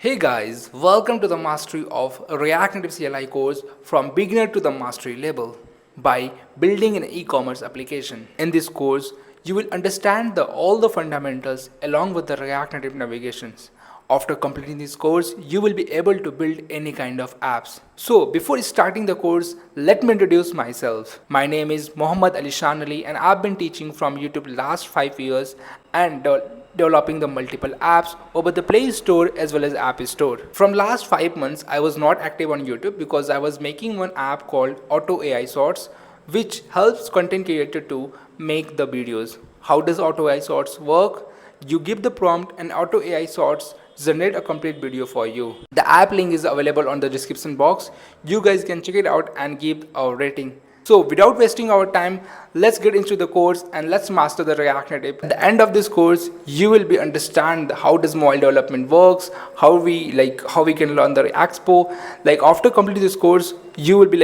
Hey guys, welcome to the mastery of React Native CLI course from beginner to the mastery level by building an e-commerce application. In this course, you will understand all the fundamentals along with the React Native navigations. After completing this course, you will be able to build any kind of apps. So before starting the course, let me introduce myself. My name is Mohammad Ali Shan Ali and I've been teaching from YouTube last 5 years and developing the multiple apps over the Play Store as well as App Store. From last 5 months, I was not active on YouTube because I was making one app called Auto AI Sorts, which helps content creator to make the videos. How does Auto AI Sorts work? You give the prompt and Auto AI Sorts generate a complete video for you. The app link is available on the description box. You guys can check it out and give a rating. So without wasting our time, let's get into the course and let's master the React Native. At the end of this course, you will be understand how does mobile development works, how we can learn the Expo. Like after completing this course, you will be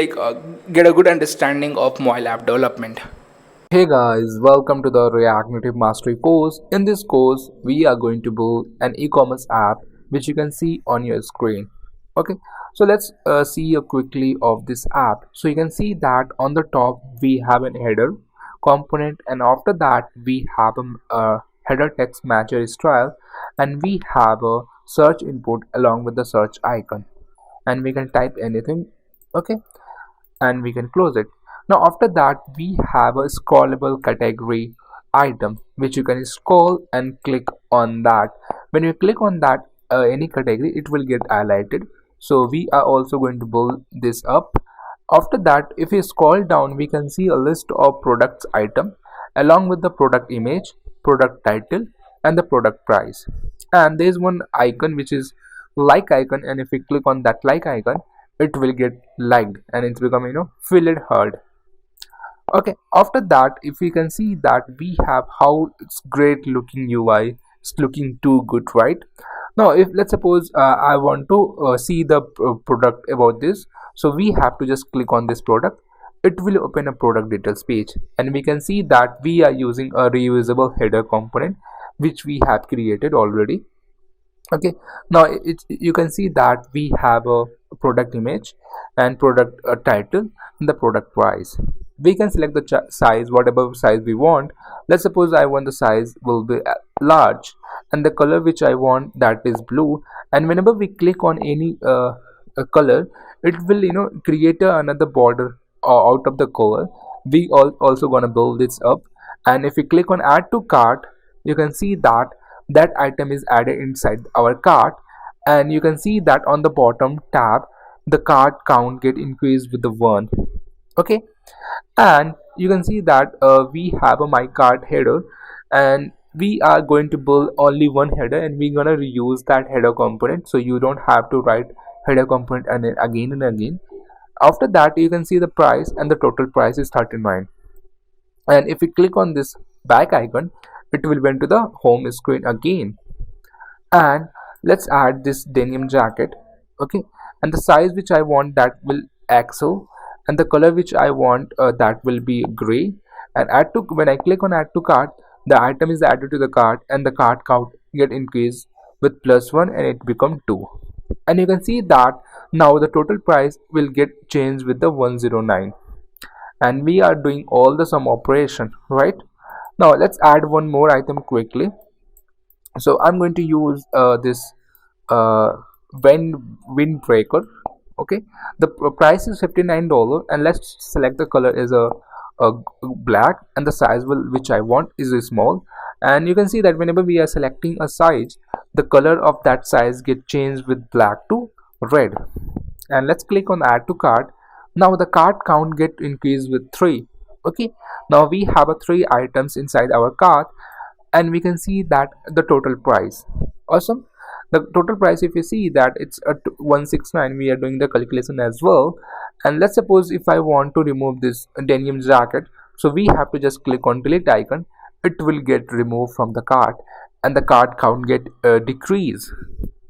get a good understanding of mobile app development. Hey guys, welcome to the React Native Mastery course. In this course, we are going to build an e-commerce app which you can see on your screen. Okay, so let's see quickly of this app. So you can see that on the top we have an header component, and after that we have a header text matcher style, and we have a search input along with the search icon, and we can type anything. Okay, and we can close it. Now after that we have a scrollable category item which you can scroll and click on that. When you click on that any category, it will get highlighted. So we are also going to build this up. After that, if you scroll down, we can see a list of products item along with the product image, product title, and the product price. And there is one icon which is like icon, and if we click on that like icon, it will get liked and it's become filled heart. Okay, after that, if we can see that we have how it's great looking UI, it's looking too good, right? Now if let's suppose I want to see the product about this, so we have to just click on this product. It will open a product details page, and we can see that we are using a reusable header component which we have created already. Okay, now you can see that we have a product image and product title and the product price. We can select the size, whatever size we want. Let's suppose I want the size will be large, and the color which I want, that is blue. And whenever we click on any color, it will create another border out of the color. We also gonna build this up, and if we click on add to cart, you can see that that item is added inside our cart, and you can see that on the bottom tab the cart count get increased with the 1. Okay, and you can see that we have a my cart header, and we are going to build only one header, and we're gonna reuse that header component, so you don't have to write header component and then again and again. After that, you can see the price, and the total price is 39. And if we click on this back icon, it will went to the home screen again. And let's add this denim jacket. Okay, and the size which I want, that will XL, and the color which I want, that will be gray. And add to, when I click on add to cart, the item is added to the cart, and the cart count get increased with +1, and it become 2. And you can see that now the total price will get changed with the 109, and we are doing all the sum operation, right? Now let's add one more item quickly. So I'm going to use this windbreaker. Okay, the price is $59, and let's select the color as a black, and the size which I want is a small. And you can see that whenever we are selecting a size, the color of that size get changed with black to red. And let's click on add to cart. Now the cart count get increased with 3. Okay, now we have 3 items inside our cart, and we can see that the total price. Awesome. The total price, if you see that it's at 169, we are doing the calculation as well. And let's suppose if I want to remove this denim jacket, so we have to just click on delete icon. It will get removed from the cart, and the cart count get decrease.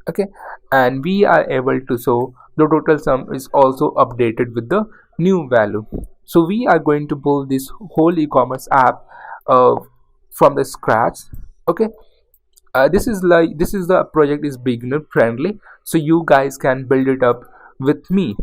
Okay, and we are able to show the total sum is also updated with the new value. So we are going to build this whole e-commerce app from the scratch. Okay, this is the project is beginner friendly, so you guys can build it up with me.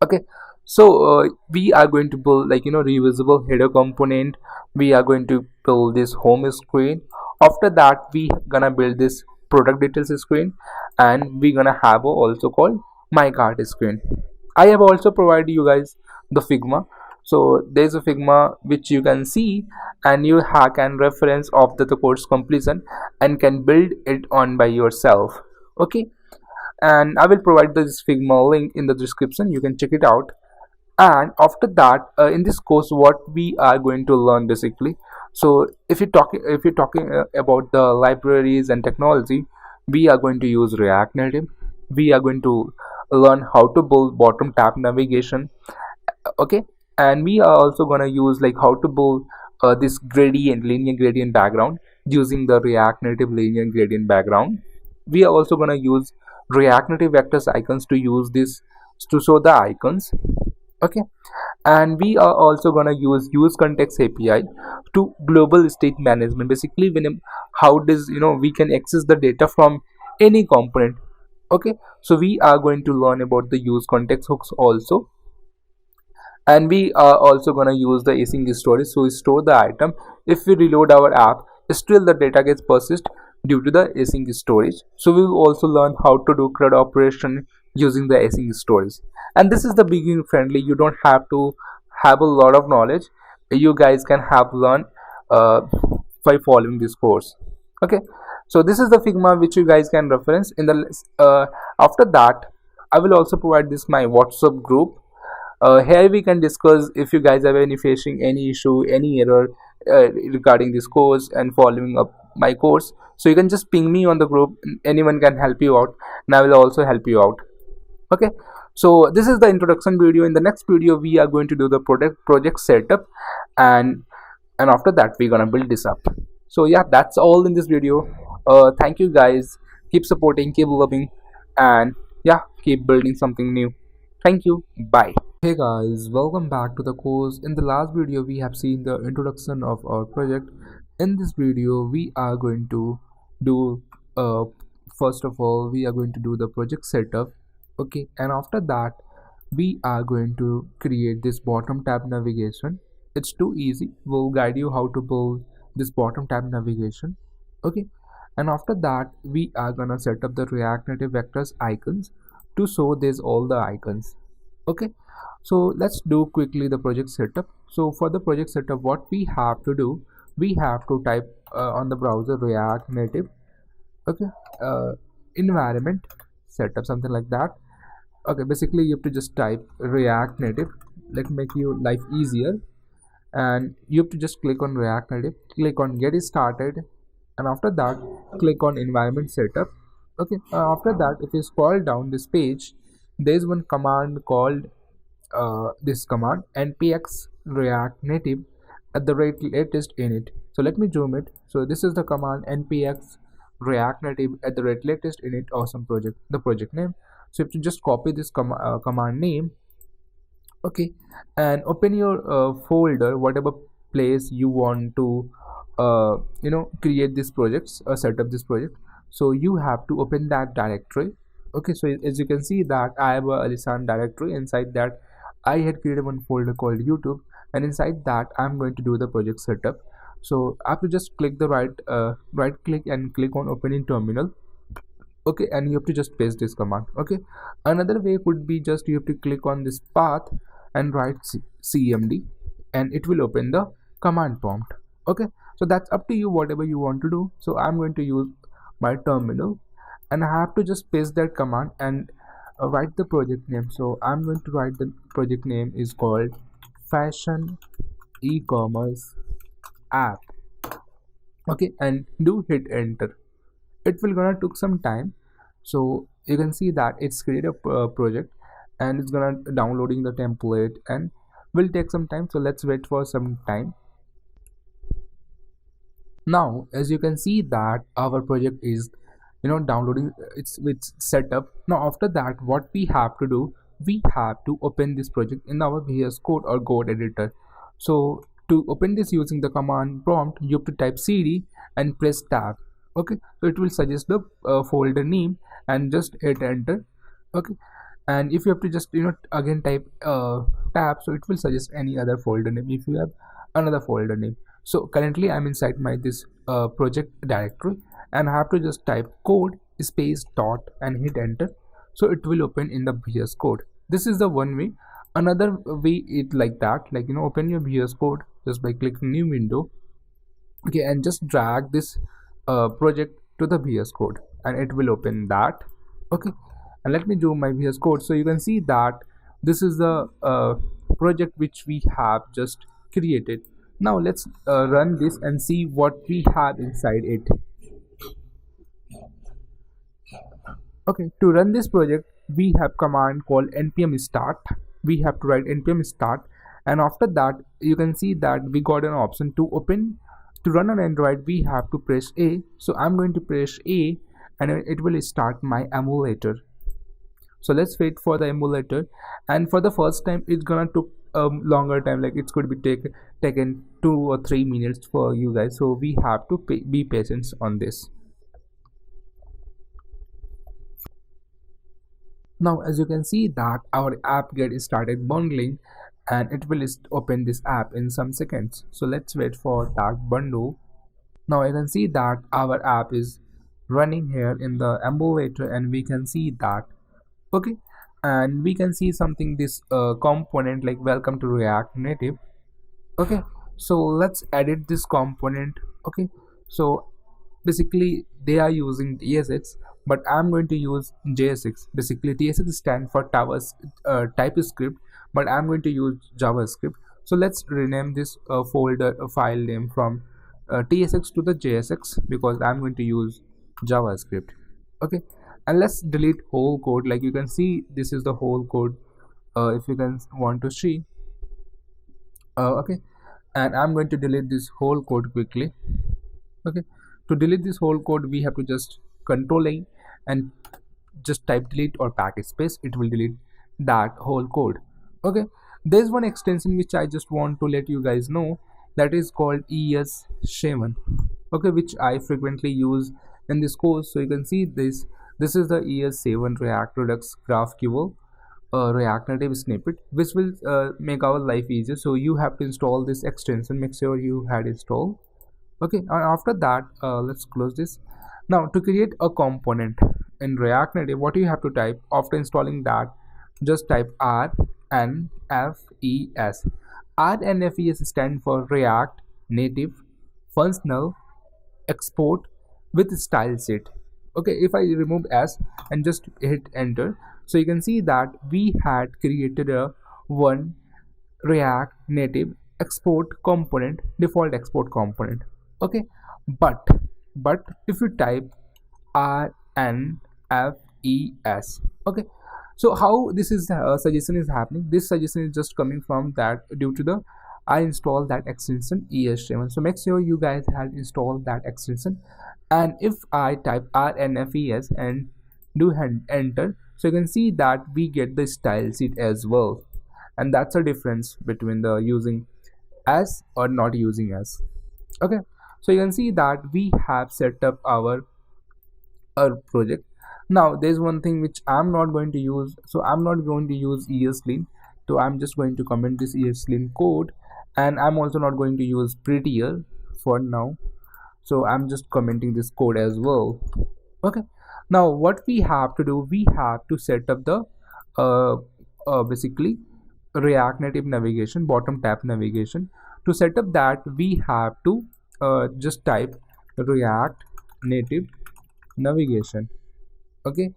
Okay, so we are going to build, like, reusable header component. We are going to build this home screen. After that, we gonna build this product details screen, and we gonna have a also called my cart screen. I have also provided you guys the Figma. So there's a Figma which you can see, and you can reference of the course completion and can build it on by yourself. Okay, and I will provide this Figma link in the description, you can check it out. And after that, in this course, what we are going to learn basically, so if you're talking about the libraries and technology, we are going to use React Native. We are going to learn how to build bottom tab navigation. Okay, and we are also going to use like how to build this gradient linear gradient background using the React Native linear gradient background. We are also going to use React Native vectors icons to use this to show the icons. Okay, and we are also going to use context API to global state management. Basically, when how does we can access the data from any component. Okay, so we are going to learn about the use context hooks also, and we are also going to use the async storage, so we store the item. If we reload our app, still the data gets persist due to the async storage. So we will also learn how to do CRUD operation using the async storage. And this is the beginning friendly, you don't have to have a lot of knowledge, you guys can have learn uh, by following this course. Okay, so this is the Figma which you guys can reference in the after that, I will also provide this my WhatsApp group. Here we can discuss if you guys have any facing any issue, any error regarding this course and following up my course, so you can just ping me on the group, anyone can help you out, and I will also help you out. Okay, so this is the introduction video. In the next video, we are going to do the project setup, and after that we're gonna build this up. So yeah, that's all in this video. Thank you guys, keep supporting, keep loving, and yeah, keep building something new. Thank you, bye. Hey guys, welcome back to the course. In the last video we have seen the introduction of our project. In this video we are going to do first of all we are going to do the project setup. Okay, and after that we are going to create this bottom tab navigation. It's too easy, we'll guide you how to build this bottom tab navigation. Okay, and after that we are gonna set up the React Native vectors icons to show this all the icons. Okay, so let's do quickly the project setup. So for the project setup, what we have to do, we have to type on the browser React Native. Okay, environment setup, something like that. Okay, basically you have to just type React Native, let make you life easier, and you have to just click on React Native, click on get started, and after that click on environment setup. Okay, after that if you scroll down this page, there's one command called this command npx react native at the rate latest init. So let me zoom it. So this is the command npx react native at the rate latest init awesome project, the project name. So you have to just copy this command name. Okay, and open your folder, whatever place you want to create this projects or set up this project. So you have to open that directory. Okay, so as you can see that I have a Alisan directory. Inside that I had created one folder called YouTube, and inside that I'm going to do the project setup. So I have to just click the right click and click on open in terminal. Okay, and you have to just paste this command. Okay, another way could be just you have to click on this path and write cmd, and it will open the command prompt. Okay, so that's up to you, whatever you want to do. So I'm going to use my terminal, and I have to just paste that command and write the project name. So I'm going to write the project name is called fashion e-commerce app. Okay, and do hit enter. It will gonna took some time, so you can see that it's created a project and it's gonna downloading the template and will take some time. So let's wait for some time. Now as you can see that our project is downloading, it's set up. Now after that what we have to do, we have to open this project in our VS Code or code editor. So to open this using the command prompt, you have to type cd and press tab. Okay, so it will suggest the folder name and just hit enter. Okay, and if you have to just again type tab, so it will suggest any other folder name if you have another folder name. So currently I'm inside my this project directory, and I have to just type code space dot and hit enter, so it will open in the VS Code. This is the one way. Another way it like that, like open your VS Code just by clicking new window. Okay, and just drag this project to the VS Code and it will open that. Okay, and let me do my VS Code, so you can see that this is the project which we have just created. Now let's run this and see what we have inside it. Okay, to run this project we have command called npm start. We have to write npm start, and after that you can see that we got an option to open. To run on Android we have to press A, so I'm going to press A and it will start my emulator. So let's wait for the emulator, and for the first time it's gonna took a longer time, like it's could be taken 2 or 3 minutes for you guys, so we have to be patient on this. Now as you can see that our app get started bundling, and it will open this app in some seconds, so let's wait for that bundle. Now I can see that our app is running here in the emulator, and we can see that. Okay, and we can see something, this component like welcome to React Native. Okay, so let's edit this component. Okay, so basically they are using TSX, but I'm going to use JSX. Basically TSX stands for TypeScript, but I'm going to use JavaScript. So let's rename this folder file name from TSX to the JSX, because I'm going to use JavaScript. Okay, and let's delete whole code. Like you can see this is the whole code, if you can want to see. Okay, and I'm going to delete this whole code quickly. Okay, to delete this whole code we have to just control A and just type delete or package space. It will delete that whole code. Okay, there's one extension which I just want to let you guys know, that is called ES7. Okay, which I frequently use in this course. So you can see this is the ES7 React Redux GraphQL React Native snippet, which will make our life easier. So you have to install this extension, make sure you had installed. Okay, and after that let's close this. Now to create a component in React Native, what you have to type after installing that, just type RNFES. RNFES stand for React Native Functional Export with Style Sheet. Okay, if I remove S and just hit enter, so you can see that we had created a one React Native export component, default export component. Okay, but if you type RNFES, okay, so how this is suggestion is happening, this suggestion is just coming from that due to the I installed that extension ES7. So make sure you guys have installed that extension, and if I type RNFES and do enter, so you can see that we get the style sheet as well, and that's a difference between the using as or not using as. Okay, so you can see that we have set up our project. Now there's one thing which I'm not going to use, so I'm not going to use ESLint, so I'm just going to comment this ESLint code, and I'm also not going to use prettier for now, so I'm just commenting this code as well. Okay, now what we have to do, we have to set up the basically React Native navigation, bottom tab navigation. To set up that we have to just type React Native navigation. Okay,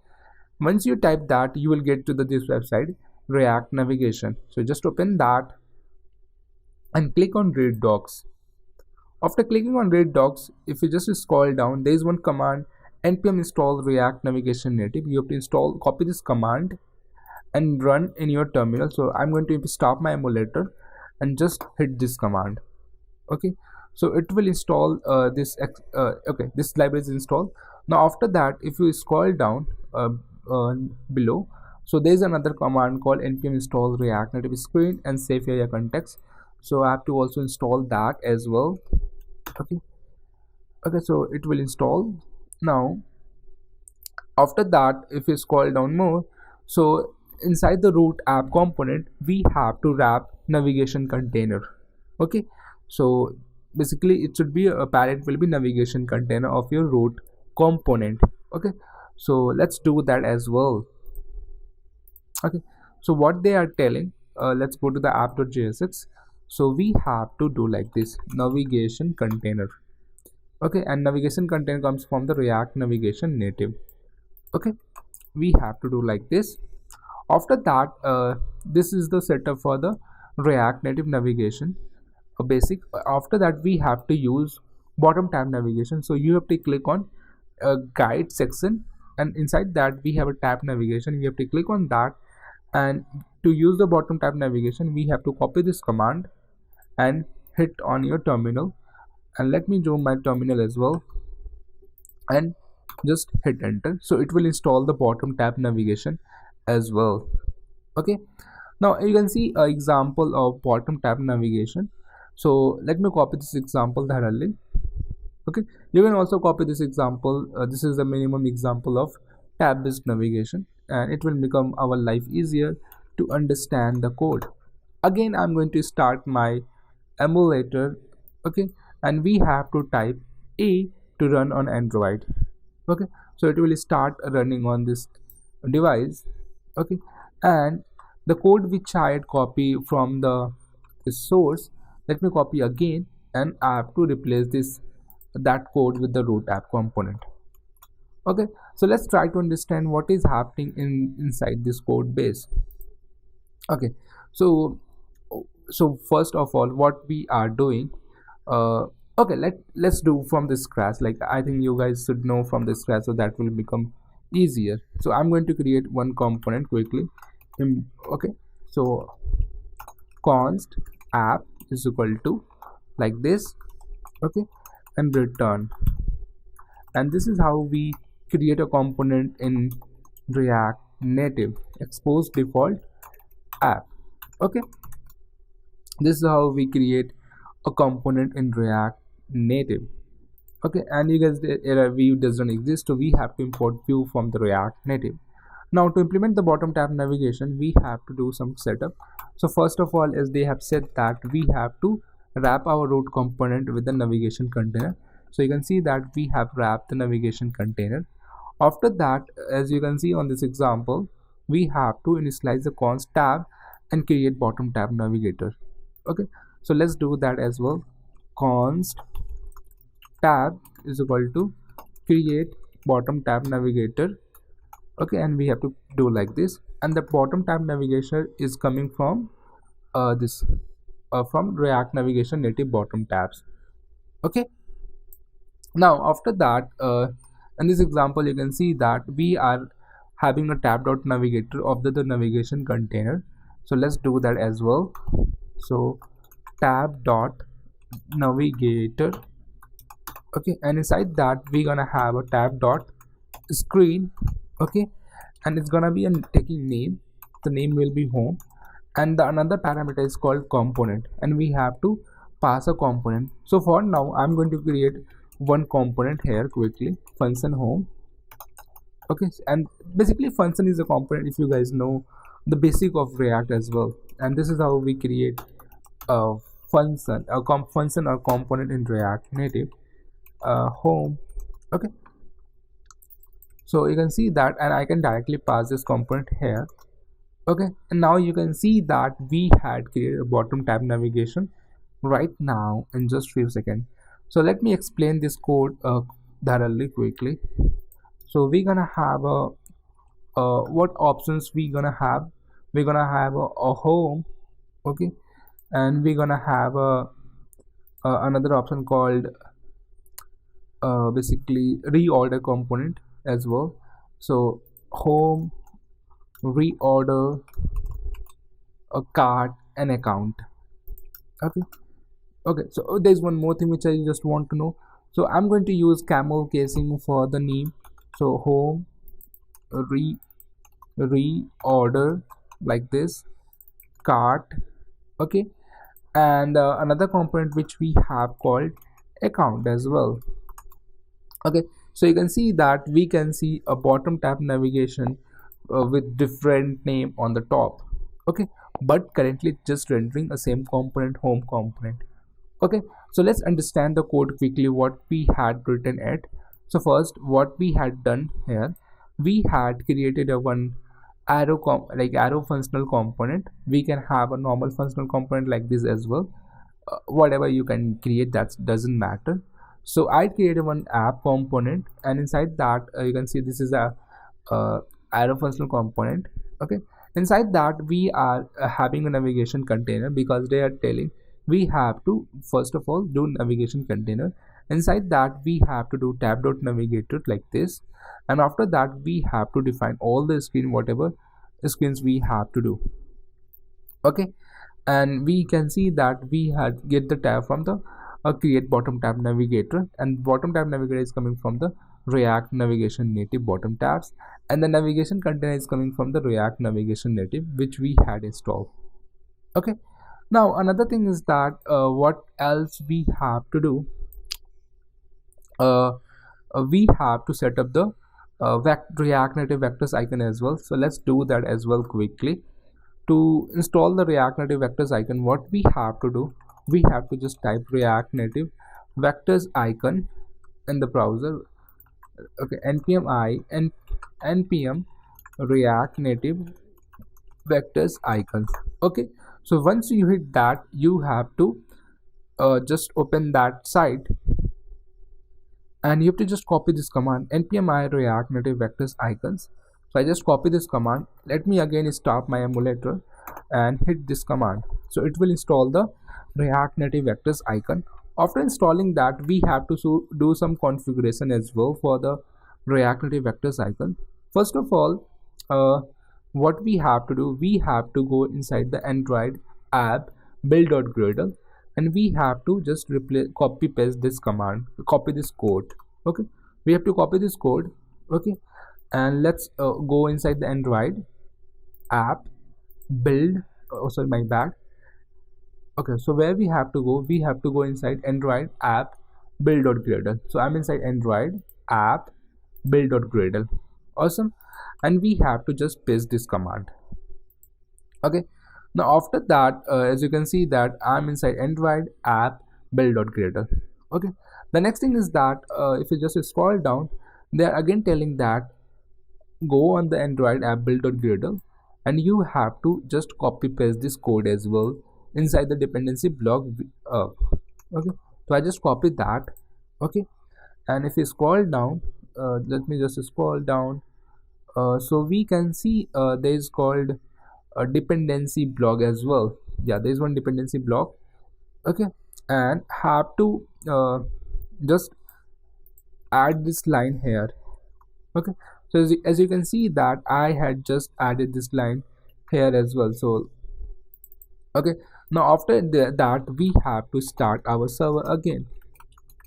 once you type that you will get to this website React navigation. So just open that and click on read docs. After clicking on read docs, if you just scroll down, there is one command npm install React Navigation Native. You have to install, copy this command and run in your terminal. So I'm going to stop my emulator and just hit this command. Okay, so it will install this okay, this library is installed. Now after that, if you scroll down below, so there is another command called npm install React Native screen and safe area context. So I have to also install that as well. Okay, Okay, so it will install. Now after that, if you scroll down more, so inside the root app component we have to wrap navigation container. Okay, so basically it should be a parent will be navigation container of your root component. Okay, so let's do that as well. Okay, so what they are telling, let's go to the app.jsx. So we have to do like this navigation container. Okay, and navigation container comes from the React Navigation Native. Okay, we have to do like this. After that, this is the setup for the React Native navigation, a basic. After that, we have to use bottom tab navigation. So you have to click on a guide section, and inside that we have a tab navigation. We have to click on that, and to use the bottom tab navigation we have to copy this command and hit on your terminal. And let me zoom my terminal as well and just hit enter, so it will install the bottom tab navigation as well. Okay, now you can see an example of bottom tab navigation. So let me copy this example thoroughly. Okay, you can also copy this example. This is the minimum example of tab based navigation, and it will become our life easier to understand the code. Again, I'm going to start my emulator. Okay, and we have to type A to run on Android. Okay, so it will start running on this device. Okay, and the code which I had copied from the source, let me copy again, and I have to replace that code with the root app component. Okay, so let's try to understand what is happening inside this code base. Okay, so first of all, what we are doing, okay, let's do from the scratch. Like, I think you guys should know from the scratch, so that will become easier. So I'm going to create one component quickly. Okay, so const app is equal to like this. Okay, and return, and this is how we create a component in React Native. Expose default app. Okay, this is how we create a component in React Native. Okay, and you guys, the error view doesn't exist, so we have to import view from the React Native. Now to implement the bottom tab navigation, we have to do some setup. So first of all, as they have said that we have to wrap our root component with the navigation container. So you can see that we have wrapped the navigation container. After that, as you can see on this example, we have to initialize the const tab and create bottom tab navigator. Okay, so let's do that as well. Const tab is equal to create bottom tab navigator. Okay, and we have to do like this, and the bottom tab navigation is coming from from React Navigation Native bottom tabs. Okay, now after that, in this example you can see that we are having a tab.navigator of the navigation container. So let's do that as well. So tab.navigator. Okay, and inside that we're gonna have a tab.screen. Okay, and it's gonna be a taking name. The name will be home, and the another parameter is called component, and we have to pass a component. So for now I'm going to create one component here quickly, function home. Okay, and basically function is a component, if you guys know the basic of React as well. And this is how we create a function, function or component in React Native. Home. Okay, so you can see that, and I can directly pass this component here. Okay, and now you can see that we had created a bottom tab navigation right now in just few seconds. So let me explain this code thoroughly quickly. So we're gonna have a what options we gonna have. We're gonna have a home. Okay, and we're gonna have another option called basically reorder component as well. So home, reorder, a cart, and account. Okay, so there's one more thing which I just want to know. So I'm going to use camel casing for the name. So home, reorder like this, cart. Okay, and another component which we have called account as well. Okay, so you can see that we can see a bottom tab navigation with different name on the top. Okay, but currently just rendering a same component, home component. Okay, so let's understand the code quickly what we had written at. So first what we had done here, we had created a one like arrow functional component. We can have a normal functional component like this as well. Whatever you can create, that doesn't matter. So I created one app component, and inside that you can see this is a arrow functional component. Okay, inside that we are having a navigation container, because they are telling we have to first of all do navigation container. Inside that we have to do tab.navigator like this, and after that we have to define all the screen, whatever screens we have to do. Okay, and we can see that we had get the tab from the create bottom tab navigator, and bottom tab navigator is coming from the React Navigation Native bottom tabs, and the navigation container is coming from the React Navigation Native which we had installed. Okay, now another thing is that what else we have to do, we have to set up the React Native vectors icon as well. So let's do that as well quickly. To install the React Native vectors icon, what we have to do, we have to just type React Native vectors icon in the browser. Okay, npm I and npm React Native vectors icons. Okay, so once you hit that, you have to just open that site, and you have to just copy this command npm I React Native vectors icons. So I just copy this command. Let me again start my emulator and hit this command. So it will install the React Native vectors icon. After installing that, we have to do some configuration as well for the React Native vectors icon. First of all, what we have to do, we have to go inside the Android app build.gradle, and we have to just copy paste this command, copy this code. Okay, we have to copy this code. Okay, and let's go inside the Android app build. Oh, sorry, my bad. Okay, so where we have to go, we have to go inside Android app build.gradle. So I'm inside Android app build.gradle. Awesome, and we have to just paste this command. Okay, now after that, as you can see that I'm inside Android app build.gradle. Okay, the next thing is that if you just scroll down, they are again telling that go on the Android app build.gradle, and you have to just copy paste this code as well inside the dependency block. Okay, so I just copied that. Okay, and if you scroll down, let me just scroll down. So we can see there is called a dependency block as well. Yeah, there is one dependency block. Okay, and have to just add this line here. Okay, so as you can see that I had just added this line here as well. So okay, now after that we have to start our server again,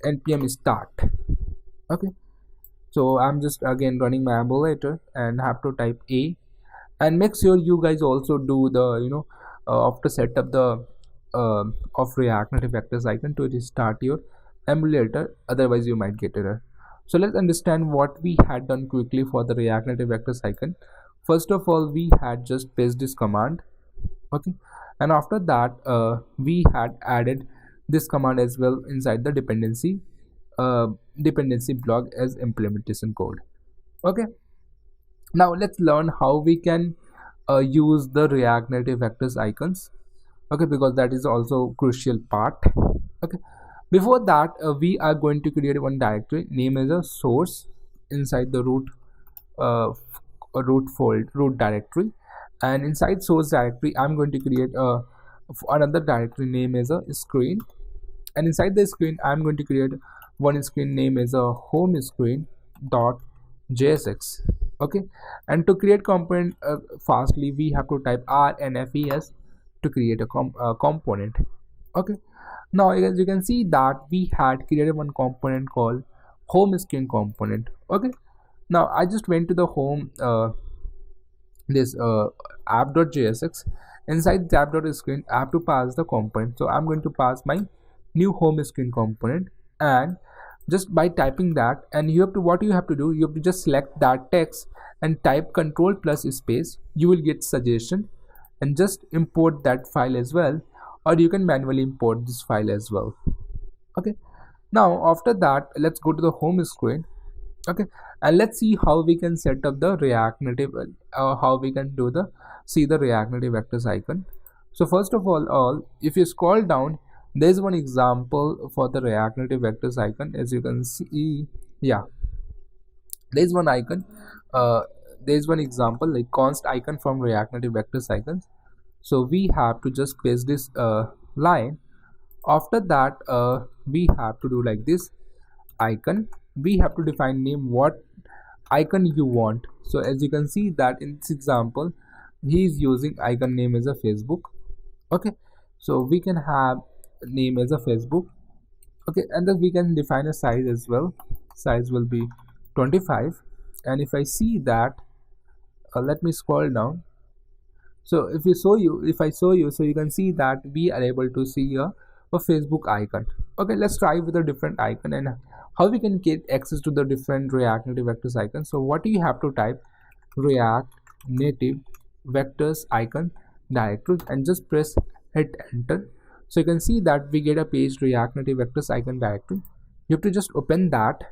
npm start. Okay, so I'm just again running my emulator and have to type a, and make sure you guys also do the after set up the of React Native vectors icon to restart your emulator, otherwise you might get error. So let's understand what we had done quickly for the React Native vectors icon. First of all, we had just pasted this command. Okay, and after that we had added this command as well inside the dependency block as implementation code. Okay, now let's learn how we can use the React Native vectors icons. Okay, because that is also crucial part. Okay, before that we are going to create one directory name as a source inside the root root directory, and inside source directory I'm going to create another directory name as a screen, and inside the screen I'm going to create one screen name as a home screen dot jsx. Okay, and to create component fastly, we have to type rnfes to create a component. Okay, now as you can see that we had created one component called home screen component. Okay, now I just went to the home this app.jsx. Inside the app.screen I have to pass the component, so I'm going to pass my new home screen component, and just by typing that, and you have to, what you have to do, you have to just select that text and type control plus space. You will get suggestion, and just import that file as well, or you can manually import this file as well. Okay, now after that, let's go to the home screen. Okay, and let's see how we can set up the React Native, how we can do the see the React Native vectors icon. So first of all, if you scroll down, there's one example for the React Native vectors icon. As you can see, yeah, there's one icon, uh, there's one example like const icon from React Native vectors icons. So we have to just paste this line. After that, we have to do like this icon. We have to define name, what icon you want. So as you can see that in this example, he is using icon name as a Facebook. Okay, so we can have name as a Facebook. Okay, and then we can define a size as well. Size will be 25. And if I see that, let me scroll down. So if I show you, so you can see that we are able to see a Facebook icon. Okay, let's try with a different icon and how we can get access to the different React Native vectors icons. So what you have to type, React Native vectors icon directory, and just press hit enter. So you can see that we get a page React Native vectors icon directory. You have to just open that.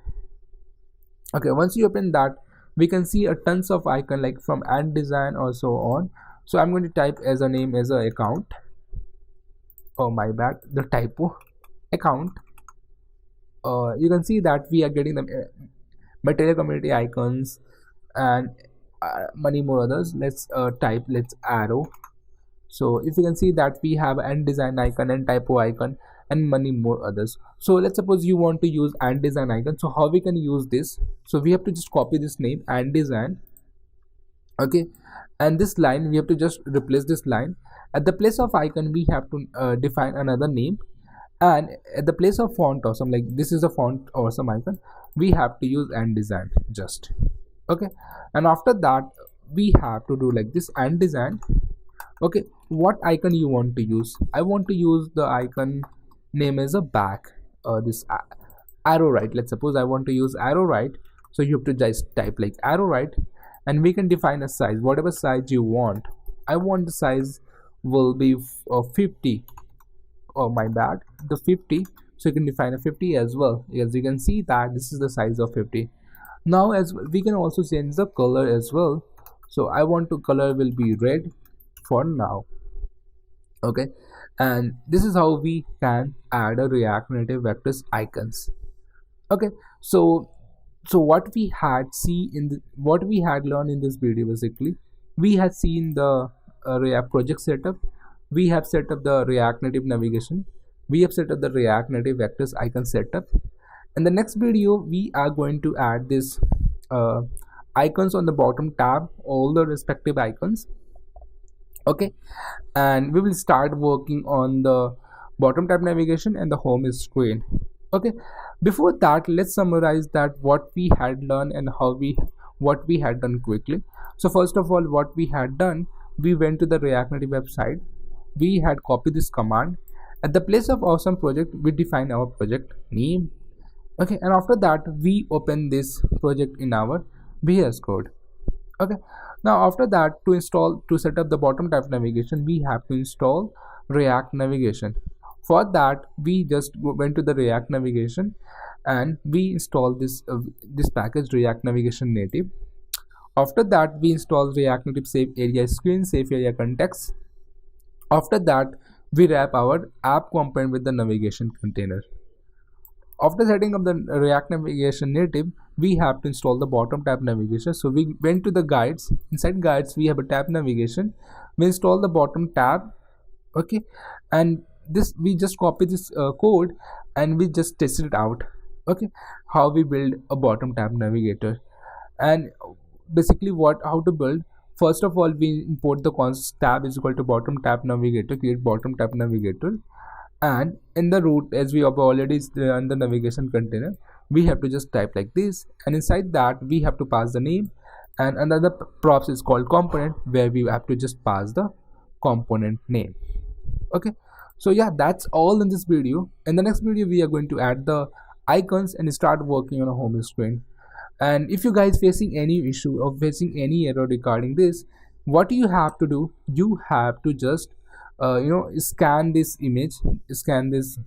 Okay, once you open that, we can see a tons of icon like from and design or so on. So I'm going to type as a name as a account. Oh my bad, the typo, account. You can see that we are getting the material community icons and many more others. Let's type, let's arrow. So if you can see that we have and design icon and typo icon and many more others. So let's suppose you want to use and design icon. So how we can use this? So we have to just copy this name and design. Okay, and this line we have to just replace this line. At the place of icon, we have to define another name, and at the place of font awesome, like this is a font awesome icon, we have to use and design just. Okay, and after that we have to do like this and design. Okay, what icon you want to use? I want to use the icon name as a back, this arrow right. Let's suppose I want to use arrow right. So you have to just type like arrow right, and we can define a size, whatever size you want. I want the size will be 50. Oh my bad, the 50. So you can define a 50 as well. As you can see that this is the size of 50. Now as we can also change the color as well. So I want to color will be red for now. Okay, and this is how we can add a React Native vectors icons. Okay, so what we had learned in this video, basically we had seen the React project setup, we have set up the React Native navigation, we have set up the React Native vectors icon setup. In the next video we are going to add this icons on the bottom tab, all the respective icons. Okay, and we will start working on the bottom tab navigation and the home screen. Okay, before that let's summarize that what we had learned and what we had done quickly. So first of all, what we had done, we went to the React Native website, we had copied this command. At the place of awesome project, we define our project name. Okay, and after that we open this project in our VS Code. Okay, now after that, to set up the bottom tab navigation, we have to install React Navigation. For that we just went to the React Navigation and we installed this package React Navigation Native. After that we installed React Native Safe Area Screen, Safe Area Context. After that we wrap our app component with the navigation container. After setting up the React Navigation Native, we have to install the bottom tab navigation. So we went to the guides. Inside guides we have a tab navigation. We install the bottom tab. Okay, and this we just copy this code and we just test it out. Okay, how we build a bottom tab navigator, and basically how to build. First of all, we import the const tab is equal to bottom tab navigator, create bottom tab navigator, and in the root, as we have already done the navigation container, we have to just type like this, and inside that we have to pass the name, and another props is called component, where we have to just pass the component name. Okay, so yeah, that's all in this video. In the next video we are going to add the icons and start working on a home screen. And if you guys facing any issue or facing any error regarding this, what you have to do, you have to just scan this image, scan this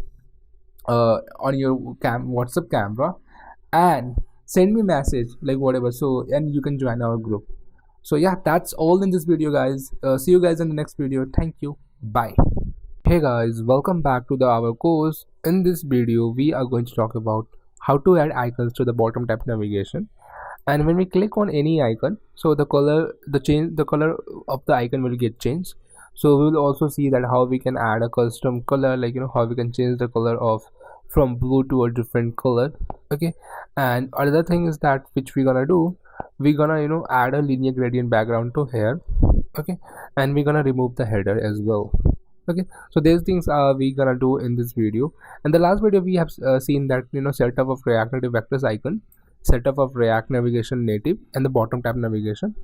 on your WhatsApp camera, and send me message like whatever, so and you can join our group. So yeah, that's all in this video, guys. See you guys in the next video. Thank you. Bye. Hey guys, welcome back to our course. In this video we are going to talk about how to add icons to the bottom tab navigation. And when we click on any icon, so the color of the icon will get changed. So we will also see that how we can add a custom color, like how we can change the color of from blue to a different color. Okay, and another thing is that which we're gonna do, we're gonna add a linear gradient background to here. Okay, and we're gonna remove the header as well. Okay, so these things are we gonna do in this video. In the last video we have seen that setup of React Native vectors icon, setup of React navigation native, and the bottom tab navigation.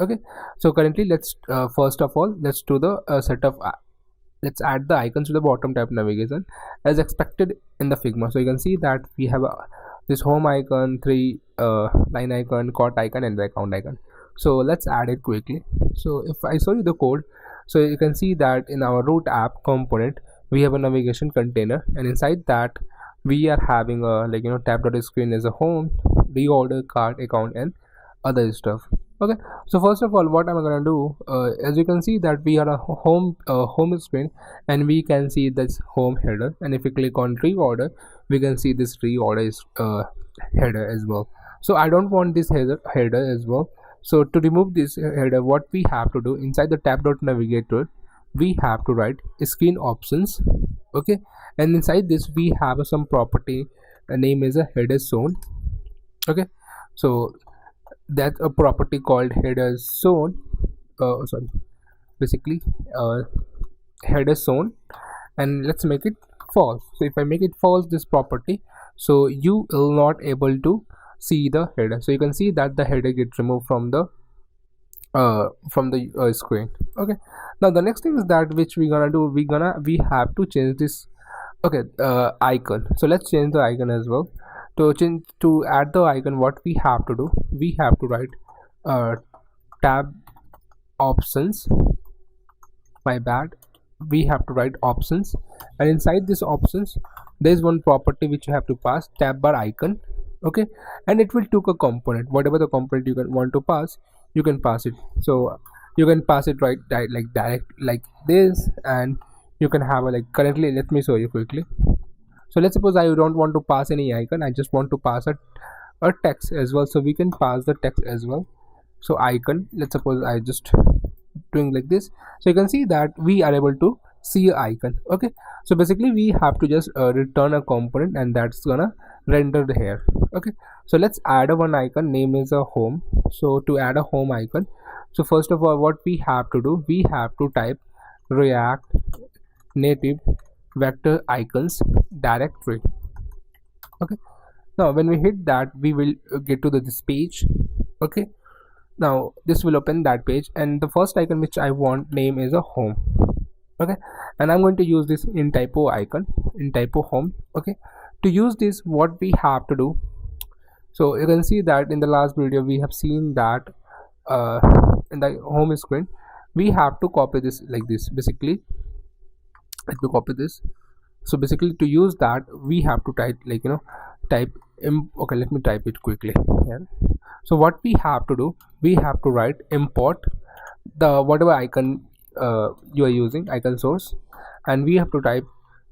Okay, so currently let's first of all let's do the setup. Let's add the icons to the bottom tab navigation as expected in the Figma. So you can see that we have this home icon, 3 line icon, cart icon, and the account icon. So let's add it quickly. So if I show you the code, so you can see that in our root app component we have a navigation container, and inside that we are having a tab.screen as a home, reorder, cart, account, and other stuff. Okay, so first of all what I'm gonna do, as you can see that we are a home screen, and we can see this home header, and if we click on reorder we can see this reorder is header as well. So I don't want this header as well. So to remove this header, what we have to do, inside the tab.navigator we have to write screen options. Okay, and inside this we have some property, name is a header zone. Okay, so that's a property called header zone, sorry, basically header zone, and let's make it false. So if I make it false, this property, so you will not able to see the header. So you can see that the header gets removed from the screen. Okay, now the next thing is that which we gonna do, we have to change this. Okay, icon. So let's change the icon as well. To add the icon, what we have to do, we have to write tab options, my bad, we have to write options, and inside this options there is one property which you have to pass, tab bar icon. Okay, and it will take a component, whatever the component you want to pass, you can pass it. So you can pass it direct like this, and you can have a currently let me show you quickly. So let's suppose I don't want to pass any icon, I just want to pass a text as well. So we can pass the text as well. So icon, let's suppose I just doing like this. So you can see that we are able to see an icon. Okay, so basically we have to just return a component, and that's gonna render here. Okay, so let's add a one icon, name is a home. So to add a home icon, so first of all what we have to do, we have to type React Native vector icons directory. Okay, now when we hit that we will get to this page. Okay, now this will open that page, and the first icon which I want name is a home. Okay, and I'm going to use this in typo icon, in typo home. Okay, to use this what we have to do, so you can see that in the last video we have seen that in the home screen we have to copy this like this. Basically let me copy this. So basically to use that we have to type okay, let me type it quickly here. So what we have to do, we have to write import the whatever icon you are using, icon source, and we have to type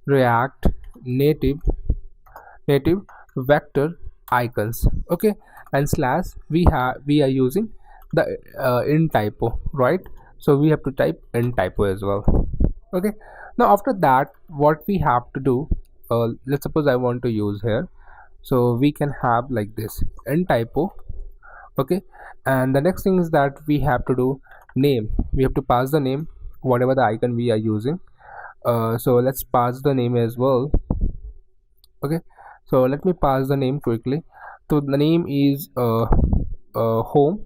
React Native vector icons. Okay, and slash we are using the in typo, right? So we have to type in typo as well. Okay, now after that what we have to do, let's suppose I want to use here, so we can have like this in typo. Okay, and the next thing is that we have to do name, we have to pass the name whatever the icon we are using. So let's pass the name as well. Okay, so let me pass the name quickly. So the name is home.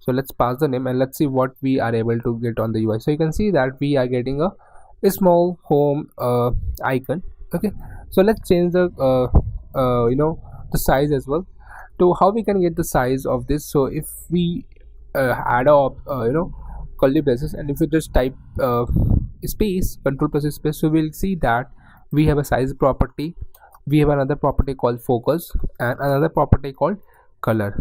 So let's pass the name and let's see what we are able to get on the UI. So you can see that we are getting a small home icon. Okay, so let's change the the size as well. So how we can get the size of this? So if we add up curly braces, and if we just type space, control plus space, so we'll see that we have a size property, we have another property called focus, and another property called color.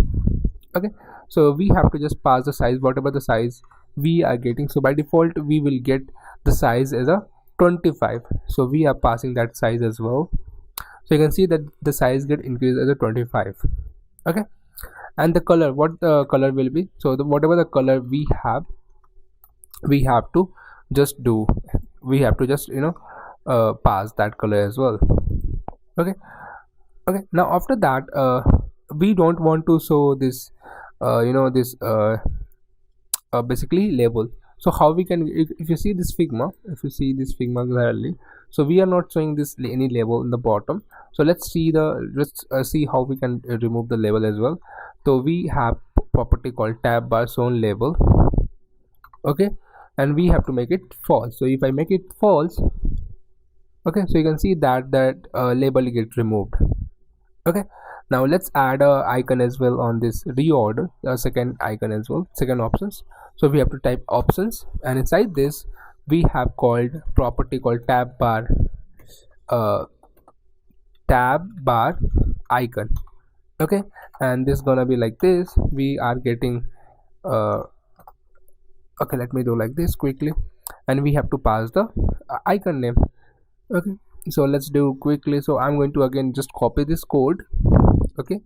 Okay, so we have to just pass the size, whatever the size we are getting. So by default we will get the size as a 25, so we are passing that size as well. So you can see that the size get increased as a 25. Okay, and the color, what the color will be, so whatever the color we have to just do, we have to just pass that color as well. Okay, now after that we don't want to show this this basically label. So how we can, if you see this Figma, clearly, so we are not showing this any label in the bottom. So let's see see how we can remove the label as well. So we have property called tab bar shown label. Okay, and we have to make it false. So if I make it false, okay, so you can see that label gets removed. Okay, now let's add a icon as well on this reorder, the second icon as well, second options. So we have to type options, and inside this we have called property called tab bar icon. Okay, and this gonna be like this. We are getting okay, let me do like this quickly, and we have to pass the icon name. Okay, so let's do quickly. So I'm going to again just copy this code, okay,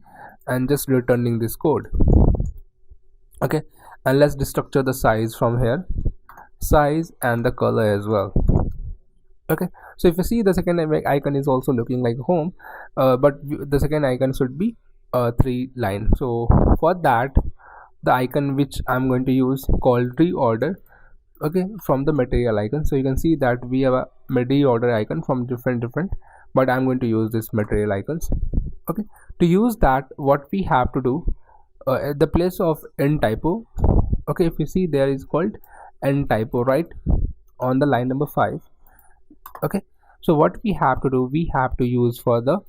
and just returning this code. Okay, and let's destructure the size from here, size and the color as well. Okay, so if you see, the second icon is also looking like home, but the second icon should be 3 line. So for that, the icon which I'm going to use called reorder, okay, from the material icon. So you can see that we have a reorder icon from different, but I'm going to use this material icons. Okay, to use that, what we have to do, at the place of end typo, okay, if you see, there is called end typo right on the line number 5. Okay, so what we have to do, we have to use for the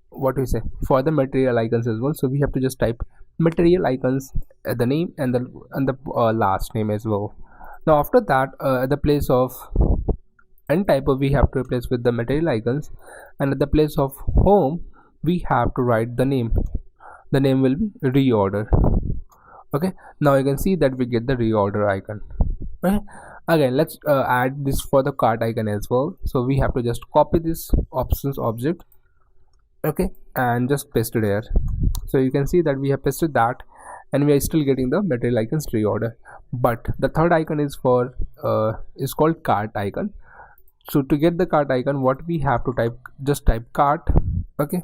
what we say, for the material icons as well. So we have to just type material icons at the name and the last name as well. Now after that, at the place of end typo, we have to replace with the material icons, and at the place of home we have to write the name. The name will be reorder. Okay, now you can see that we get the reorder icon. Okay, again let's add this for the cart icon as well. So we have to just copy this options object, okay, and just paste it here. So you can see that we have pasted that, and we are still getting the material icons reorder. But the third icon is for is called cart icon. So to get the cart icon, what we have to type, just type cart. Okay,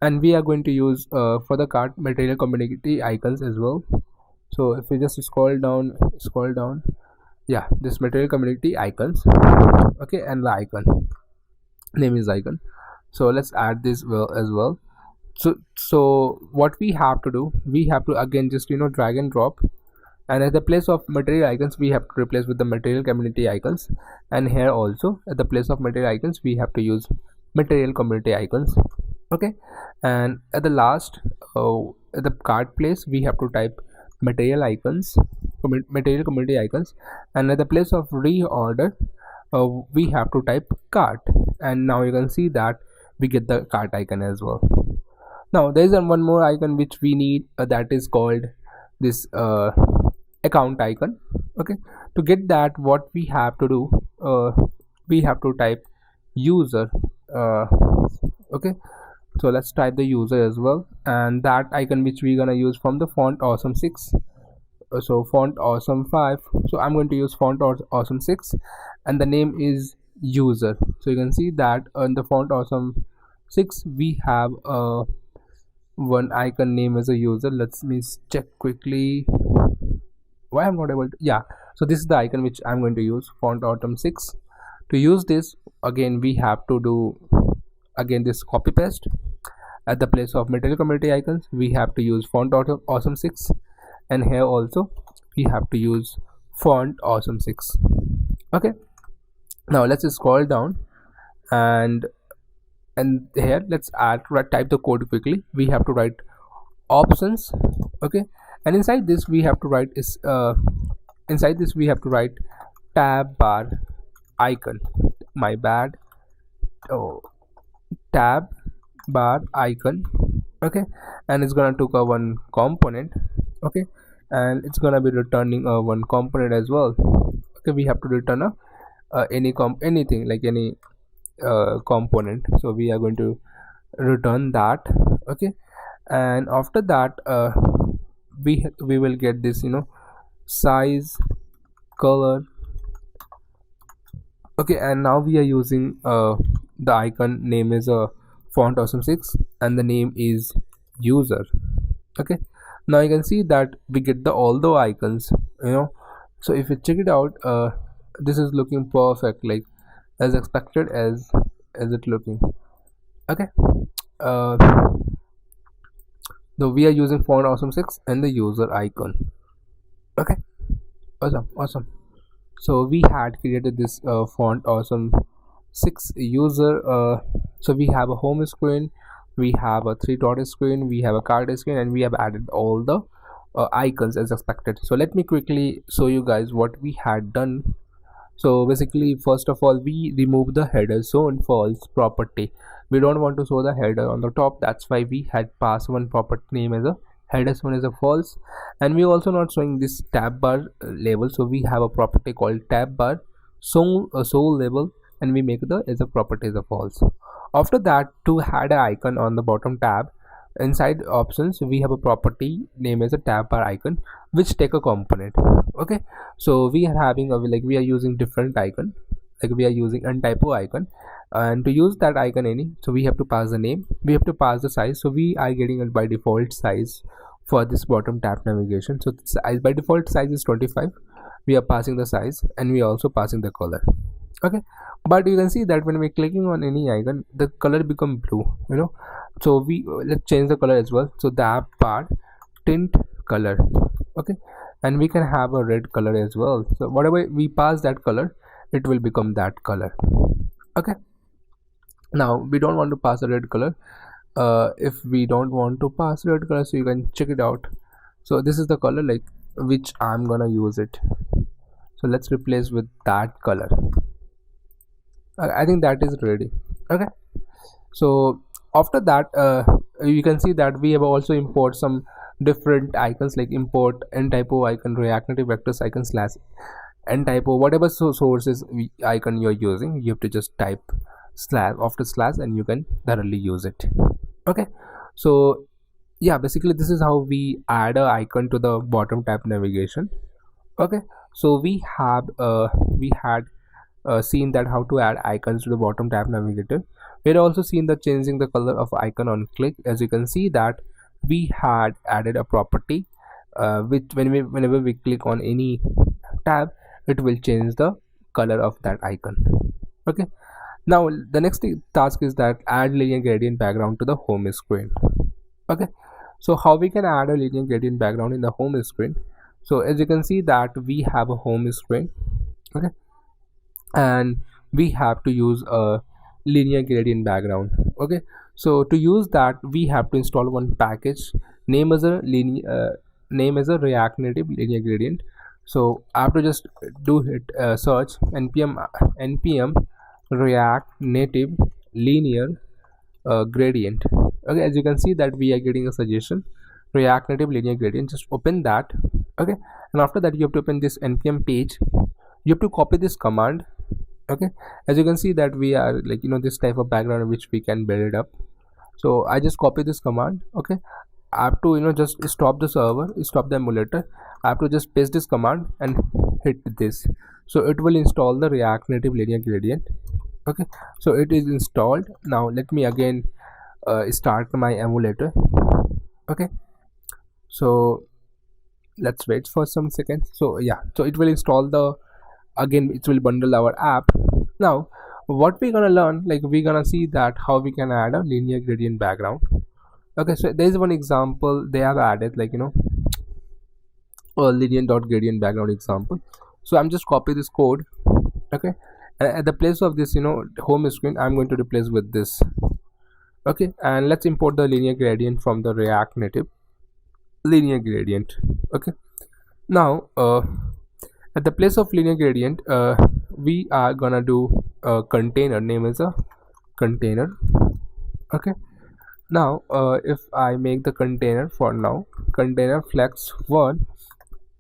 and we are going to use for the cart material community icons as well. So if you just scroll down, yeah, this material community icons, okay, and the icon name is icon. So let's add this as well. So what we have to do, we have to again just drag and drop, and at the place of material icons we have to replace with the material community icons, and here also at the place of material icons we have to use material community icons. Okay, and at the last at the cart place we have to type material icons, material community icons, and at the place of reorder we have to type cart, and now you can see that we get the cart icon as well. Now there is one more icon which we need, that is called this account icon. Okay, to get that, what we have to do, we have to type user. Okay, so let's type the user as well, and that icon which we're gonna use from the font awesome 6. So font awesome 5, so I'm going to use font awesome 6, and the name is user. So you can see that on the font awesome 6 we have one icon name as a user. Let me check quickly why I'm not able to, yeah, so this is the icon which I'm going to use, font awesome 6. To use this, again we have to do again this copy paste. At the place of material community icons we have to use font awesome 6, and here also we have to use font awesome 6. Okay, now let's scroll down, and and here let's type the code quickly. We have to write options, okay, and inside this we have to write tab bar icon. My bad. Oh, tab bar icon, okay, and it's gonna took a one component, okay, and it's gonna be returning a one component as well. Okay, we have to return a anything like any component, so we are going to return that, okay, and after that we will get this, size, color, okay, and now we are using the icon name is a font awesome 6 and the name is user, okay. Now you can see that we get the all the icons, so if you check it out, this is looking perfect, like as expected as it looking, okay. uh, so we are using font awesome 6 and the user icon, okay. Awesome. So we had created this font awesome 6 user, so we have a home screen, we have a 3-dot screen, we have a card screen, and we have added all the icons as expected. So let me quickly show you guys what we had done. So basically, first of all, we remove the header zone false property. We don't want to show the header on the top, that's why we had passed one property name as a header zone as a false, and we also not showing this tab bar label, so we have a property called tab bar soul label, and we make the as a property as a false. After that, to add an icon on the bottom tab, inside options we have a property name as a tab bar icon which take a component, okay. So we are having a we are using different icon, like we are using untypo icon, and to use that icon any, so we have to pass the name, we have to pass the size, so we are getting it by default size for this bottom tab navigation. So size by default size is 25, we are passing the size, and we are also passing the color, okay. But you can see that when we're clicking on any icon, the color become blue, so we let's change the color as well. So the bar tint color, okay, and we can have a red color as well, so whatever we pass that color, it will become that color, okay. Now we don't want to pass a red color. If we don't want to pass red color, so you can check it out. So this is the color like which I'm gonna use it, so let's replace with that color. I think that is ready, okay. So after that, you can see that we have also import some different icons, like import ntypo icon, React Native vectors icon slash ntypo, whatever sources icon you're using, you have to just type slash after slash and you can thoroughly use it, okay. So yeah, basically this is how we add a icon to the bottom tab navigation, okay. So we had seen that how to add icons to the bottom tab navigator. We had also seen the changing the color of icon on click. As you can see that we had added a property which whenever we click on any tab, it will change the color of that icon, okay. Now the next task is that add linear gradient background to the home screen, okay. So how we can add a linear gradient background in the home screen? So as you can see that we have a home screen, okay, and we have to use a linear gradient background, okay. So to use that, we have to install one package name as a React Native linear gradient. So I have to just do it search npm React Native linear gradient, okay. As you can see that we are getting a suggestion React Native linear gradient, just open that, okay. And after that you have to open this npm page, you have to copy this command, okay. As you can see that we are this type of background which we can build it up. So I just copy this command, okay. I have to just stop the server, stop the emulator. I have to just paste this command and hit this, so it will install the React Native linear gradient, okay. So it is installed. Now let me again start my emulator, okay. So let's wait for some seconds. So yeah, so it will install the, again it will bundle our app. Now what we're gonna learn, we're gonna see that how we can add a linear gradient background, okay. So there is one example they have added, a linear.gradient background example. So I'm just copy this code, okay, and at the place of this home screen, I'm going to replace with this, Okay, and let's import the linear gradient from the React Native linear gradient. Okay, now at the place of linear gradient, we are gonna do a container. Name is a container. Okay, now if I make the container for now, container flex1.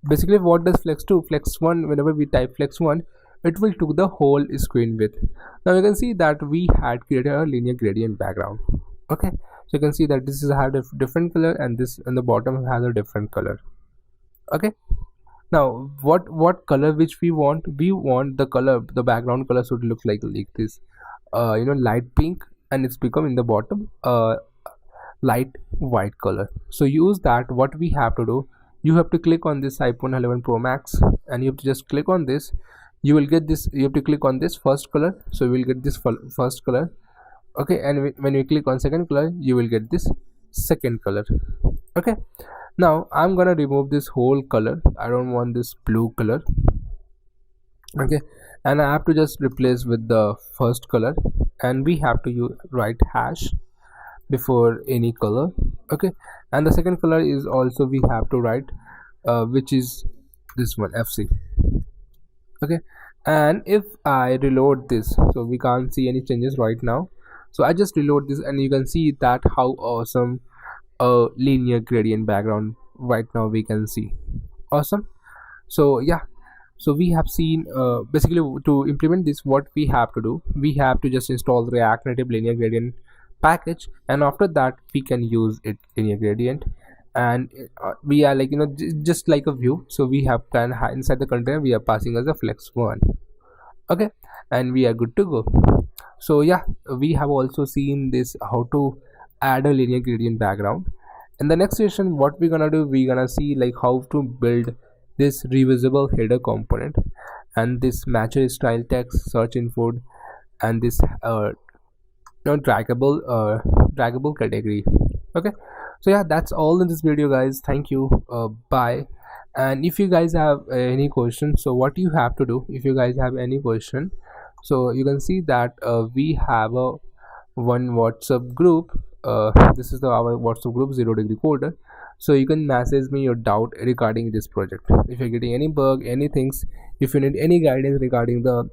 Basically, what does flex do? Flex1, whenever we type flex1, it will took the whole screen width. Now you can see that we had created a linear gradient background. Okay, so you can see that this is had a different color, and this and the bottom has a different color. Okay, now what color which we want? We want the color, the background color should look like this, light pink, and it's become in the bottom light white color. So use that. What we have to do, you have to click on this iPhone 11 Pro Max, and you have to just click on this. You will get this. You have to click on this first color, so you will get this first color. Okay, and when you click on second color, you will get this second color. Okay, now I'm gonna remove this whole color. I don't want this blue color. Okay, and I have to just replace with the first color, and we have to write hash before any color. Okay, and the second color is also we have to write which is this one, FC. Okay, and if I reload this, so we can't see any changes right now, so I just reload this, and you can see that how awesome a linear gradient background right now we can see. Awesome. So yeah, so we have seen basically to implement this, what we have to do, we have to just install the React Native linear gradient package, and after that we can use it linear gradient, and we are like just like a view. So we have can inside the container we are passing as a flex1. Okay, and we are good to go. So yeah, we have also seen this how to add a linear gradient background. In the next session, what we're gonna do, we're gonna see like how to build this reusable header component, and this matcher style text search info, and this draggable category. Okay, so yeah, that's all in this video, guys. Thank you. Bye. And if you guys have any questions, so what you have to do, if you guys have any question, so you can see that we have a one WhatsApp group. This is our WhatsApp group, 0 degree coder. So you can message me your doubt regarding this project. If you're getting any bug, any things, if you need any guidance regarding the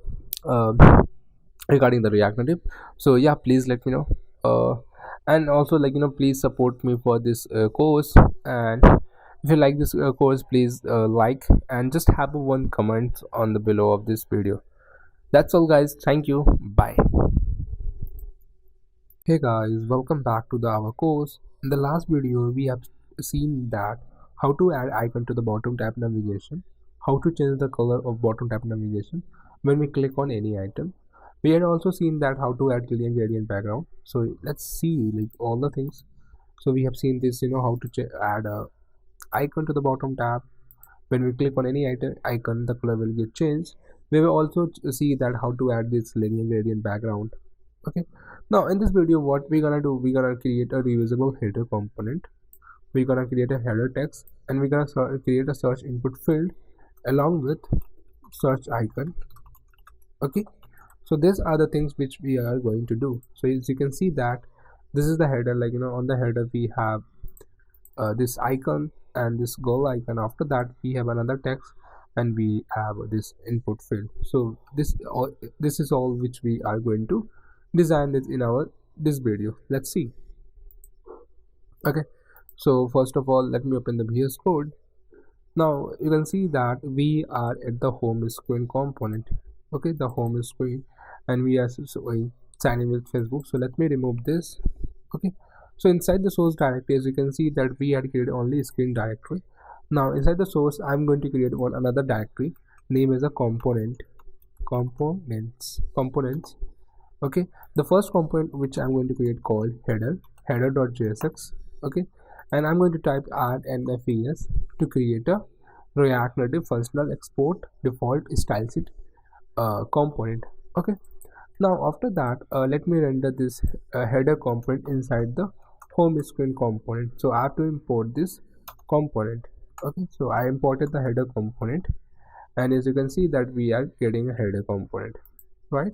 React Native, so yeah, please let me know. And also please support me for this course, and if you like this course, please like and just have one comment on the below of this video. That's all, guys. Thank you. Bye. Hey guys, welcome back to our course. In the last video, we have seen that how to add icon to the bottom tab navigation, how to change the color of bottom tab navigation when we click on any item. We had also seen that how to add linear gradient background. So let's see like all the things. So we have seen this, how to add a icon to the bottom tab. When we click on any icon, the color will get changed. We will also see that how to add this linear gradient background. Okay, now in this video, what we're gonna do, we're gonna create a reusable header component. We're gonna create a header text, and we're gonna create a search input field along with search icon. Okay, so these are the things which we are going to do. So as you can see that this is the header, on the header we have this icon and this goal icon. After that we have another text, and we have this input field. So this is all which we are going to design this in this video. Let's see. Okay, so first of all, let me open the VS Code. Now you can see that we are at the home screen component. Okay, the home screen, and we are signing with Facebook. So let me remove this. Okay, so inside the source directory, as you can see that we had created only screen directory. Now inside the source, I'm going to create another directory. Name is a components. Okay, the first component which I'm going to create called header.jsx. Okay, and I'm going to type rnfes to create a React Native functional export default style sheet component. Okay, now after that let me render this header component inside the home screen component. So I have to import this component. Okay, so I imported the header component, and as you can see that we are getting a header component, right?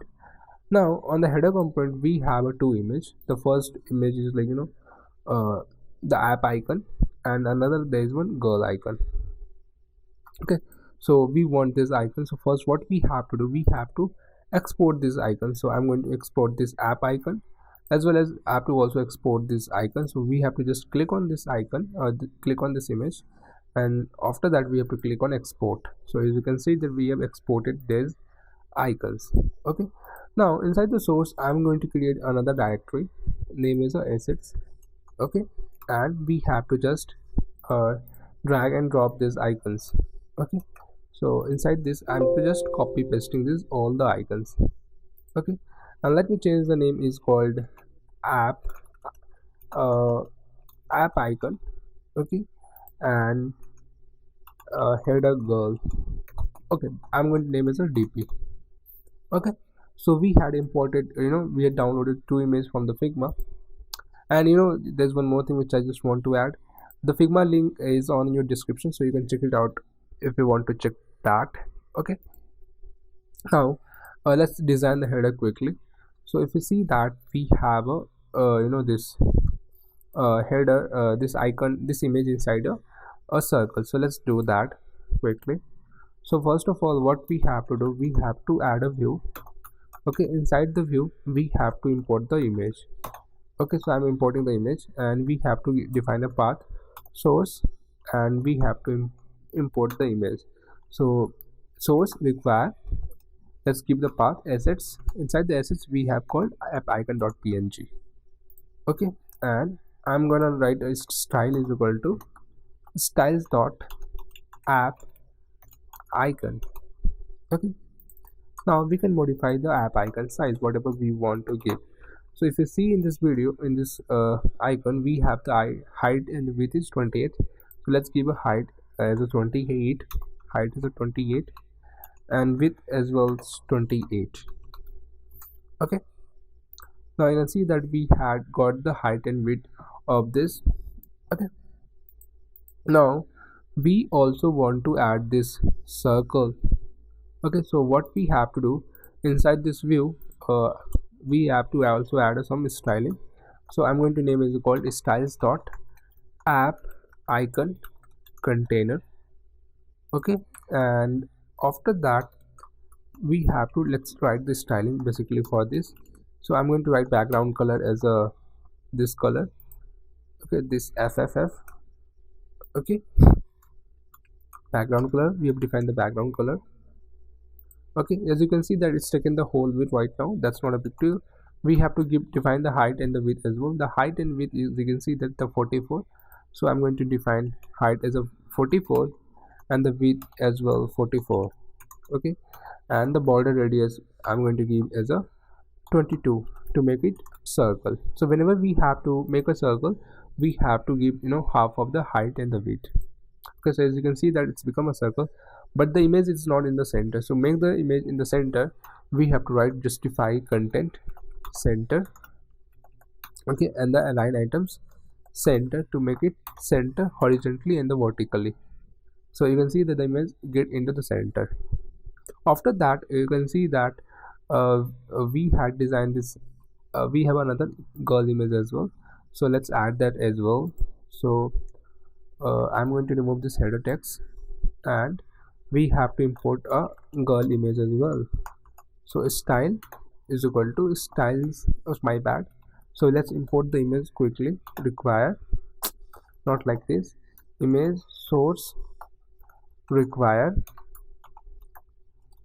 Now on the header component we have a two image. The first image is like the app icon, and another there is one girl icon. Okay, so we want this icon. So first what we have to do, we have to export this icon. So I'm going to export this app icon, as well as I have to also export this icon. So we have to just click on this icon, click on this image, and after that we have to click on export. So as you can see that we have exported these icons. Okay, now inside the source I'm going to create another directory, name is assets. Okay, and we have to just drag and drop these icons. Okay, so inside this I'm just copy pasting this all the icons. Okay, and let me change the name is called app uh, app icon. Okay, and header girl. Okay, I'm going to name as a dp. Okay, so we had imported, we had downloaded two images from the Figma, and there's one more thing which I just want to add. The Figma link is on your description, so you can check it out if you want to check that. Okay, now let's design the header quickly. So if you see that we have a this header, this icon, this image inside a circle. So let's do that quickly. So first of all what we have to do, we have to add a view. Okay, inside the view we have to import the image. Okay, so I'm importing the image, and we have to define a path source, and we have to import the image. So source require, let's give the path assets. Inside the assets we have called app icon.png. okay, and I'm gonna write a style is equal to styles dot app icon. Okay, now we can modify the app icon size whatever we want to give. So if you see in this video, in this icon, we have the height and width is 28. So let's give a height as a 28, height is a 28, and width as well as 28. Okay, now you can see that we had got the height and width of this. Okay, now we also want to add this circle. Okay, so what we have to do inside this view, we have to also add some styling. So I'm going to name it called styles dot app icon container. Okay, and after that we have to, let's write the styling basically for this. So I'm going to write background color as a this color. Okay, this FFF. Okay, background color, we have defined the background color. Okay, as you can see that it's taken the whole width right now. That's not a big deal. We have to define the height and the width as well. The height and width is, you can see that the 44. So I'm going to define height as a 44 and the width as well 44. Okay, and the border radius I'm going to give as a 22 to make it circle. So whenever we have to make a circle, we have to give half of the height and the width, because as you can see that it's become a circle, but the image is not in the center. So make the image in the center, we have to write justify content center. Okay, and the align items center to make it center horizontally and the vertically. So you can see that the image get into the center. After that you can see that we had designed this, we have another girl image as well. So let's add that as well. So I'm going to remove this header text, and we have to import a girl image as well. So style is equal to styles, my bad. So let's import the image quickly. Require, not like this, image source require,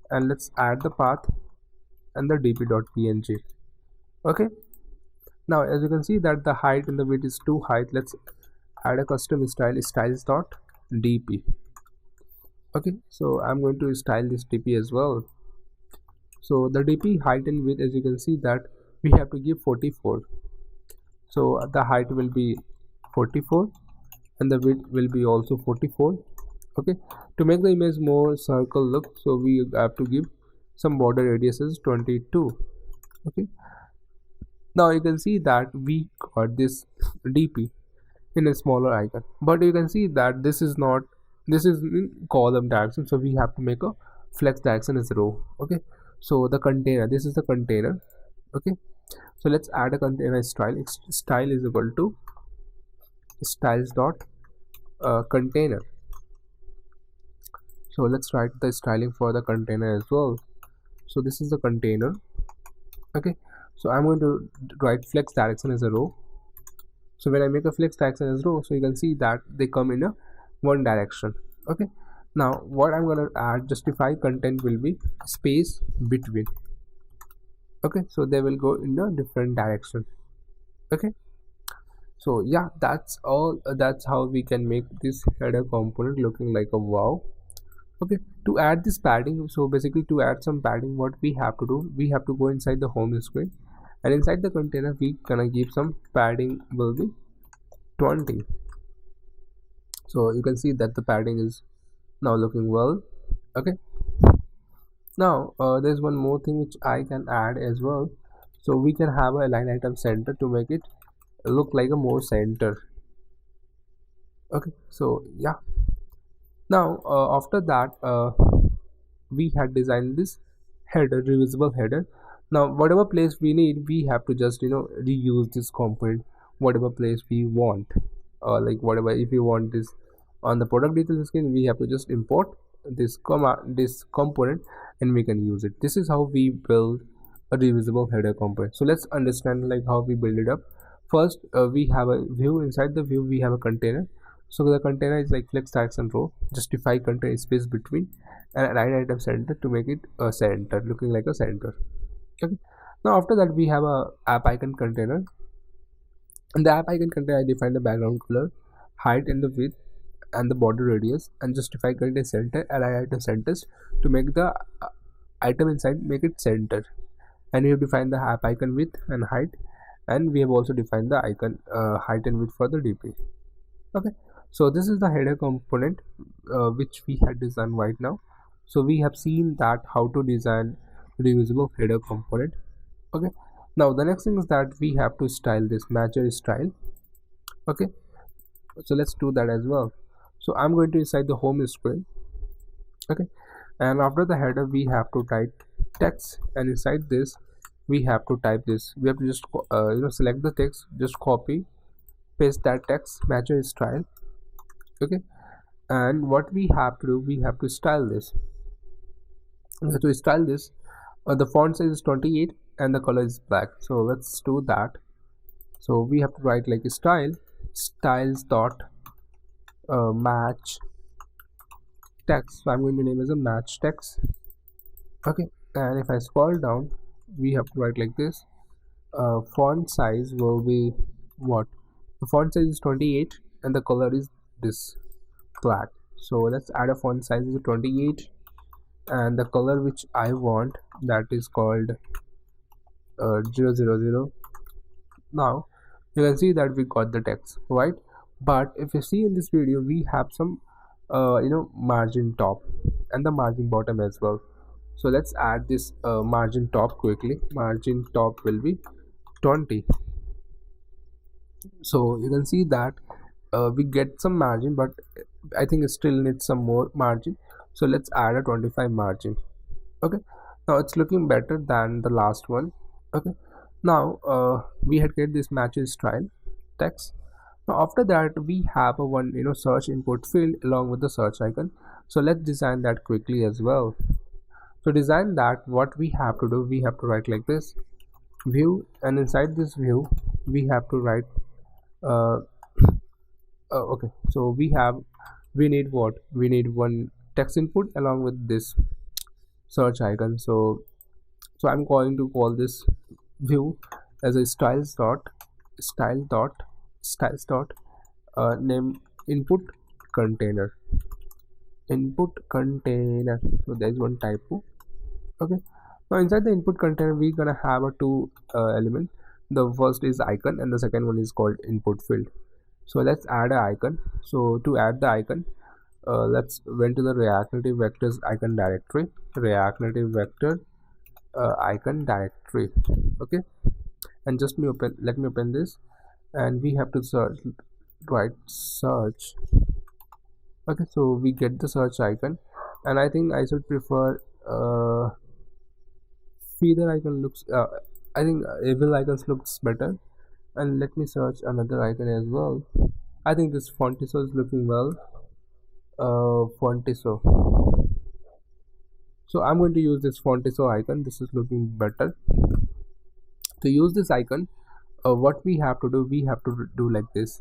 and let's add the path and the dp.png. okay, now as you can see that the height and the width is too high. Let's add a custom style, styles.dp. okay, so I'm going to style this dp as well. So the dp height and width, as you can see that we have to give 44. So the height will be 44 and the width will be also 44. okay, to make the image more circle look, so we have to give some border radius is 22. okay, now you can see that we got this dp in a smaller icon, but you can see that this is not, this is in column direction, so we have to make a flex direction as row. okay, so the container, this is the container. Okay, so let's add a container style. Style is equal to styles dot container. So let's write the styling for the container as well. So this is the container. Okay, so I'm going to write flex direction as a row. So when I make a flex direction as row, so you can see that they come in a one direction. Okay, now what I'm going to add, justify content will be space between. Okay, so they will go in a different direction. Okay, so yeah, that's all. That's how we can make this header component looking like a wow. Okay, to add this padding, so basically to add some padding, what we have to do, we have to go inside the home screen, and inside the container we gonna give some padding will be 20. So you can see that the padding is now looking well. Okay, now there's one more thing which I can add as well. So we can have a line item center to make it look like a more center. Okay, so yeah, now after that we had designed this header, reusable header. Now whatever place we need, we have to just reuse this component whatever place we want. Like whatever, if you want this on the product details screen, we have to just import this component and we can use it. This is how we build a reusable header component. So let's understand like how we build it up. First we have a view. Inside the view we have a container. So the container is like flex direction row, justify container space between, and line item center to make it a center, looking like a center. Okay, now after that we have a app icon container. In the app icon container I define the background color, height and the width and the border radius, and justify container center and line item centers to make the item inside make it center. And we have defined the app icon width and height, and we have also defined the icon height and width for the DP. Okay, so this is the header component which we had designed right now. So we have seen that how to design reusable header component. Okay, now the next thing is that we have to style this, match your style. Okay, so let's do that as well. So I'm going to inside the home screen. Okay, and after the header we have to type text, and inside this we have to type this. We have to just select the text, just copy paste that text, match your style. Okay, and what we have to do, we have to style this. To style this, the font size is 28 and the color is black. So let's do that. So we have to write like a styles dot match text. So I'm going to name as a match text. Okay, and if I scroll down, we have to write like this. Font size will be what? The font size is 28 and the color is this black. So let's add a font size is 28 and the color which I want, that is called 000. Now you can see that we got the text right, but if you see in this video we have some margin top and the margin bottom as well. So let's add this margin top quickly. Margin top will be 20. So you can see that we get some margin, but I think it still needs some more margin. So let's add a 25 margin. Okay, now it's looking better than the last one. Okay, now we had created this matches style text. Now after that we have a one search input field along with the search icon. So let's design that quickly as well. To design that, what we have to do, we have to write like this view, and inside this view we have to write okay, so we need what, we need one text input along with this search icon. So I'm going to call this view as a styles dot name input container. So there's one typo. Okay, now inside the input container we're gonna have a two element. The first is icon and the second one is called input field. So let's add an icon. So to add the icon, let's went to the React Native vectors icon directory, React Native vector icon directory. Okay, and just let me open this, and we have to search. Okay, so we get the search icon, and I think I should prefer feeder icon looks I think evil icons looks better. And let me search another icon as well. I think this Fontiso is looking well. Fontiso. So I'm going to use this Fontiso icon. This is looking better. To use this icon, what we have to do, we have to do like this.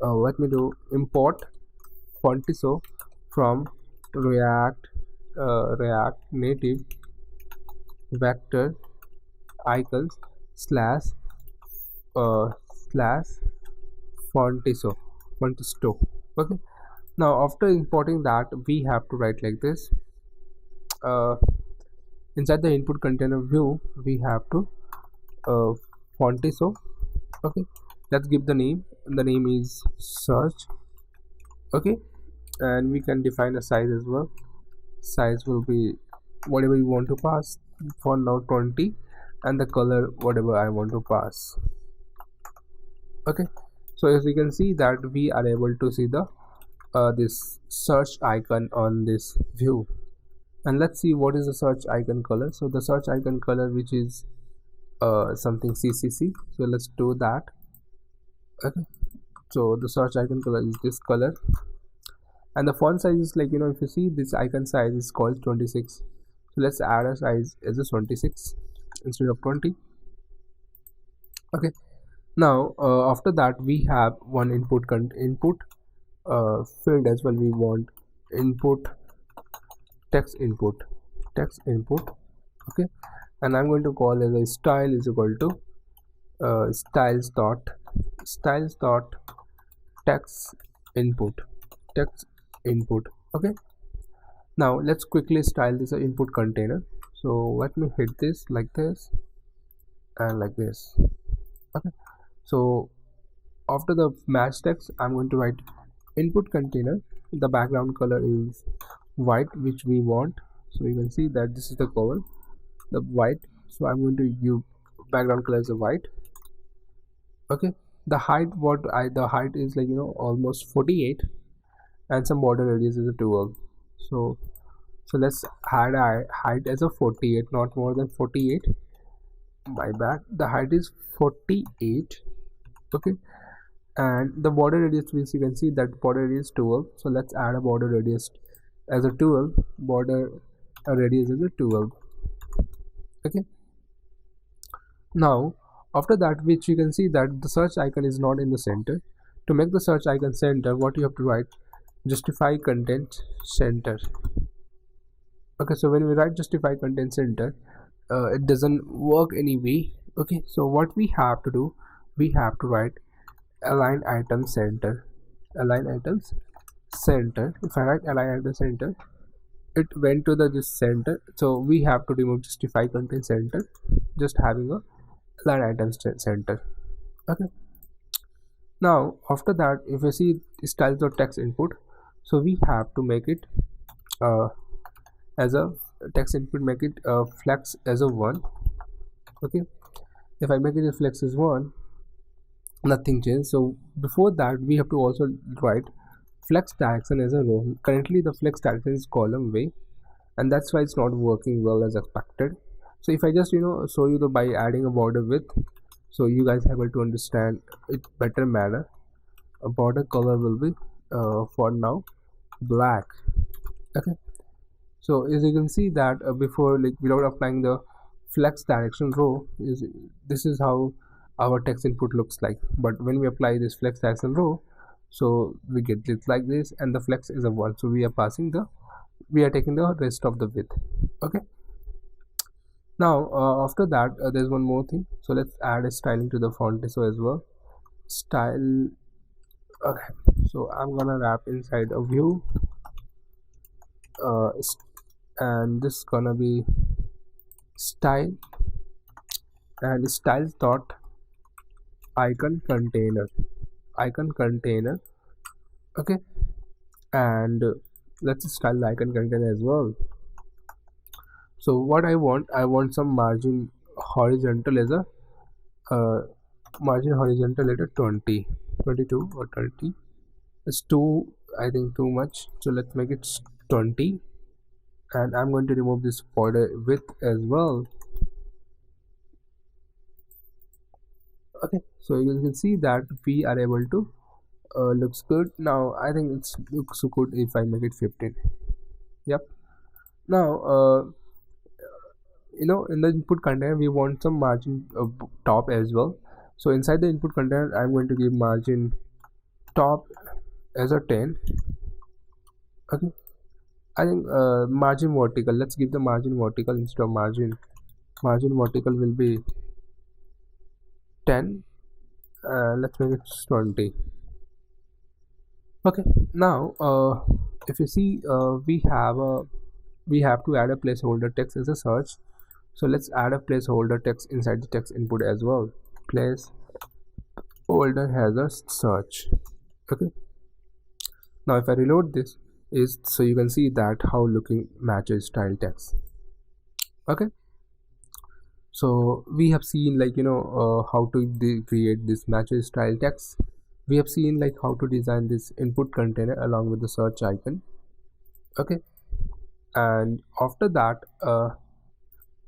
Let me do import Fontiso from React Native vector icons slash slash Fontiso. Okay. Now after importing that, we have to write like this. Inside the input container view, we have to Fontiso. Okay. Let's give the name. The name is search. Okay. And we can define a size as well. Size will be whatever you want to pass. For now 20, and the color whatever I want to pass. Okay, so as you can see that we are able to see the this search icon on this view. And let's see what is the search icon color. So the search icon color, which is something CCC, so let's do that. Okay, so the search icon color is this color, and the font size is like, if you see, this icon size is called 26. So let's add a size as a 26 instead of 20. Okay, now after that we have one input field as well. We want input text input. Okay, and I'm going to call as a style is equal to styles dot text input. Okay, now let's quickly style this input container. So let me hit this like this and like this. Okay, so after the match text, I'm going to write input container. The background color is white, which we want. So you can see that this is the color, the white. So I'm going to use background color as a white. Okay, the height, the height is like, almost 48, and some border radius is a 12. So let's add height as a 48, not more than 48. My bad, the height is 48. Okay, and the border radius, which you can see that border radius 12. So let's add a border radius as a 12, border radius as a 12. Okay, now after that, which you can see that the search icon is not in the center. To make the search icon center, what you have to write, justify content center. Okay, so when we write justify content center, it doesn't work anyway. Okay, so what we have to do, we have to write align item center. If I write align item center, it went to this center. So we have to remove justify content center, just having a align item center. Okay, now after that, if you see styles.text input, so we have to make it as a text input, make it flex as a 1. Okay, if I make it a flex as 1, nothing changed. So before that, we have to also write flex direction as a row. Currently the flex direction is column way, and that's why it's not working well as expected. So if I just show you by adding a border width, so you guys are able to understand it better manner. A border color will be for now black. Okay, so as you can see that before, like, without applying the flex direction row, this is how our text input looks like. But when we apply this flex direction row, so we get it like this, and the flex is a 1. So we are taking the rest of the width. Okay, now after that, there's one more thing. So let's add a styling to the Fontiso as well. Style. Okay, so I'm gonna wrap inside a view, and this is gonna be style and styles dot icon container. Okay, and let's style the icon container as well. So what I want some margin horizontal as a margin horizontal at a 20, 22 or 30. It's too, I think, too much. So let's make it 20, and I'm going to remove this border width as well. Okay, so you can see that we are able to looks good. Now I think it's looks so good if I make it 15. Yep. Now in the input container we want some margin top as well. So inside the input container I'm going to give margin top as a 10. Okay, I think margin vertical, let's give the margin vertical instead of margin vertical will be 10. Let's make it 20. Okay, now if you see we have to add a placeholder text as a search. So let's add a placeholder text inside the text input as well. Placeholder has a search. Okay, now if I reload this, is so you can see that how looking matches style text. Okay, so we have seen how to create this matches style text. We have seen like how to design this input container along with the search icon. Okay, and after that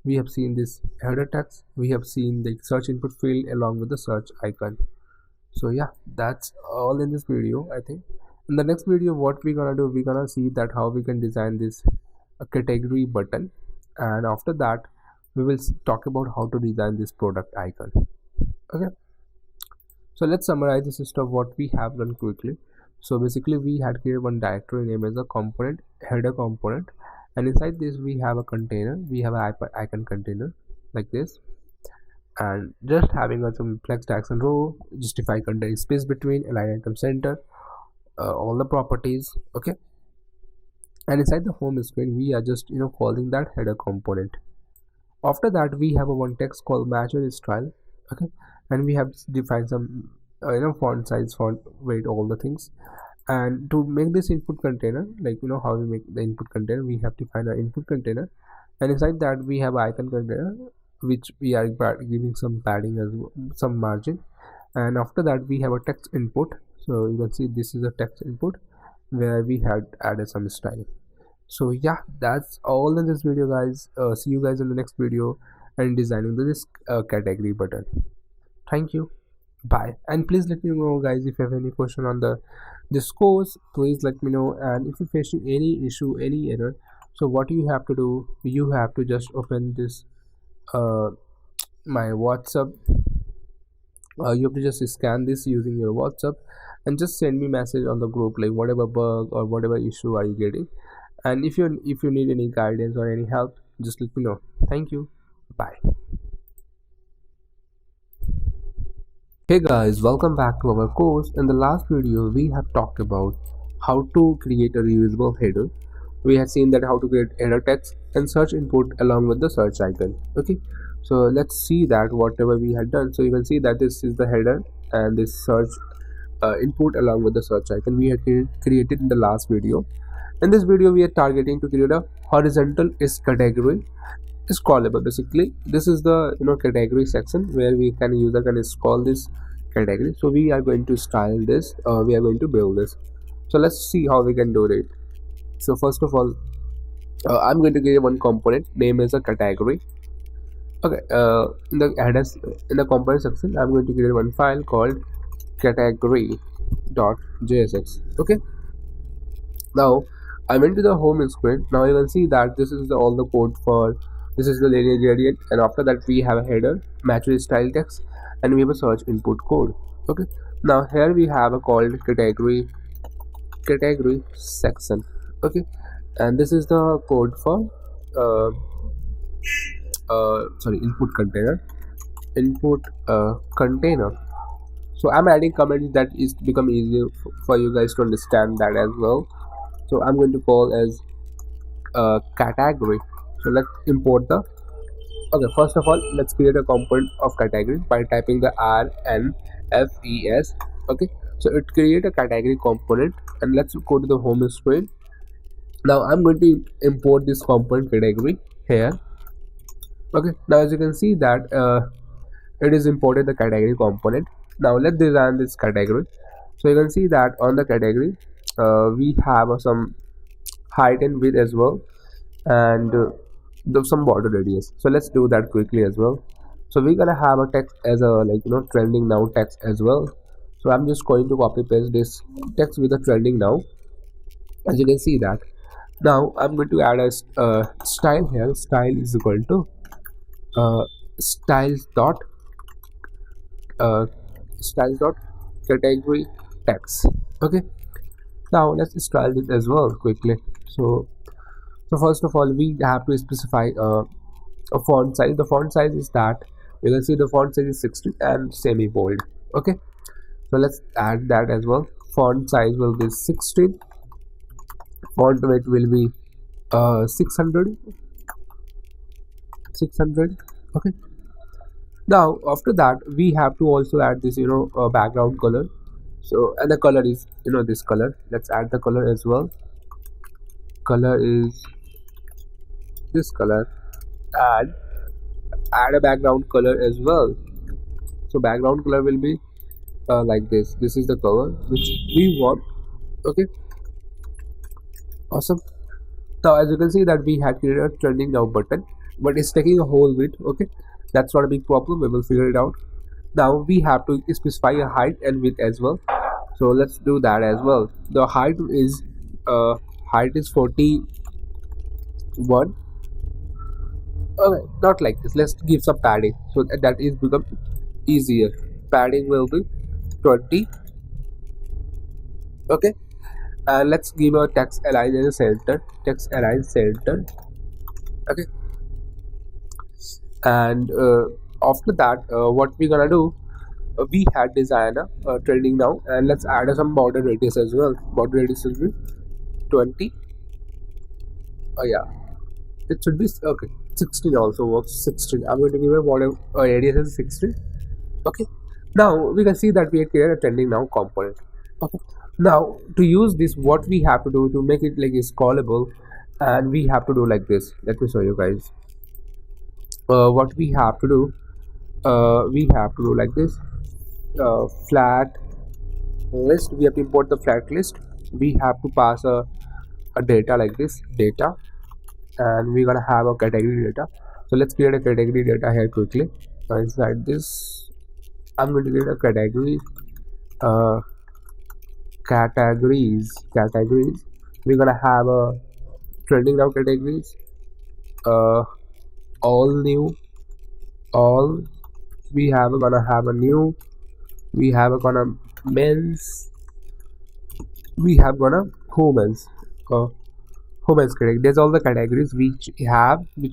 we have seen this header text, we have seen the search input field along with the search icon. So yeah, that's all in this video. I think in the next video what we're gonna do, we're gonna see that how we can design this category button, and after that we will talk about how to design this product icon. Okay, so let's summarize this stuff what we have done quickly. So basically we had created one directory name as a component, header component, and inside this we have a container, we have an icon container like this, and just having some flex tags and row, justify content space between, align item center, all the properties. Okay, and inside the home screen we are just calling that header component. After that we have a one text called matcher style. Okay, and we have defined some font size, font weight, all the things. And to make this input container, how we make the input container, we have defined an input container, and inside that we have icon container which we are giving some padding as well, some margin. And after that we have a text input. So you can see this is a text input where we had added some style. So yeah, that's all in this video guys. See you guys in the next video and designing this category button. Thank you, bye, and please let me know guys if you have any question on this course, please let me know. And if you're facing any issue, any error, so what you have to do, you have to just open this my WhatsApp. You have to just scan this using your WhatsApp and just send me message on the group, like whatever bug or whatever issue are you getting. And if you need any guidance or any help, just let me know. Thank you, bye. Hey guys, welcome back to our course. In the last video we have talked about how to create a reusable header. We have seen that how to create header text and search input along with the search icon. Okay, so let's see that whatever we had done. So you can see that this is the header and this search input along with the search icon we had created in the last video. In this video we are targeting to create a horizontal category scrollable. Basically this is the category section where user can scroll this category. So we are going to style this, we are going to build this. So let's see how we can do it. So first of all I'm going to create one component name as a category. Okay, in the headers, in the component section I'm going to create one file called category.jsx. okay, now I went to the home screen. Now you can see that this is all the code for this is the linear gradient, and after that we have a header, matcher style text, and we have a search input code. Okay, now here we have a called category section. Okay, and this is the code for input container. So I'm adding comments that is become easier for you guys to understand that as well. So I'm going to call as category. So let's import the first of all let's create a component of category by typing the RNFES. Okay, so it create a category component, and let's go to the home screen. Now I'm going to import this component category here. Okay, now as you can see that it is imported the category component. Now let's design this category. So you can see that on the category we have some height and width as well, and some border radius. So let's do that quickly as well. So we're gonna have a text as a trending now text as well. So I'm just going to copy paste this text with a trending now. As you can see that now I'm going to add a style here. Style is equal to styles dot uh, styles dot category text. Okay, now let's style it as well quickly. So first of all we have to specify a font size. The font size is that you can see the font size is 16 and semi bold. Okay, so let's add that as well. Font size will be 16. Font weight will be 600. Okay, now after that we have to also add this background color. So and the color is this color. Let's add the color as well. Color is this color, and add a background color as well. So background color will be like this. This is the color which we want. Okay, awesome. Now as you can see that we had created a trending now button, but it's taking a whole bit. Okay, that's not a big problem, we will figure it out. Now we have to specify a height and width as well. So let's do that as well. The height is 41. Okay, not like this. Let's give some padding so that is become easier. Padding will be 20. Okay, and let's give a text align in the center. Text align center. Okay, and after that what we're gonna do, we had designed a trending now, and let's add some border radius as well. Border radius will be 20. Oh yeah, it should be okay. 16 also works. 16. I'm going to give a border radius as 16. Okay, now we can see that we have created a trending now component. Okay, now to use this, what we have to do to make it like is scrollable, and we have to do like this. Let me show you guys. What we have to do, like this. Flat list, we have to import the flat list. We have to pass a data like this data, and we're gonna have a category data. So let's create a category data here quickly. Inside this I'm going to create a category categories. We're gonna have a trending now categories, all new, all. We have gonna have a new, we have gonna men's, we have gonna women's women's category. There's all the categories which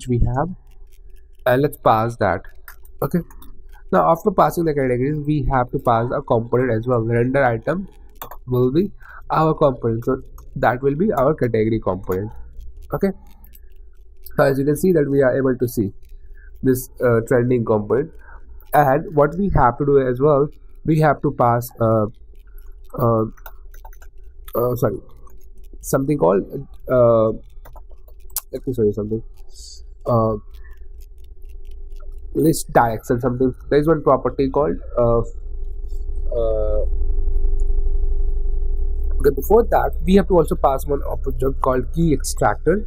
we have, and let's pass that. Okay, now after passing the categories we have to pass a component as well. Render item will be our component, so that will be our category component. Okay, so as you can see that we are able to see this trending component. And what we have to do as well, we have to pass sorry, something called let me show you something, list direction something. There is one property called okay, before that we have to also pass one object called key extractor,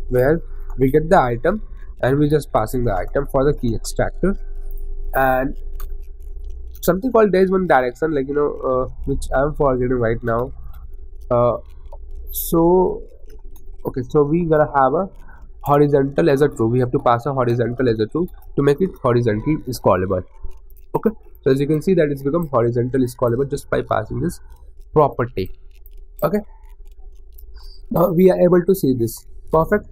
where we get the item and we just passing the item for the key extractor. And something called there is one direction, like which I'm forgetting right now. So okay, so we gonna have a horizontal as a true. We have to pass a horizontal as a true to make it horizontal scrollable. Okay, so as you can see that it's become horizontal scrollable just by passing this property. Okay, now we are able to see this. Perfect.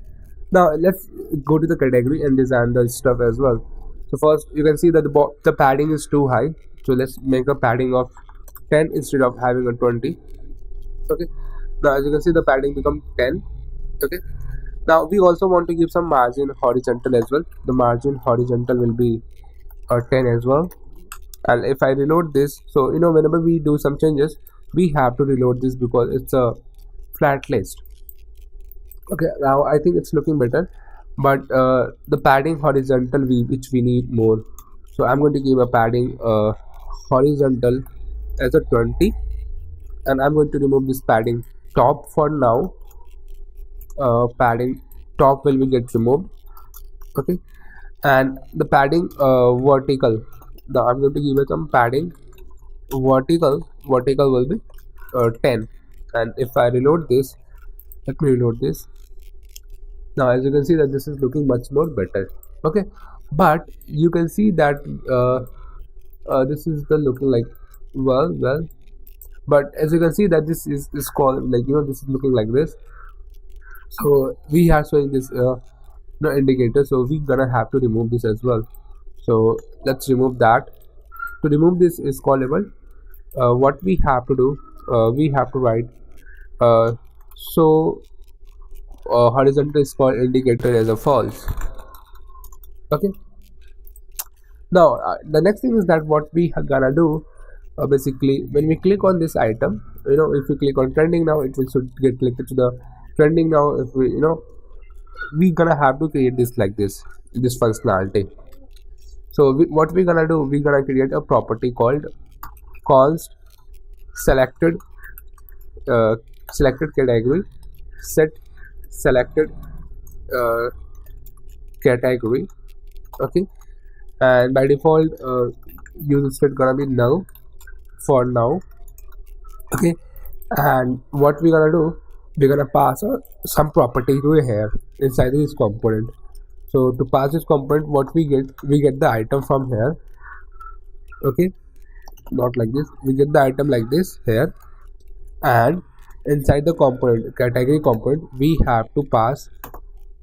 Now let's go to the category and design the stuff as well. So first you can see that the padding is too high, so let's make a padding of 10 instead of having a 20. Okay, now as you can see the padding become 10. Okay, now we also want to give some margin horizontal as well. The margin horizontal will be 10 as well. And if I reload this, so whenever we do some changes we have to reload this because it's a flat list. Okay, now I think it's looking better, but the padding horizontal which we need more. So I'm going to give a padding horizontal as a 20, and I'm going to remove this padding top for now. Padding top will be get removed. Okay, and the padding vertical, I'm going to give it some padding. Vertical will be 10. And if I reload this, let me reload this. Now as you can see that this is looking much more better. Okay, but you can see that this is the looking like well, but as you can see that this is called like this is looking like this. So we are showing this no indicator, so we gonna have to remove this as well. So let's remove that. To remove this is callable, what we have to do, we have to write so horizontal is called indicator as a false. Okay, now the next thing is that what we are gonna do, basically when we click on this item, if we click on trending now, it will should get clicked to the trending now. If we gonna have to create this like this functionality. So what we're gonna do, we're gonna create a property called const selected selected category set selected category. Okay, and by default user state gonna be null for now. Okay, and what we're gonna do, we're gonna pass some property to here inside this component. So to pass this component, what we get the item from here. Okay, not like this, we get the item like this here, and inside the component category component we have to pass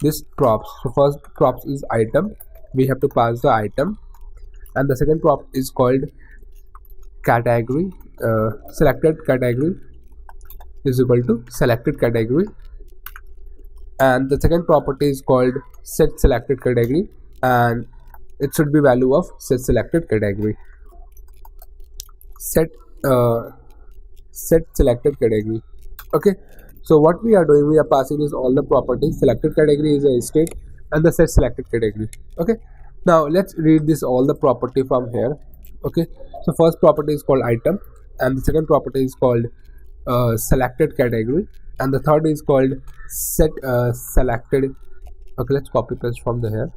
this props. So first props is item, we have to pass the item, and the second prop is called category, selected category is equal to selected category, and the second property is called set selected category, and it should be value of set selected category. Set selected category. Okay, so what we are doing, we are passing is all the properties. Selected category is a state and the set selected category. Okay, now let's read this all the property from here. Okay, so first property is called item, and the second property is called selected category, and the third is called set selected. Okay, let's copy paste from the here,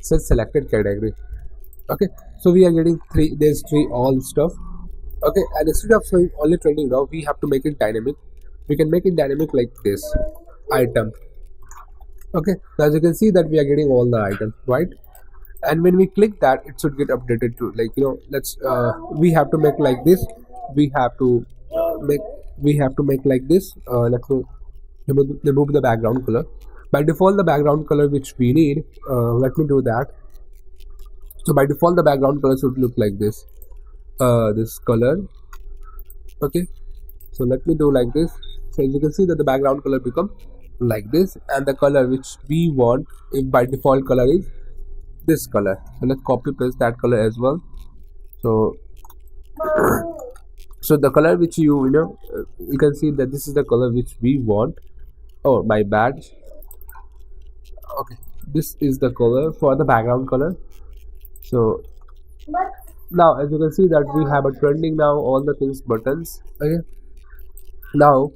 set selected category. Okay, so we are getting there's three all stuff. Okay, and instead of showing only trending now, we have to make it dynamic. We can make it dynamic like this item. Okay, now as you can see that we are getting all the items, right? And when we click that, it should get updated to like let's we have to make like this. We have to make like this. Let me remove the background color. By default, the background color which we need, let me do that. So by default, the background color should look like this. This color. Okay, so let me do like this. So as you can see that the background color become like this, and the color which we want, if by default color is this color. So let's copy paste that color as well. So so the color which you can see that this is the color which we want. Oh, my bad. Okay, this is the color for the background color. So now as you can see that we have a trending now, all the things buttons. Okay, now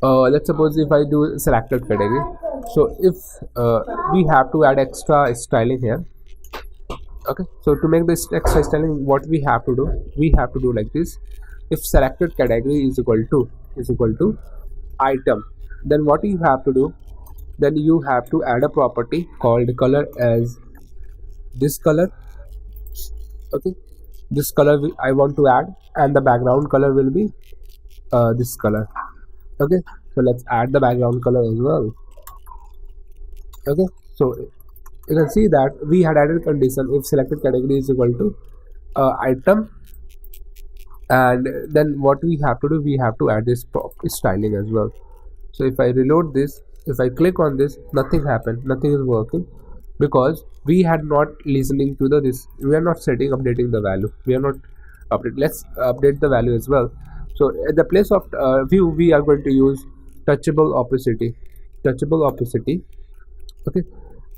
let's suppose if I do selected category. So if we have to add extra styling here. Okay, so to make this extra styling, what we have to do like this. If selected category is equal to item, then what you have to do, then you have to add a property called color as this color. Okay, this color I want to add, and the background color will be this color. Okay, so let's add the background color as well. Okay, so you can see that we had added condition if selected category is equal to item, and then what we have to do, we have to add this styling as well. So if I reload this, if I click on this, nothing happened, nothing is working, because we had not listening to this, we are not updating the value, we are not update. Let's update the value as well. So at the place of view, we are going to use touchable opacity. Okay,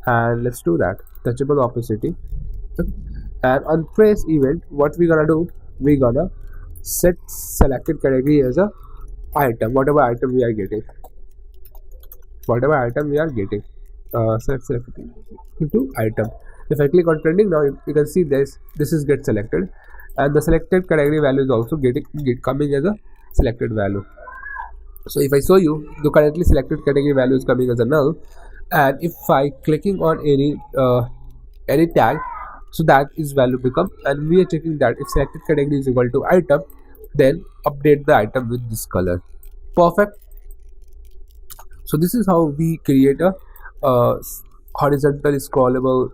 and let's do that, touchable opacity. Okay. And on trace event, what we gonna do, we gonna set selected category as a item, whatever item we are getting, set selected into item. If I click on trending now, you can see this is get selected, and the selected category value is also coming as a selected value. So if I show you, the currently selected category value is coming as a null, and if I clicking on any tag, so that is value become, and we are checking that if selected category is equal to item, then update the item with this color. Perfect. So this is how we create a uh, horizontal scrollable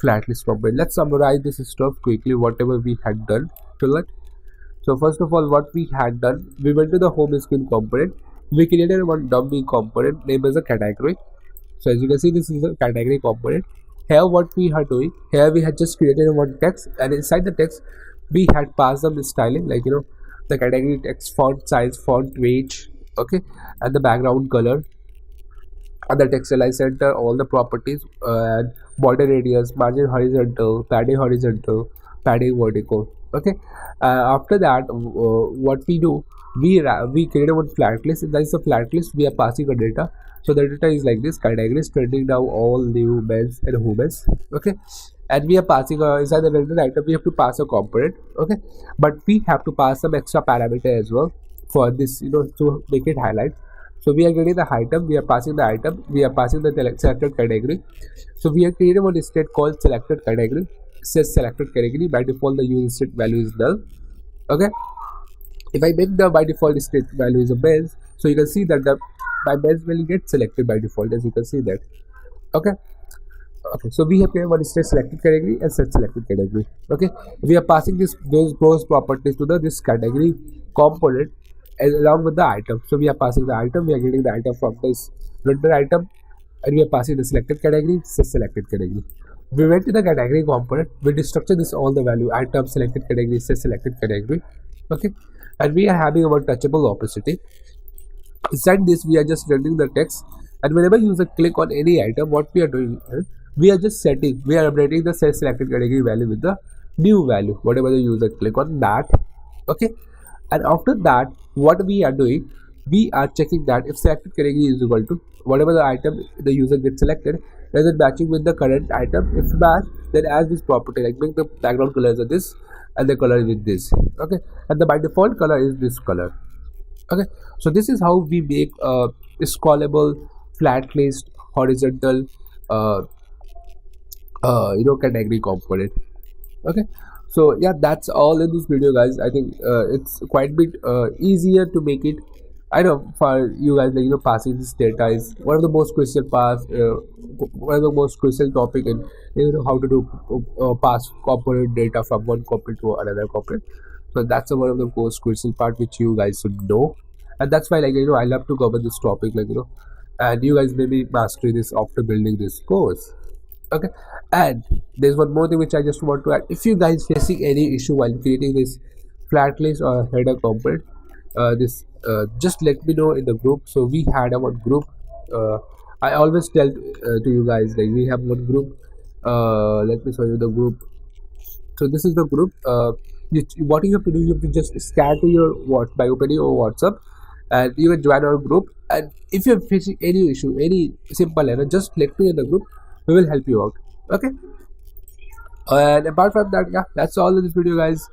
flat list component. Let's summarize this stuff quickly, whatever we had done till that. So first of all, what we had done, we went to the home screen component. We created one dummy component named as a category. So as you can see, this is a category component. Here what we are doing, here we had just created one text, and inside the text we had passed them the styling, like the category text, font size, font weight, okay, and the background color, and the text align center, all the properties, and border radius, margin horizontal, padding vertical, okay. After that, what we do, we create one flat list. That is a flat list. We are passing a data. So the data is like this: categories trending now, all new men's and women's, okay. And we are passing inside the rendered item, we have to pass a component, okay. But we have to pass some extra parameter as well for this, to make it highlight. So we are getting the item, we are passing the item, we are passing the selected category. So we are creating one state called selected category. It says selected category. By default, the use state value is null, okay. If I make the by default state value is a men's, so you can see that the my men's will get selected by default, as you can see that, okay. Okay, so we have created one state selected category and set selected category, okay. We are passing those properties to this category component along with the item. So we are passing the item, we are getting the item from this render item, and we are passing the selected category, set selected category. We went to the category component, we destructure this all the value, item, selected category, set selected category, okay. And we are having our touchable opacity. Inside this, we are just rendering the text, and whenever user click on any item, what we are doing is we are just setting, we are updating the set selected category value with the new value, whatever the user click on that, okay. And after that, what we are doing, we are checking that if selected category is equal to whatever the item the user gets selected, is it matching with the current item. If match, then as this property, like make the background colors are this and the color with this, okay. And the by default color is this color, okay. So this is how we make a scrollable flat list horizontal category component, okay. So yeah, that's all in this video, guys. I think it's quite a bit easier to make it. I know for you guys, like passing this data is one of the most crucial parts, one of the most crucial topic in how to do pass component data from one component to another component. So that's one of the most crucial part which you guys should know, and that's why, like I love to cover this topic, like and you guys may be master this after building this course, okay. And there's one more thing which I just want to add. If you guys facing any issue while creating this flat list or header component, just let me know in the group. So we had a one group. I always tell to you guys, like we have one group. Let me show you the group. So this is the group. What you have to do, you have to just scan to your by opening your WhatsApp, and you can join our group. And if you're facing any issue, any simple error, just let me in the group. We will help you out, okay. And apart from that, yeah, that's all in this video, guys.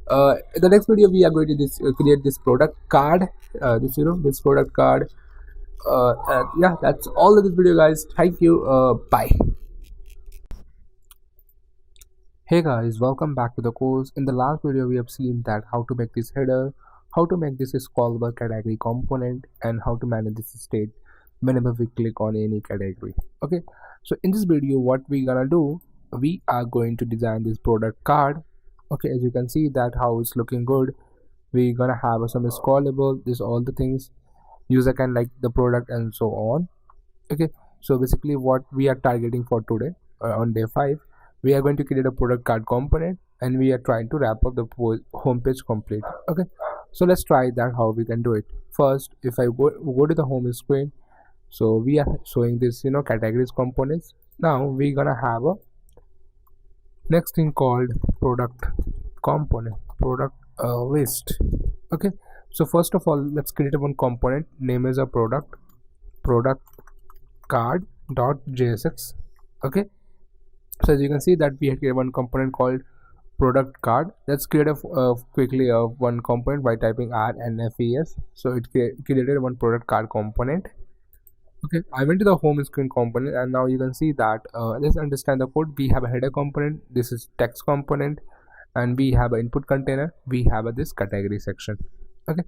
In the next video, we are going to create this product card, this product card, and yeah, that's all in this video, guys. Thank you. Bye. Hey guys, welcome back to the course. In the last video, we have seen that how to make this header, how to make this scrollable category component, and how to manage this state whenever we click on any category, okay. So in this video, what we gonna do, we are going to design this product card, okay. As you can see that how it's looking good. We're gonna have some scrollable, this all the things user can like the product and so on, okay. So basically what we are targeting for today, on day 5, we are going to create a product card component, and we are trying to wrap up the home page complete, okay. So let's try that how we can do it. First, if I go to the home screen, so we are showing this categories components. Now we're gonna have a next thing called product component, product list, okay. So first of all, let's create one component, name is a product card.jsx, Okay, so as you can see that we had created one component called product card. Let's create quickly one component by typing r and fes. So it created one product card component. Okay, I went to the home screen component, and now you can see that let's understand the code. We have a header component, this is text component, and we have an input container, we have this category section. Okay,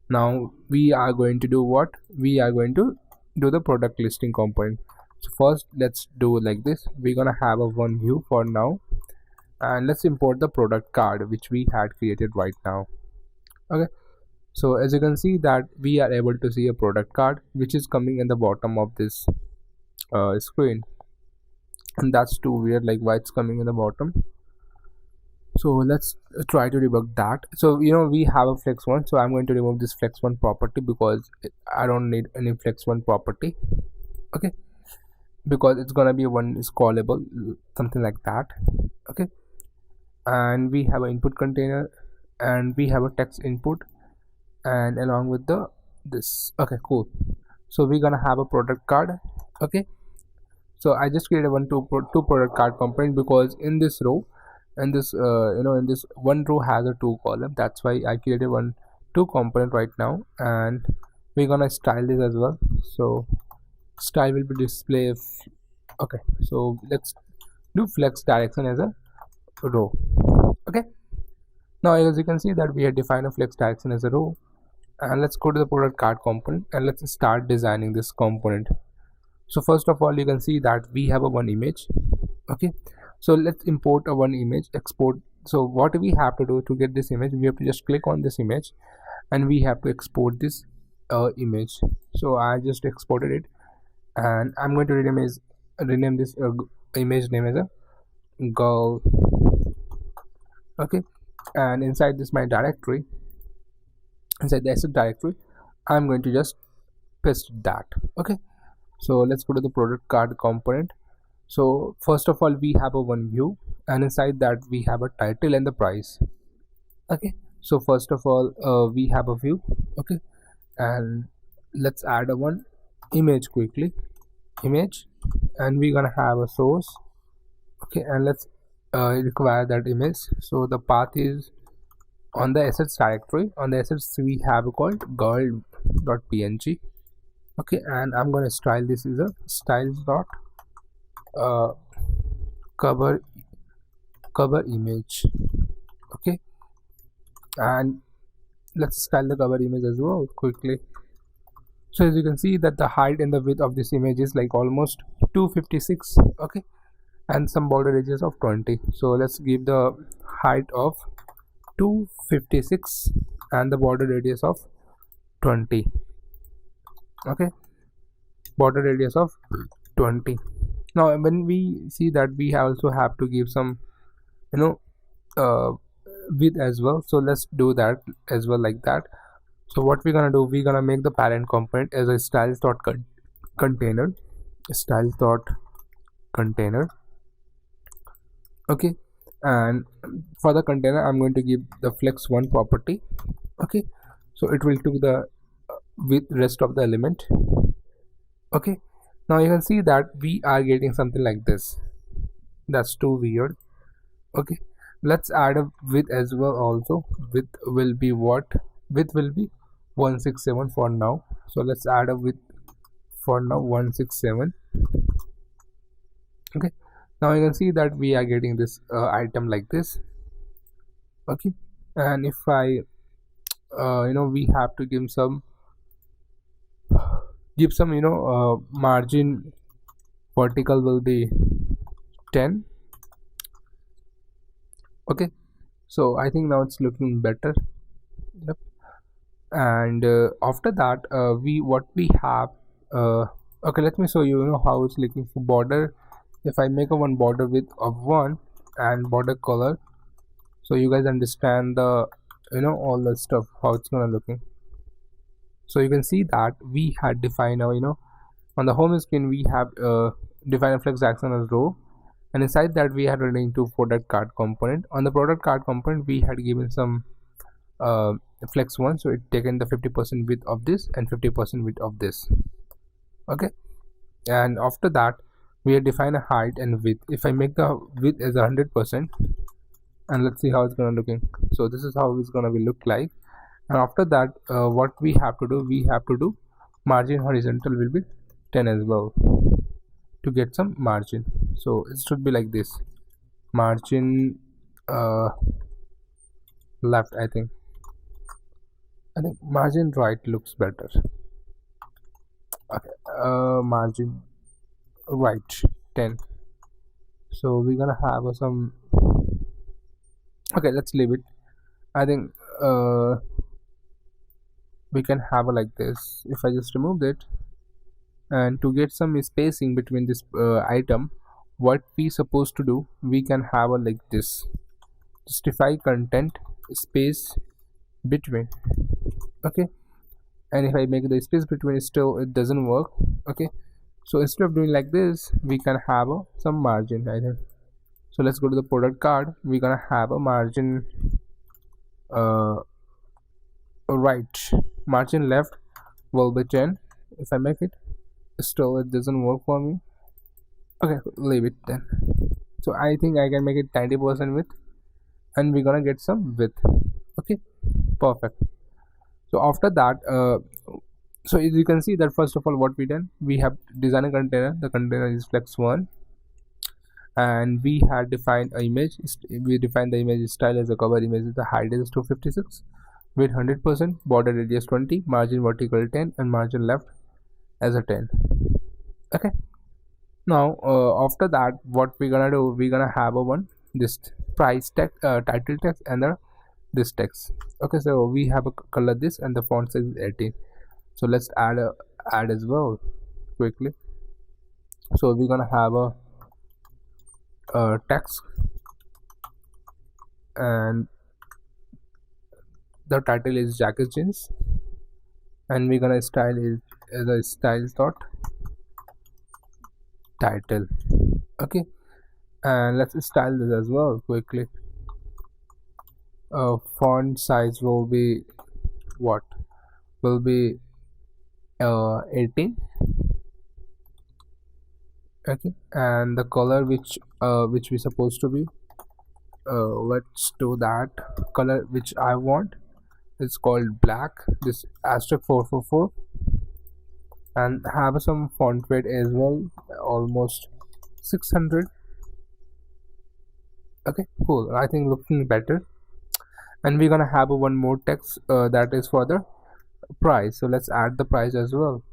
now we are going to do what? We are going to do the product listing component. So first let's do like this. We're gonna have a one view for now, and let's import the product card which we had created right now. Okay, so as you can see that we are able to see a product card which is coming in the bottom of this screen, and that's too weird, like why it's coming in the bottom. So let's try to debug that. So we have a flex one, so I'm going to remove this flex one property because I don't need any flex one property. Okay, because it's gonna be one scrollable, something like that. Okay, and we have an input container, and we have a text input, and along with this. Okay, cool. So we're gonna have a product card. Okay, so I just created two product card component because in this row, and this in this one row has a two column. That's why I created two component right now, and we're gonna style this as well. So style will be display. Okay, so let's do flex direction as a row. Okay, now as you can see that we have defined a flex direction as a row, and let's go to the product card component and let's start designing this component. So first of all, you can see that we have a one image. Okay, so let's import a one image, export. So what we have to do to get this image, we have to just click on this image and we have to export this image. So I just exported it, and I'm going to rename this image name as a girl. Okay, and inside this my directory, inside the asset directory, I'm going to just paste that. Okay, so let's go to the product card component. So first of all, we have a one view, and inside that we have a title and the price. Okay, so first of all, we have a view. Okay, and let's add a one image quickly, image, and we're gonna have a source. Okay, and let's require that image. So the path is on the assets directory. On the assets we have called girl.png. Okay, and I'm gonna style this is a styles dot cover image. Okay, and let's style the cover image as well quickly. So as you can see that the height and the width of this image is like almost 256. Okay, and some border radius of 20. So let's give the height of 256 and the border radius of 20. Okay, border radius of 20. Now when we see that we also have to give some width as well, so let's do that as well like that. So what we're gonna do, we're gonna make the parent component as a styles.container. Okay, and for the container I'm going to give the flex one property. Okay, so it will take the with rest of the element. Okay, now you can see that we are getting something like this. That's too weird. Okay, let's add a width as well. Also width will be what? Width will be 167 for now. So let's add a width for now 167. Okay, now you can see that we are getting this item like this. Okay, and if I we have to give some margin, vertical will be 10. Okay, so I think now it's looking better. Yep, and after that what we have okay, let me show you how it's looking for border. If I make a one border width of 1 and border color, so you guys understand the all the stuff how it's gonna looking. So you can see that we had defined our on the home screen we have defined a flex action as row, and inside that we had written into product card component. On the product card component we had given some flex one, so it taken the 50% width of this and 50% width of this. Okay, and after that we have defined a height and width. If I make the width as 100%, and let's see how it's gonna looking. So this is how it's gonna be look like. And after that, what we have to do, margin horizontal will be 10 as well to get some margin. So it should be like this, margin left. I think margin right looks better. Okay, margin right 10. So we're gonna have some, okay, let's leave it. I think we can have a like this. If I just remove it, and to get some spacing between this item, what we supposed to do, we can have a like this, justify content space between. Okay, and if I make the space between, still it doesn't work. Okay, so instead of doing like this, we can have some margin, I think. So let's go to the product card. We're gonna have a margin right, margin left will be 10. If I make it, still it doesn't work for me. Okay, leave it then. So I think I can make it 90% width, and we're gonna get some width. Okay, perfect. So after that, so you can see that first of all, what we done, we have designed a container. The container is flex1, and we had defined an image. We defined the image style as a cover image. The height is 256 with 100%, border radius 20, margin vertical 10, and margin left as a 10. Okay, now after that, what we're gonna do, we're gonna have a one, this price text, title text, and this text. Okay, so we have a color this, and the font size is 18. So let's add as well quickly. So we're gonna have a text, and the title is jacket jeans, and we're gonna style is the styles dot title. Okay, and let's style this as well quickly. Font size will be what, will be 18. Okay, and the color which we supposed to be, let's do that color which I want. It's called black, this asterisk 444, and have some font weight as well, almost 600. Okay, cool. I think looking better. And we're gonna have one more text that is for the price. So let's add the price as well.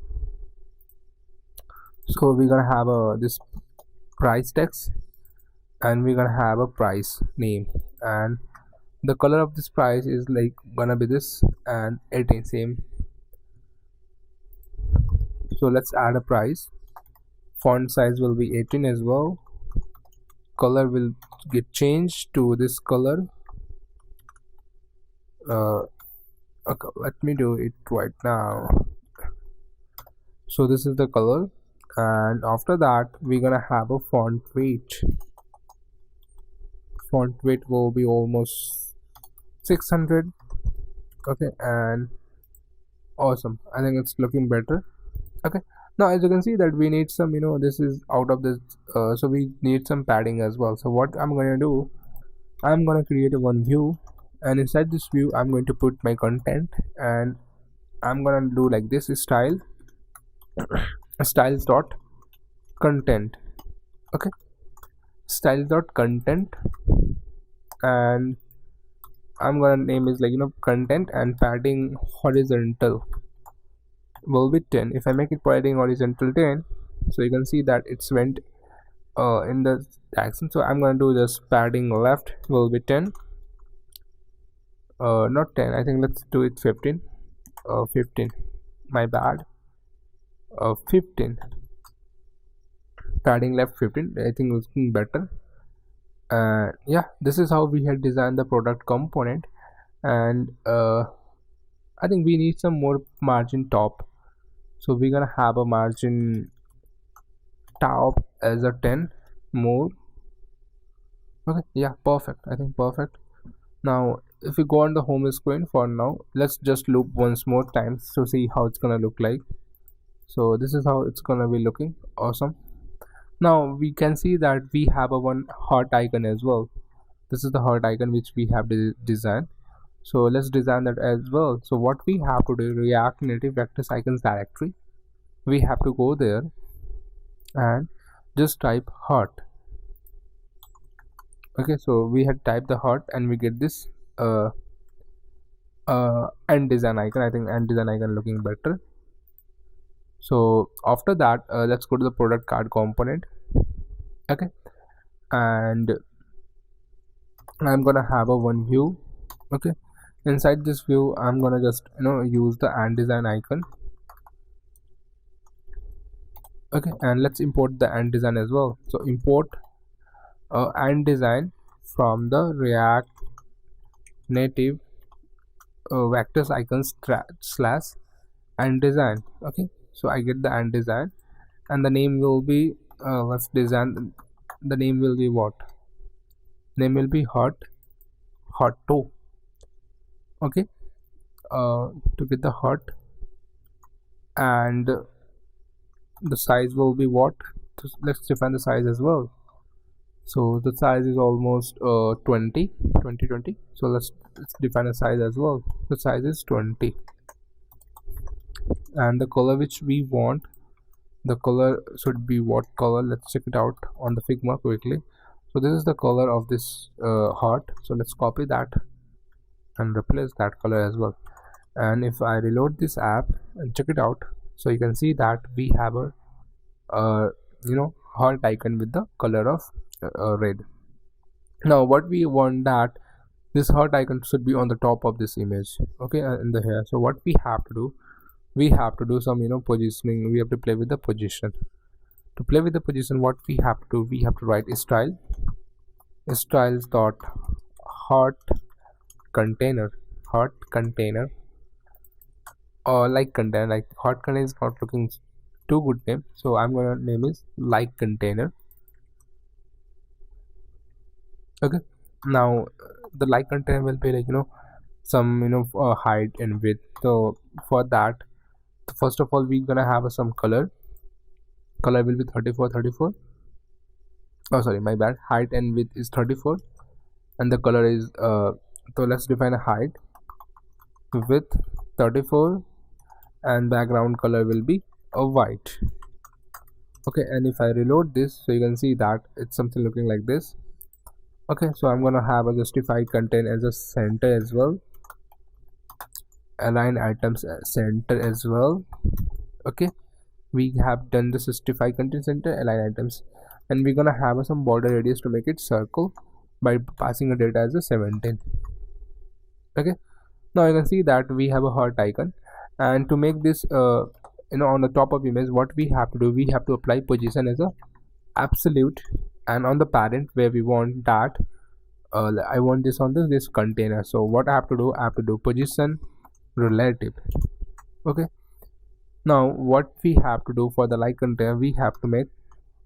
So we're gonna have this price text, and we're gonna have a price name, and the color of this price is like gonna be this, and 18 same. So let's add a price. Font size will be 18 as well. Color will get changed to this color. Okay, let me do it right now. So this is the color, and after that we're gonna have a font weight. Font weight will be almost 600. Okay, and awesome. I think it's looking better. Okay, now as you can see that we need some, this is out of this, so we need some padding as well. So what I'm gonna do, I'm gonna create a one view, and inside this view I'm going to put my content, and I'm gonna do like this style styles dot content. Okay, styles dot content, and I'm gonna name is like content, and padding horizontal will be 10. If I make it padding horizontal 10, so you can see that it's went in the accent. So I'm gonna do this padding left will be 10, not 10, I think let's do it 15. 15, my bad. 15, padding left 15, I think looking better. Yeah, this is how we had designed the product component, and I think we need some more margin top. So we're gonna have a margin top as a 10 more. Okay, yeah, perfect. I think perfect. Now if we go on the home screen, for now let's just loop once more times to see how it's gonna look like. So this is how it's gonna be looking. Awesome. Now we can see that we have a one heart icon as well. This is the heart icon which we have designed. So let's design that as well. So what we have to do, React Native Vectors Icons directory, we have to go there and just type heart. Okay, so we had typed the heart and we get this end design icon. I think end design icon looking better. So after that, let's go to the product card component. Okay, and I'm gonna have a one view. Okay, inside this view I'm gonna just use the end design icon. Okay, and let's import the end design as well. So import and design from the React Native vectors icons slash and design. Okay, so I get the and design, and the name will be let's design. The name will be what? Name will be hot 2. Okay, to get the hot, and the size will be what? So let's define the size as well. So the size is almost 20. So let's define a size as well. The size is 20, and the color which we want, the color should be what color? Let's check it out on the Figma quickly. So this is the color of this heart. So let's copy that and replace that color as well. And if I reload this app and check it out, so you can see that we have a heart icon with the color of red. Now what we want, that this heart icon should be on the top of this image. Okay, in the hair. So what we have to do, we have to do some positioning. We have to play with the position. To play with the position, what we have to do, we have to write styles dot heart container, or like container. Like heart container is not looking too good name, so I'm gonna name is like container. Okay, now the like container will be like some height and width. So for that, first of all, we're gonna have some color will be 34. Oh sorry, my bad. Height and width is 34, and the color is so let's define a height, width 34, and background color will be a white. Okay, and if I reload this, so you can see that it's something looking like this. Okay, so I'm gonna have a justified content as a center as well, align items center as well. Okay, we have done the justify content center, align items, and we're gonna have some border radius to make it circle by passing a data as a 17. Okay, now you can see that we have a heart icon, and to make this on the top of image, what we have to do, we have to apply position as a absolute, and on the parent where we want that I want this on this container. So what I have to do, position relative. Okay, now what we have to do for the like container, we have to make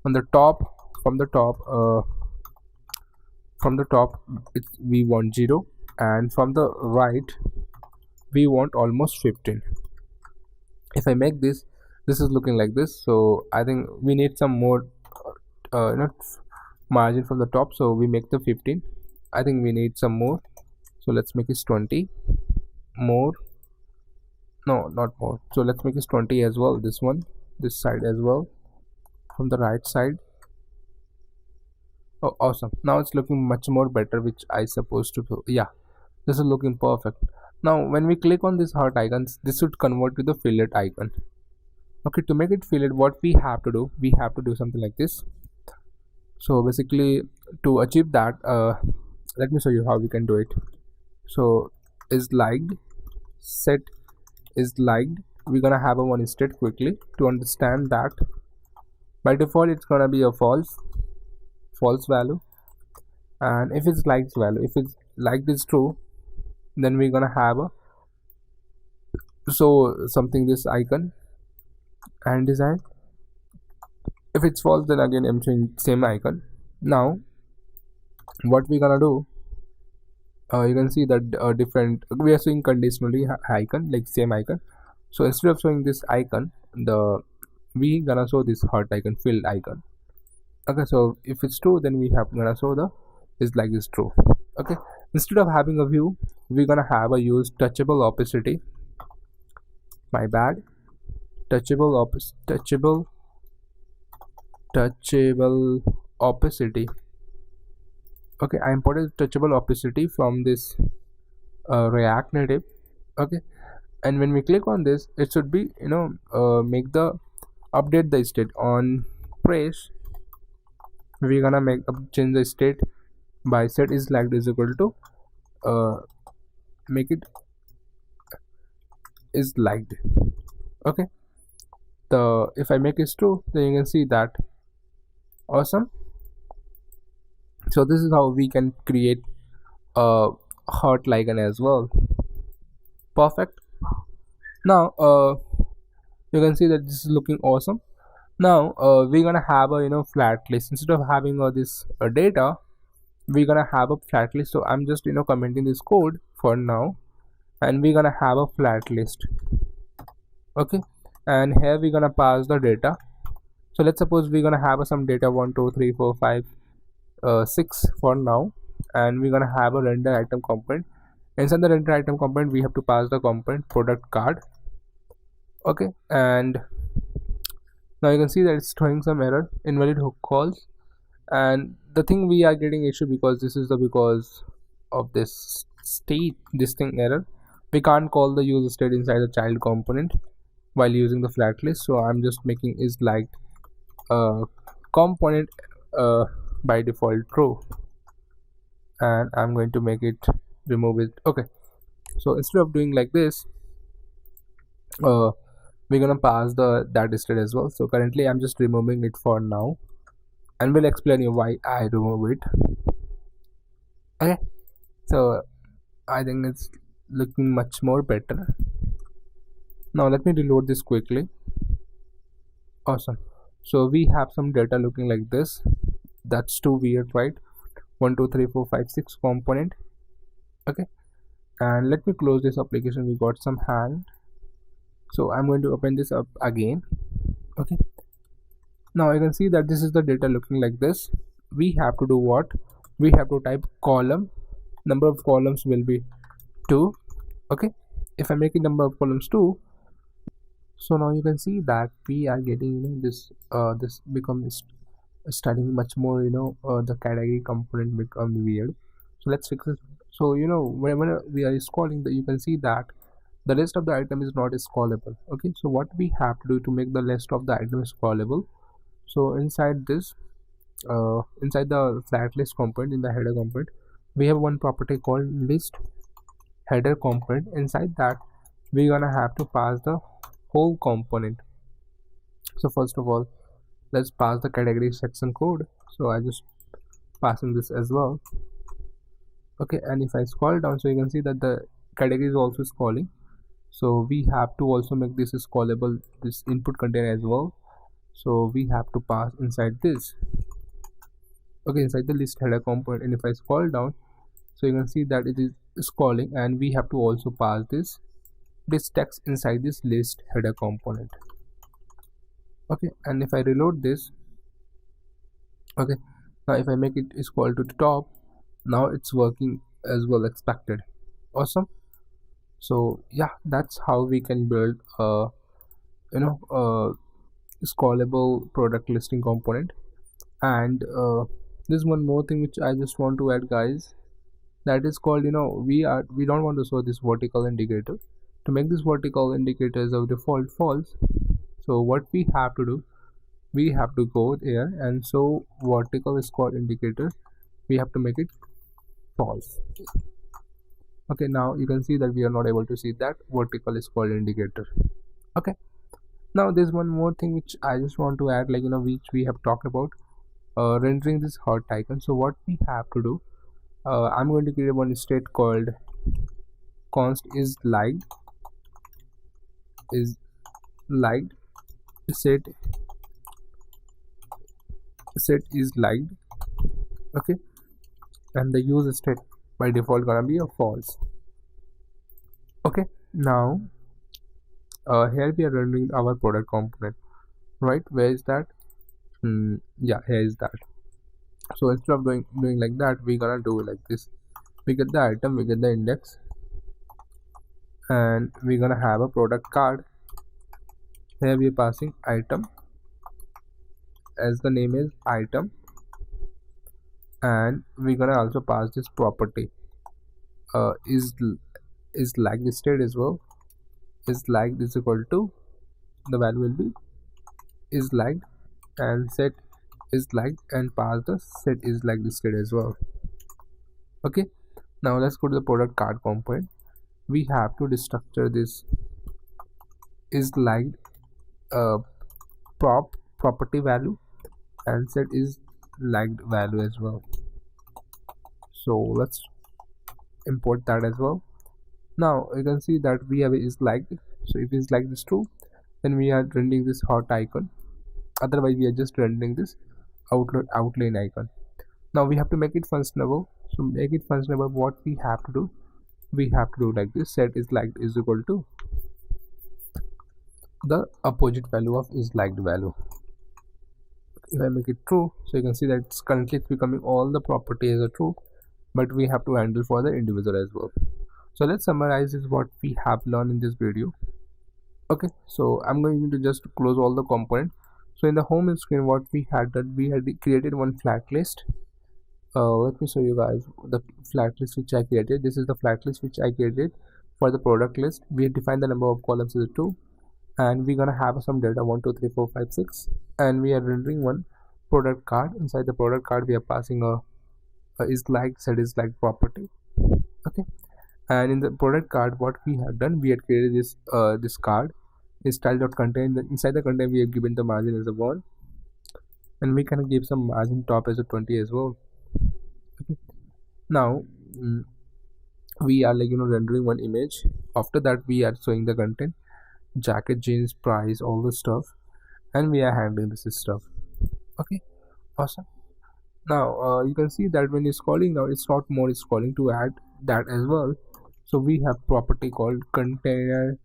on the top, from the top we want 0, and from the right we want almost 15. If I make this is looking like this. So I think we need some more margin from the top, so we make the 15. I think we need some more, so let's make it 20 more. No, not more. So let's make it 20 as well. This one, this side as well, from the right side. Oh, awesome. Now it's looking much more better, which I supposed to do. Yeah, this is looking perfect. Now when we click on this heart icons, this should convert to the fillet icon. Okay, to make it fillet, what we have to do, we have to do something like this. So basically, to achieve that, let me show you how we can do it. So is liked, set is liked. We're gonna have a one state quickly to understand that. By default, it's gonna be a false value, and if it's liked value, if it's liked is true, then we're gonna have a something this icon and design. If it's false, then again I'm showing same icon. Now what we're gonna do, you can see that different, we are showing conditionally icon, like same icon. So instead of showing this icon, we gonna show this heart icon, filled icon. Okay, so if it's true, then we have gonna show the is like is true. Okay, instead of having a view, we're gonna have a use touchable opacity. My bad. Touchable opacity. Okay, I imported touchable opacity from this React Native. Okay, and when we click on this, it should be make the update the state on press. We're gonna change the state by set is liked is equal to make it is liked. Okay, the if I make it true, then you can see that. Awesome. So this is how we can create a heart icon as well. Perfect. Now you can see that this is looking awesome. Now we're gonna have a flat list instead of having this data. We're gonna have a flat list. So I'm just commenting this code for now, and we're gonna have a flat list. Okay, and here we're gonna pass the data. So let's suppose we're gonna have some data 1 2 3 4 5 6 for now, and we're gonna have a render item component. Inside the render item component, we have to pass the component product card. Okay, and now you can see that it's throwing some error, invalid hook calls, and the thing we are getting issue because this is the because of this state this thing error. We can't call the user state inside the child component while using the flat list. So I'm just making is like component by default true, and I'm going to make it remove it. Okay, so instead of doing like this, we're gonna pass that state as well. So currently I'm just removing it for now, and we'll explain you why I remove it. Okay, so I think it's looking much more better. Now let me reload this quickly. Awesome. So we have some data looking like this. That's too weird, right? 1 2 3 4 5 6 component. Okay, and let me close this application. We got some hang, so I'm going to open this up again. Okay, now you can see that this is the data looking like this. We have to do what? We have to type column. Number of columns will be 2. Okay, if I make a number of columns 2, so now you can see that we are getting this this becomes studying much more. The category component become weird. So let's fix it. So whenever we are scrolling, you can see that the list of the item is not scrollable. Okay, so what we have to do to make the list of the item scrollable? So inside this inside the flat list component, in the header component, we have one property called list header component. Inside that, we're gonna have to pass the whole component. So first of all, let's pass the category section code. So I just passing this as well. Okay, and if I scroll down, so you can see that the category is also scrolling. So we have to also make this scrollable, this input container as well. So we have to pass inside this. Okay, inside the list header component, and if I scroll down, so you can see that it is scrolling, and we have to also pass this text inside this list header component. Okay, and if I reload this, okay, now if I make it scroll to the top, now it's working as well expected. Awesome. So yeah, that's how we can build a scrollable product listing component. And there's one more thing which I just want to add, guys, that is called we don't want to show this vertical indicator. To make this vertical indicator as of default false, so what we have to do, we have to go there and show vertical scroll indicator. We have to make it false. Okay, now you can see that we are not able to see that vertical scroll indicator. Okay, now there's one more thing which I just want to add, which we have talked about, rendering this heart icon. So what we have to do, I'm going to create one state called const is liked set is liked. Okay, and the use state by default gonna be a false. Okay, now here we are rendering our product component, right? Where is that? yeah, here is that. So instead of doing like that, we're gonna do it like this. We get the item, we get the index, and we're gonna have a product card. Here we are passing item, as the name is item, and we're gonna also pass this property is like listed as well. Is liked is equal to, the value will be is liked, and set is liked, and pass the set is like listed as well. Okay, now let's go to the product card component. We have to destructure this is liked property value, and set is liked value as well. So let's import that as well. Now you can see that we have is liked. So if is liked is true, then we are rendering this hot icon. Otherwise we are just rendering this outline icon. Now we have to make it functionable. So make it functionable, what we have to do, we have to do like this: set is liked is equal to the opposite value of is liked value. If I make it true, so you can see that it's currently becoming all the properties are true, but we have to handle for the individual as well. So let's summarize is what we have learned in this video. Okay, so I'm going to just close all the components. So in the home screen, what we had done, we had created one flat list. Let me show you guys the flat list which I created. This is the flat list which I created for the product list. We defined the number of columns as 2, and we're gonna have some data 1 2 3 4 5 6, and we are rendering one product card. Inside the product card we are passing a is like set is like property. Okay, and in the product card what we have done, we had created this this card is style.contain. Inside the content we have given the margin as a 1, and we can give some margin top as a 20 as well. Okay, now we are rendering one image. After that we are showing the content, jacket, jeans, price, all the stuff, and we are handling this stuff. Okay, awesome. Now you can see that when you're scrolling now, it's not more scrolling. To add that as well, so we have property called container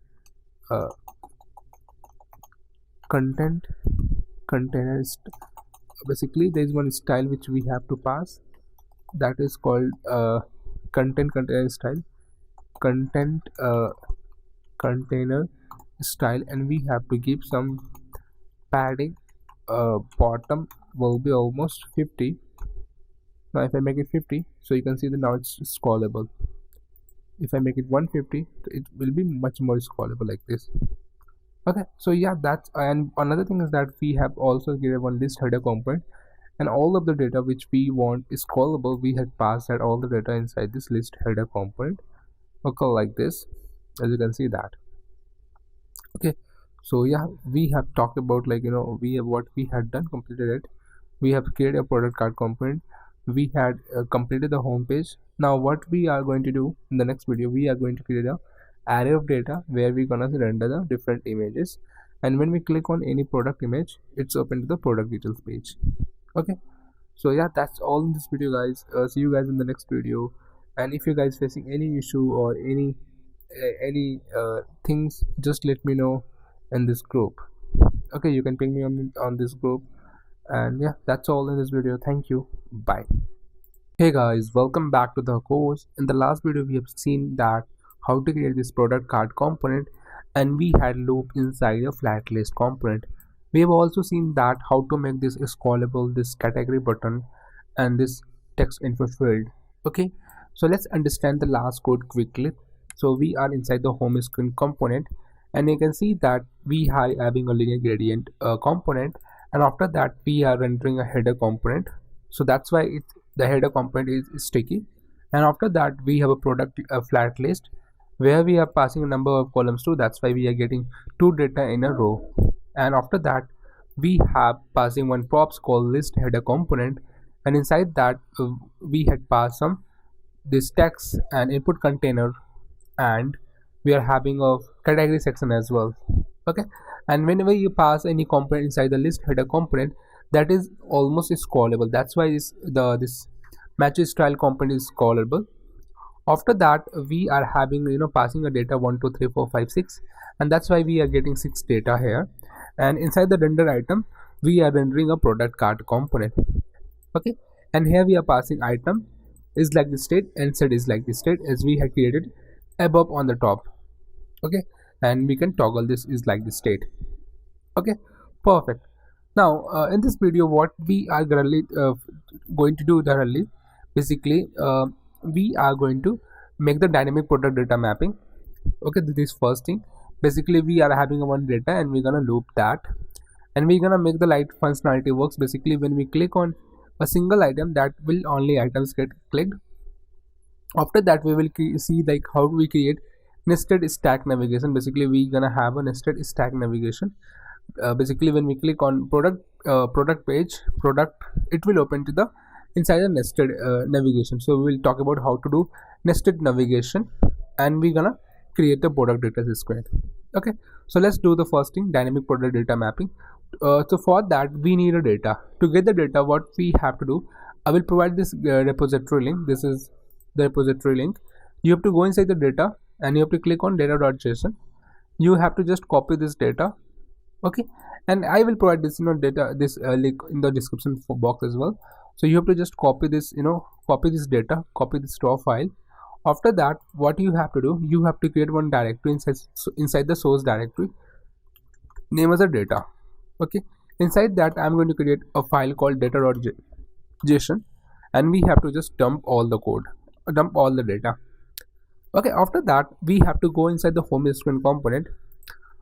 container basically there is one style which we have to pass, that is called container style, content container style, and we have to give some padding. Bottom will be almost 50. Now if I make it 50, so you can see that now it's scrollable. If I make it 150, it will be much more scrollable like this. Okay, so yeah, that's, and another thing is that we have also given one list header component, and all of the data which we want is scrollable. We had passed that all the data inside this list header component. Okay, like this, as you can see that. Okay, so yeah, we have talked about we have what we had done, completed it. We have created a product card component. We had completed the home page. Now what we are going to do in the next video, we are going to create a array of data where we're gonna render the different images, and when we click on any product image, it's open to the product details page. Okay, so yeah, that's all in this video guys. See you guys in the next video, and if you guys facing any issue or any things, just let me know in this group. Okay, you can ping me on this group, and yeah, that's all in this video. Thank you, bye. Hey guys, welcome back to the course. In the last video we have seen that how to create this product card component, and we had loop inside a flat list component. We have also seen that how to make this scrollable, this category button, and this text info field. Okay, so let's understand the last code quickly. So we are inside the home screen component, and you can see that we are having a linear gradient component, and after that we are rendering a header component. So that's why the header component is sticky, and after that we have a product flat list where we are passing a number of columns to. That's why we are getting 2 data in a row, and after that we have passing one props called list header component, and inside that we had passed some this text and input container, and we are having a category section as well. Okay, and whenever you pass any component inside the list header component, that is almost scrollable. That's why this matches style component is scrollable. After that we are having passing a data 1 2 3 4 5 6, and that's why we are getting 6 data here. And inside the render item, we are rendering a product cart component. Okay, and here we are passing item is like the state and set is like the state as we have created above on the top. Okay, and we can toggle this is like the state. Okay, perfect. Now in this video what we are going to do thoroughly, basically we are going to make the dynamic product data mapping. Okay, this is first thing. Basically we are having one data and we're gonna loop that, and we're gonna make the light functionality works. Basically when we click on a single item, that will only items get clicked. After that we will see like how do we create nested stack navigation. Basically we're gonna have a nested stack navigation. Basically when we click on product page, it will open to the inside the nested navigation. So we will talk about how to do nested navigation, and we're gonna create the product data screen. Okay, so let's do the first thing, dynamic product data mapping. So for that we need a data. To get the data, what we have to do, I will provide this repository link. This is the repository link. You have to go inside the data and you have to click on data.json. You have to just copy this data. Okay, and I will provide this data, this link in the description box as well. So you have to just copy this, copy this data, copy this raw file. After that what you have to do, you have to create one directory inside the source directory, name as a data. Okay, inside that I'm going to create a file called data.json, and we have to just dump all the code, dump all the data. Okay, after that we have to go inside the home screen component.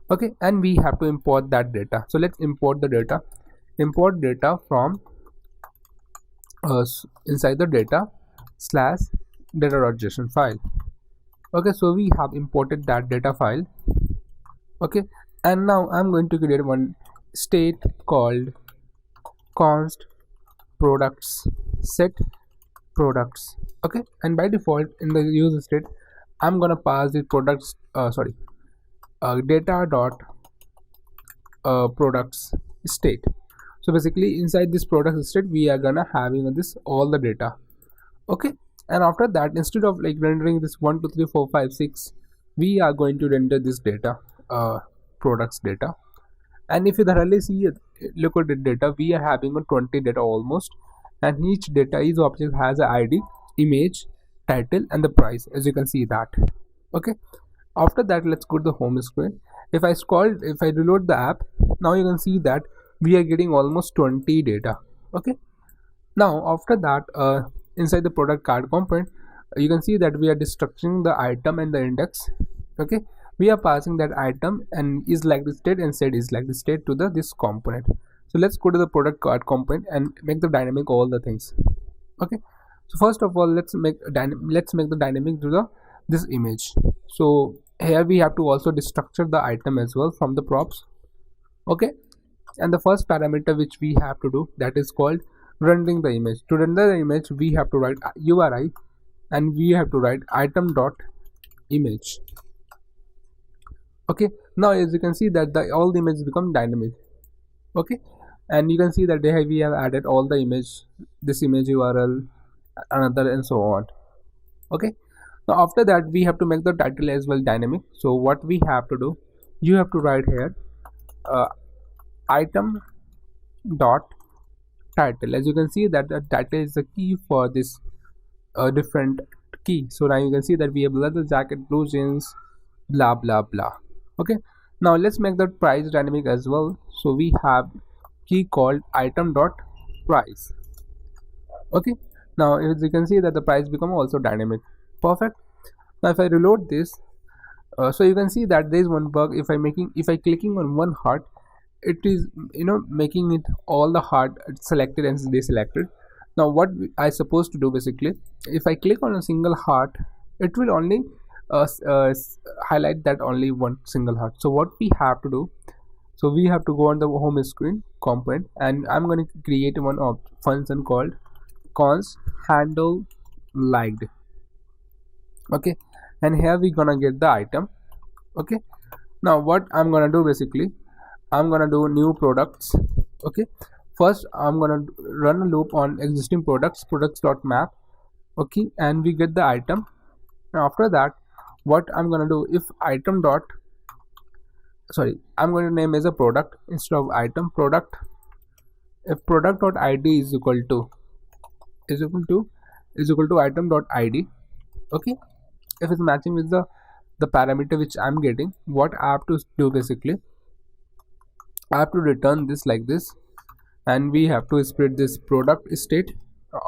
Okay, and we have to import that data. So let's import the data. Import data from inside the data slash data.json file. Okay, so we have imported that data file. Okay, and now I'm going to create one state called const products set products. Okay, and by default in the user state I'm gonna pass the products data dot products state. So basically inside this product state we are gonna having this all the data. Okay, and after that instead of like rendering this 1 2 3 4 5 6, we are going to render this data products data. And if you thoroughly see it, look at the data, we are having a 20 data almost, and each data is object has a id, image, title and the price, as you can see that. Okay, after that let's go to the home screen. If I reload the app, now you can see that we are getting almost 20 data. Okay, now after that inside the product card component you can see that we are destructuring the item and the index. Okay, we are passing that item and is like the state and set is like the state to this component. So let's go to the product card component and make the dynamic all the things. Okay, so first of all let's make the dynamic to this image. So here we have to also destructure the item as well from the props. Okay, and the first parameter which we have to do, that is called rendering the image. To render the image we have to write URI and we have to write item dot image. Okay, now as you can see that all the images become dynamic. Okay, and you can see that we have added all the image, this image URL, another and so on. Okay, now after that we have to make the title as well dynamic. So what we have to do, you have to write here item dot title. As you can see that the title is the key for this different key. So now you can see that we have leather jacket, blue jeans, blah blah blah. Okay, now let's make the price dynamic as well. So we have key called item dot price. Okay, now as you can see that the price become also dynamic. Perfect. Now if I reload this, so you can see that there is one bug. If I clicking on one heart, it is making it all the heart selected and deselected. Now what I supposed to do, basically if I click on a single heart, it will only highlight that only one single heart. So what we have to do, so we have to go on the home screen component and I'm going to create one function called const handle liked. Okay, and here we gonna get the item. Okay, now what I'm gonna do, basically I'm gonna do new products. Okay, first I'm gonna run a loop on existing products.map. Okay, and we get the item. Now after that what I'm gonna do, if item dot I'm going to name as a product instead of item, product if product.id is equal to item.id, okay, if it's matching with the parameter which I'm getting, what I have to do basically, I have to return this like this, and we have to split this product state.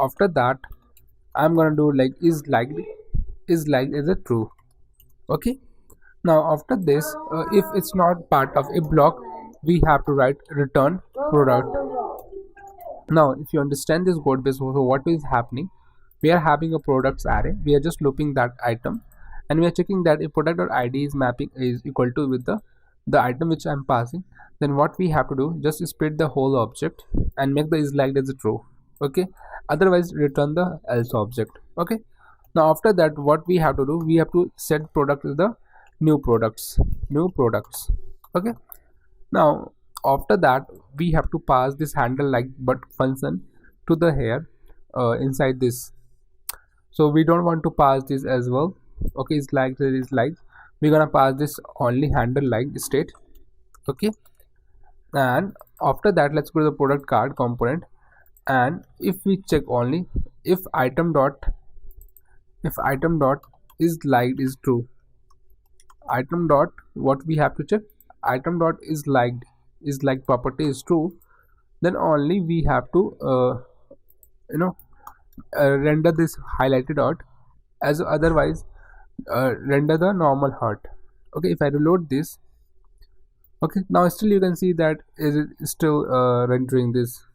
After that, I'm gonna do like is liked is a true. Okay, now after this, if it's not part of a block, we have to write return product. Now if you understand this code base, so what is happening, we are having a products array, we are just looping that item, and we are checking that if product.id is mapping is equal to with the item which I'm passing, then what we have to do, just split the whole object and make the is liked as a true. Okay, otherwise return the else object. Okay, now after that, what we have to do, we have to set product to the new products. Okay, now after that, we have to pass this handle like but function to the here inside this. So we don't want to pass this as well. Okay, it's like there is like, we're gonna pass this only handle like state. Okay, and after that, let's go to the product card component, and if we check only if item dot is liked is true, item dot, what we have to check, item dot is like property is true, then only we have to you know render this highlighted dot, as otherwise render the normal heart. Okay, if I reload this, okay, now still you can see that is it still rendering this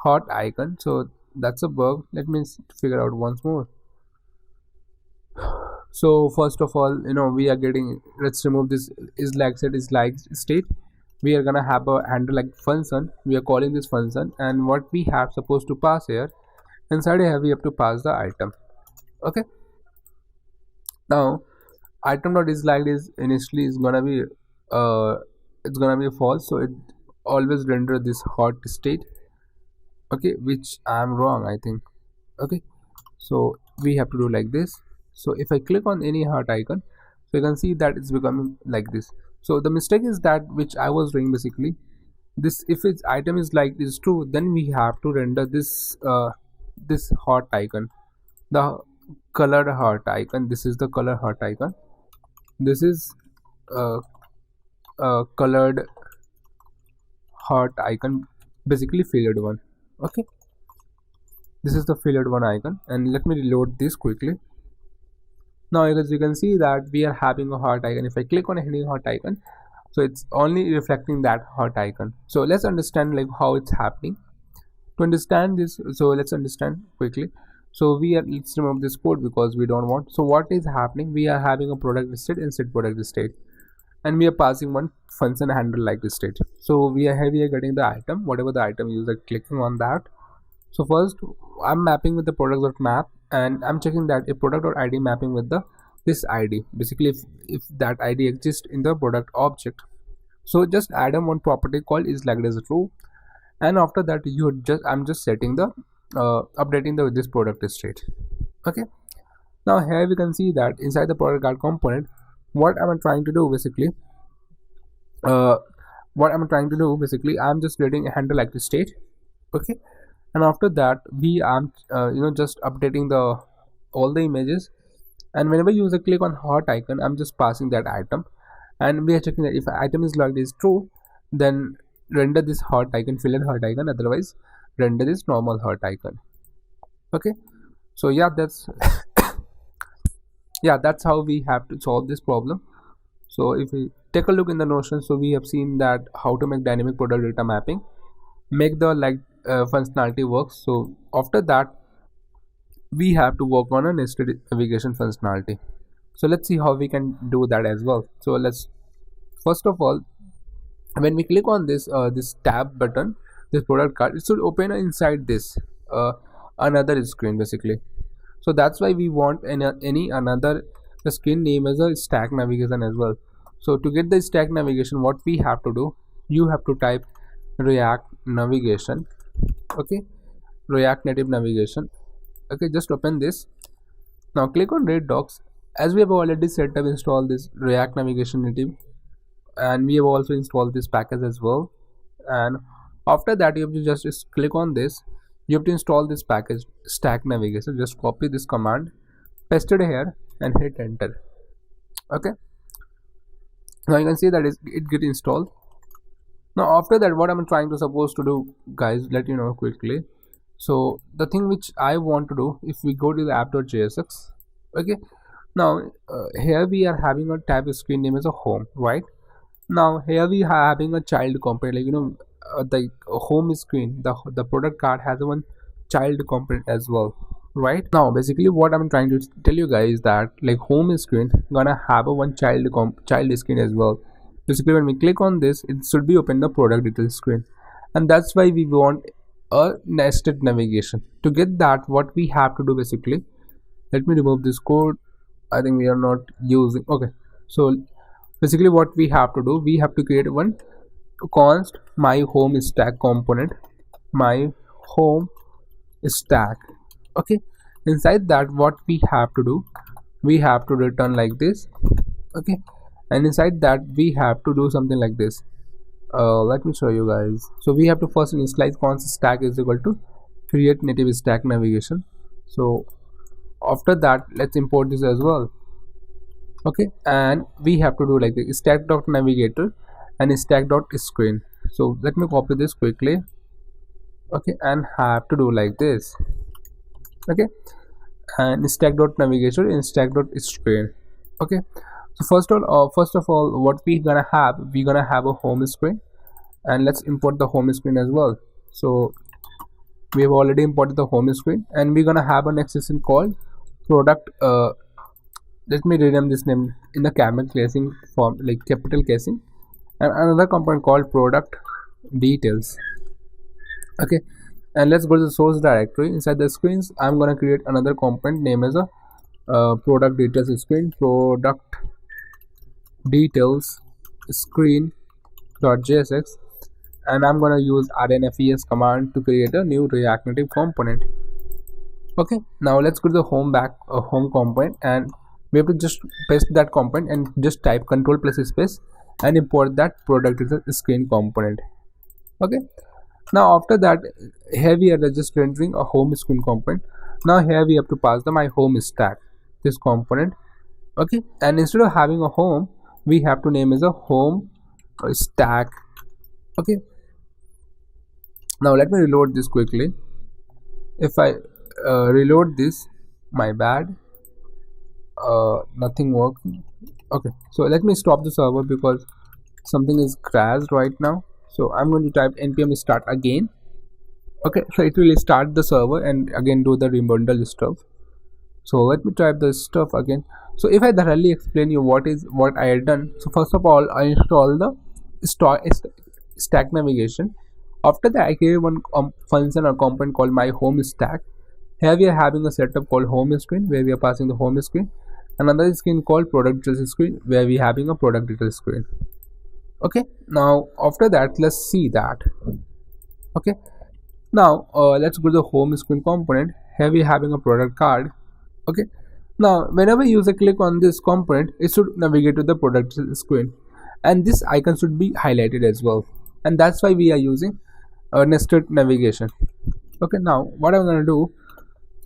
heart icon, so that's a bug. Let me figure out once more. So first of all, we are getting, let's remove this is like state. We are gonna have a handle like function, we are calling this function, and what we have supposed to pass here, inside here we have to pass the item. Okay, now item dot is like is initially is gonna be it's gonna be false, so it always render this hot state. Okay, which I'm wrong, I think. Okay, so we have to do like this. So if I click on any heart icon, so you can see that it's becoming like this. So the mistake is that which I was doing basically, this if its item is like is true, then we have to render this this heart icon, the colored heart icon. This is the color heart icon, this is colored heart icon, basically filled one. Okay, this is the filled one icon, and let me reload this quickly. Now as you can see that we are having a heart icon. If I click on any heart icon, so it's only reflecting that heart icon. So let's understand like how it's happening. To understand this, so let's understand quickly. So let's remove this code because we don't want. So what is happening, we are having a product state and set product state, and we are passing one function handle like this state. So we are getting the item, whatever the item user clicking on that. So first I'm mapping with the product.map, and I'm checking that a product.id mapping with this id, basically if that id exists in the product object. So just add one property called is like as true, and after that I'm just setting the updating this product state. Okay, now here we can see that inside the product card component, what am I trying to do basically, I'm just creating a handle like this state. Okay, and after that we are just updating all the images, and whenever user click on heart icon, I'm just passing that item, and we are checking that if item is logged is true, then render this heart icon, filled heart icon, otherwise render this normal heart icon. Okay, so yeah, that's yeah, that's how we have to solve this problem. So if we take a look in the Notion, so we have seen that how to make dynamic product data mapping, make the functionality works. So after that, we have to work on a nested navigation functionality. So let's see how we can do that as well. So let's first of all, when we click on this this tab button, this product card, it should open inside this another screen basically. So that's why we want any another the screen name as a stack navigation as well. So to get the stack navigation, what we have to do, you have to type React navigation. Okay, React Native navigation. Okay, just open this. Now click on Read Docs. As we have already set up install this React navigation native, and we have also installed this package as well, and After that, you have to just click on this. You have to install this package Stack Navigation. Just copy this command, paste it here, and hit enter. Okay, now you can see that it get installed. Now after that, what I'm trying to suppose to do, guys, let you know quickly. So the thing which I want to do, if we go to the app.jsx, okay, now here we are having a tab screen name as a home, right? Now here we are having a child component, like the home screen, the product card has one child component as well, right? Now basically what I'm trying to tell you guys that like home screen gonna have a one child screen as well. Basically when we click on this, it should be open the product details screen, and that's why we want a nested navigation. To get that, what we have to do, basically, let me remove this code. I think we are not using. Okay, so basically what we have to do, we have to create one const my home stack component, my home stack. Okay, inside that, what we have to do, we have to return like this. Okay, and inside that we have to do something like this. Let me show you guys. So we have to first initialize const stack is equal to create native stack navigation. So after that, let's import this as well. Okay, and we have to do like the stack.navigator and stack.screen. So let me copy this quickly. Okay, and have to do like this. Okay, and stack.navigator and stack.screen. Okay, so first of all, what we're gonna have a home screen, and let's import the home screen as well. So we have already imported the home screen, and we're gonna have an extension called product. Let me rename this name in the camel casing form, like capital casing, and another component called product details. Okay, and let's go to the source directory. Inside the screens, I'm gonna create another component name as a product details screen, product details screen.jsx, and I'm gonna use rnfes command to create a new React Native component. Okay, now let's go to the home component, and we have to just paste that component and just type control plus space and import that product details screen component. Okay, now after that, here we are just rendering a home screen component. Now here we have to pass the my home stack, this component. Okay, and instead of having a home, we have to name as a home stack. Okay, now let me reload this quickly. If I reload this, my bad, nothing worked. Okay, so let me stop the server because something is crashed right now. So I'm going to type npm start again. Okay, so it will start the server and again do the rebundle stuff. So let me type the stuff again. So if I thoroughly explain you what I had done, so first of all, I install the stack navigation. After that, I create one function or component called my home stack. Here we are having a setup called home screen, where we are passing the home screen. Another screen called product details screen, where we are having a product details screen. Okay, now after that, let's see that. Okay, now let's go to the home screen component. Here we are having a product card. Okay, now whenever user click on this component, it should navigate to the product screen, and this icon should be highlighted as well, and that's why we are using nested navigation. Okay, now what I'm going to do,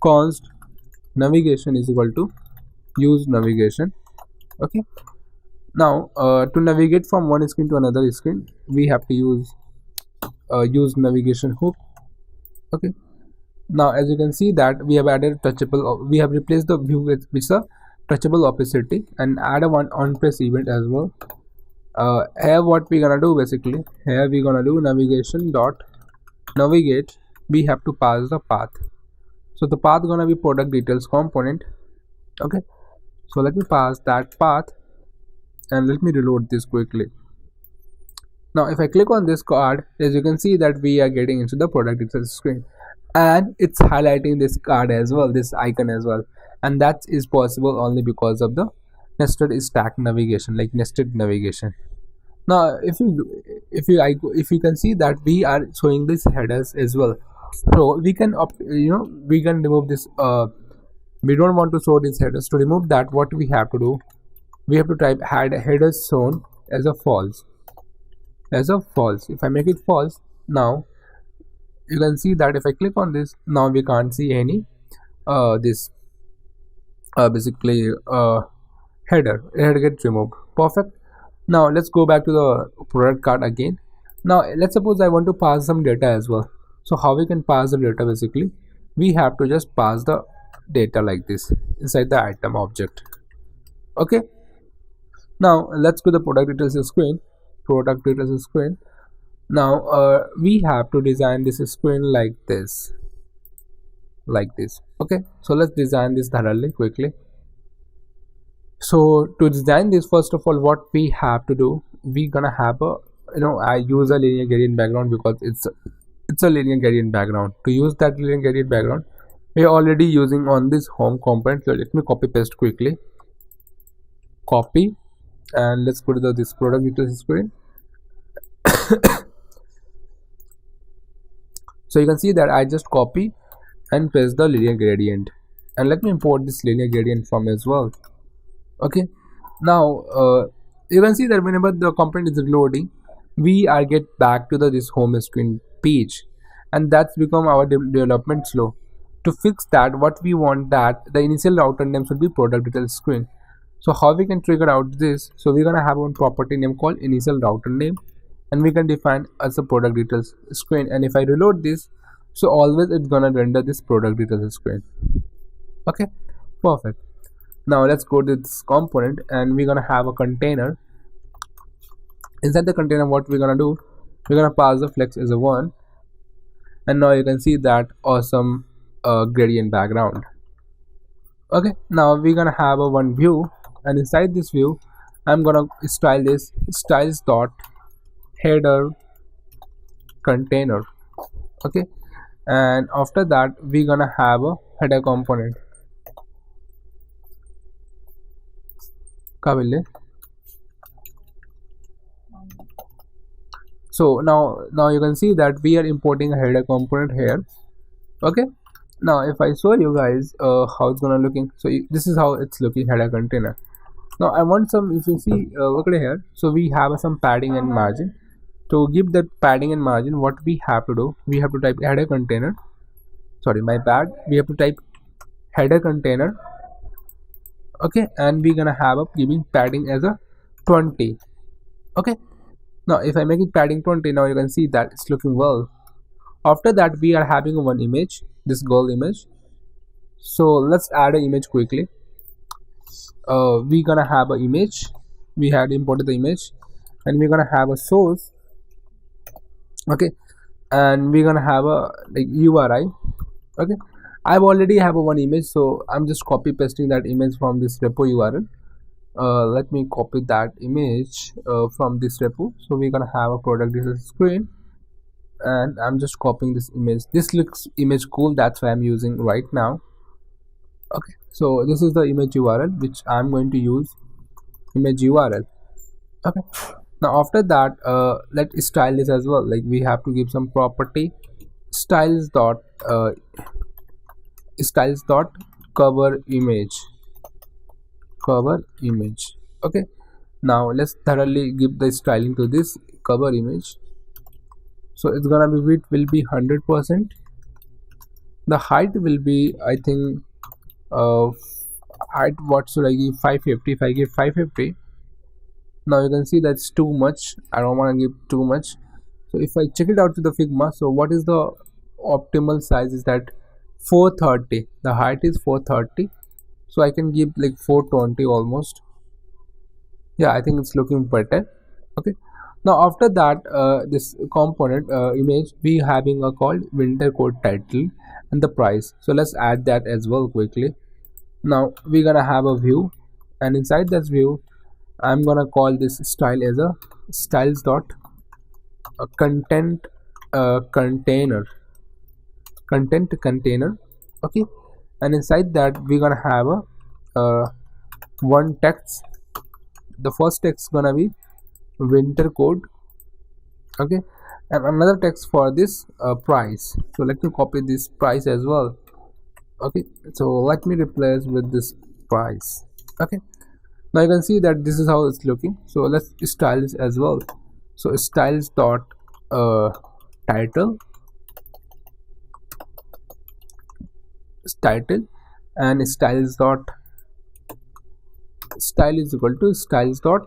const navigation is equal to use navigation. Okay, now to navigate from one screen to another screen, we have to use navigation hook. Okay, now as you can see that we have added touchable, we have replaced the view with a touchable opacity and add a one on press event as well. Here what we're gonna do, basically, here we're gonna do navigation dot navigate. We have to pass the path, so the path gonna be product details component. Okay, so let me pass that path, and let me reload this quickly. Now if I click on this card, as you can see that we are getting into the product details screen, and it's highlighting this card as well, this icon as well, and that is possible only because of the nested stack navigation, like nested navigation. Now if you can see that we are showing this headers as well, so we can we can remove this. We don't want to show these headers. To remove that, what we have to do, we have to type headers shown as a false. If I make it false, now you can see that if I click on this, now we can't see any this basically header gets removed. Perfect. Now let's go back to the product card again. Now let's suppose I want to pass some data as well. So how we can pass the data? Basically we have to just pass the data like this inside the item object. Okay, now let's go to the product details screen. Now we have to design this screen like this. Okay, so let's design this thoroughly quickly. So to design this, first of all, what we have to do, we're gonna have a, I use a linear gradient background because it's a linear gradient background. To use that linear gradient background, we're already using on this home component. So let me copy paste quickly. Copy, and let's go to this product details screen. So you can see that I just copy and paste the linear gradient, and let me import this linear gradient from as well. Okay, now you can see that whenever the component is loading, we are get back to this home screen page, and that's become our development slow. To fix that, what we want that the initial router name should be product details screen. So how we can trigger out this? So we're gonna have one property name called initial router name, and we can define as a product details screen. And if I reload this, so always it's gonna render this product details screen. Okay, perfect. Now let's go to this component, and we're gonna have a container. Inside the container, what we're gonna do, we're gonna pass the flex as a 1, and now you can see that awesome gradient background. Okay, now we're gonna have a one view, and inside this view I'm gonna style this styles dot header container. Okay, and after that we're gonna have a header component. So now you can see that we are importing a header component here. Okay, now if I show you guys how it's gonna looking, so this is how it's looking, header container. Now I want some, if you see look at here, so we have some padding and margin. To give that padding and margin, what we have to do, we have to type header container, sorry my bad, we have to type header container. Okay, and we're gonna have a giving padding as a 20. Okay, now if I make it padding 20, now you can see that it's looking well. After that we are having one image, this girl image. So let's add an image quickly. We're gonna have an image, we had imported the image, and we're gonna have a source. Okay, and we're gonna have a like URI. Okay, I've already have a one image, so I'm just copy pasting that image from this repo URL. Let me copy that image from this repo. So we're gonna have a product details screen, and I'm just copying this image. This looks image cool, that's why I'm using right now. Okay, so this is the image URL which I'm going to use, image URL. Okay, now after that let's style this as well. Like we have to give some property, styles dot cover image. Okay, now let's thoroughly give the styling to this cover image. So it's gonna be, width will be 100%, the height will be, I think height, what should I give, 550. If I give 550, now you can see that's too much, I don't want to give too much. So if I check it out to the Figma, so what is the optimal size is that 430, the height is 430, so I can give like 420 almost. Yeah, I think it's looking better. Okay, now after that this component image, we having a called winter code title and the price. So let's add that as well quickly. Now we're gonna have a view, and inside this view I'm gonna call this style as a styles dot content container. Okay, and inside that we're gonna have a one text. The first text gonna be winter code. Okay, and another text for this price. So let me copy this price as well. Okay, so let me replace with this price. Okay, now you can see that this is how it's looking. So let's style this as well. So styles dot title. title, and style is equal to styles dot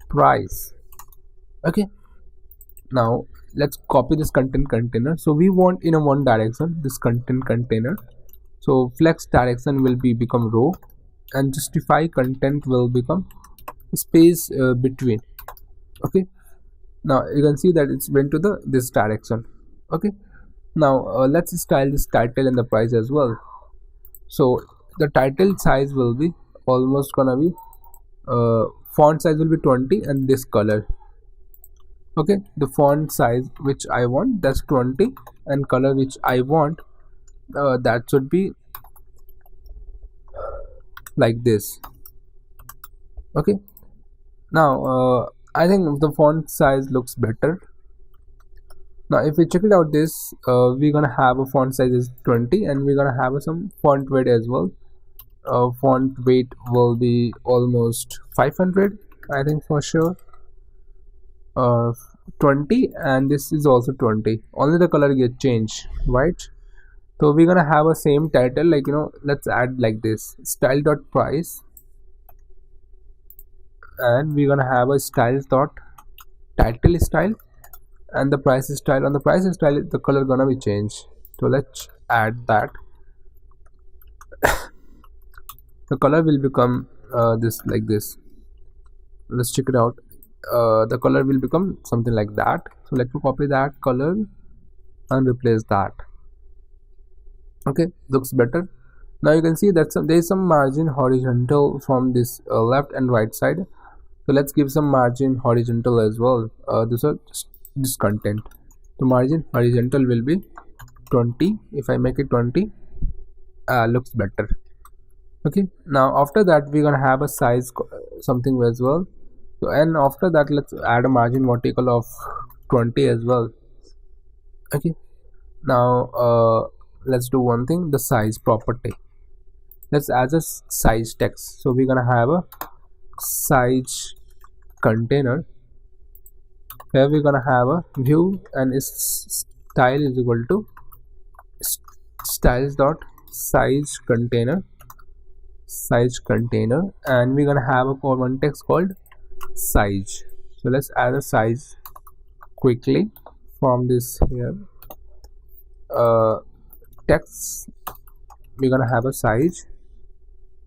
price. Okay, now let's copy this content container. So we want in a one direction this content container, so flex direction will become row, and justify content will become space between. Okay, now you can see that it's went to the this direction. Okay, now let's style this title and the price as well. So the title size will be almost gonna be font size will be 20, and this color. Okay, the font size which I want, that's 20, and color which I want, that should be like this. Okay, now I think the font size looks better. Now if we check it out, this we're gonna have a font size is 20, and we're gonna have some font weight as well. Font weight will be almost 500, I think, for sure. 20, and this is also 20, only the color get changed, right? So we're gonna have a same title, like, let's add like this style dot price, and we're gonna have a styles dot title style, and the price style. On the price style, the color gonna be changed, so let's add that. The color will become this, like this. Let's check it out. The color will become something like that. So let me copy that color and replace that. Okay, looks better. Now you can see that there is some margin horizontal from this left and right side. So let's give some margin horizontal as well. This content. The margin horizontal will be 20. If I make it 20, looks better. Okay, now after that we're gonna have a size something as well. So, and after that let's add a margin vertical of 20 as well. Okay, now let's do one thing, the size property. Let's add a size text. So we're gonna have a size container. Here we're gonna have a view, and its style is equal to styles dot size container, and we're gonna have a one text called size. So let's add a size quickly from this here text. We're gonna have a size.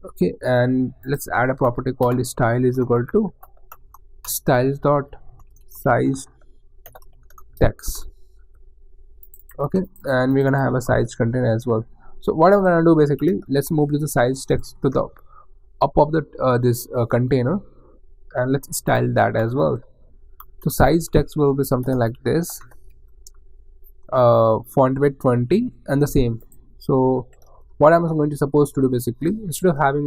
Okay, and let's add a property called style is equal to styles dot size text. Okay, and we're gonna have a size container as well. So what I'm gonna do, basically, let's move to the size text to the up of the this container, and let's style that as well. So size text will be something like this, font weight 20, and the same. So what I'm going to supposed to do, basically, instead of having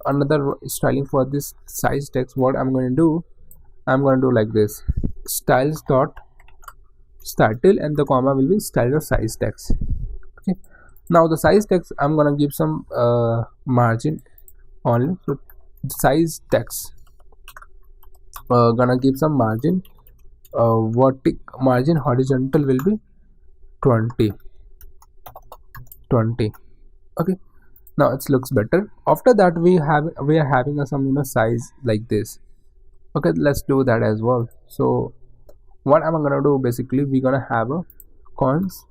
another styling for this size text, what I'm going to do, like this, styles dot title, and the comma will be style dot size text. Okay, now the size text I'm gonna give some margin only. So size text gonna give some margin, margin horizontal will be 20. Okay, now it looks better. After that we are having some size like this. Okay, let's do that as well. So what I'm gonna do, basically, we're gonna have a cons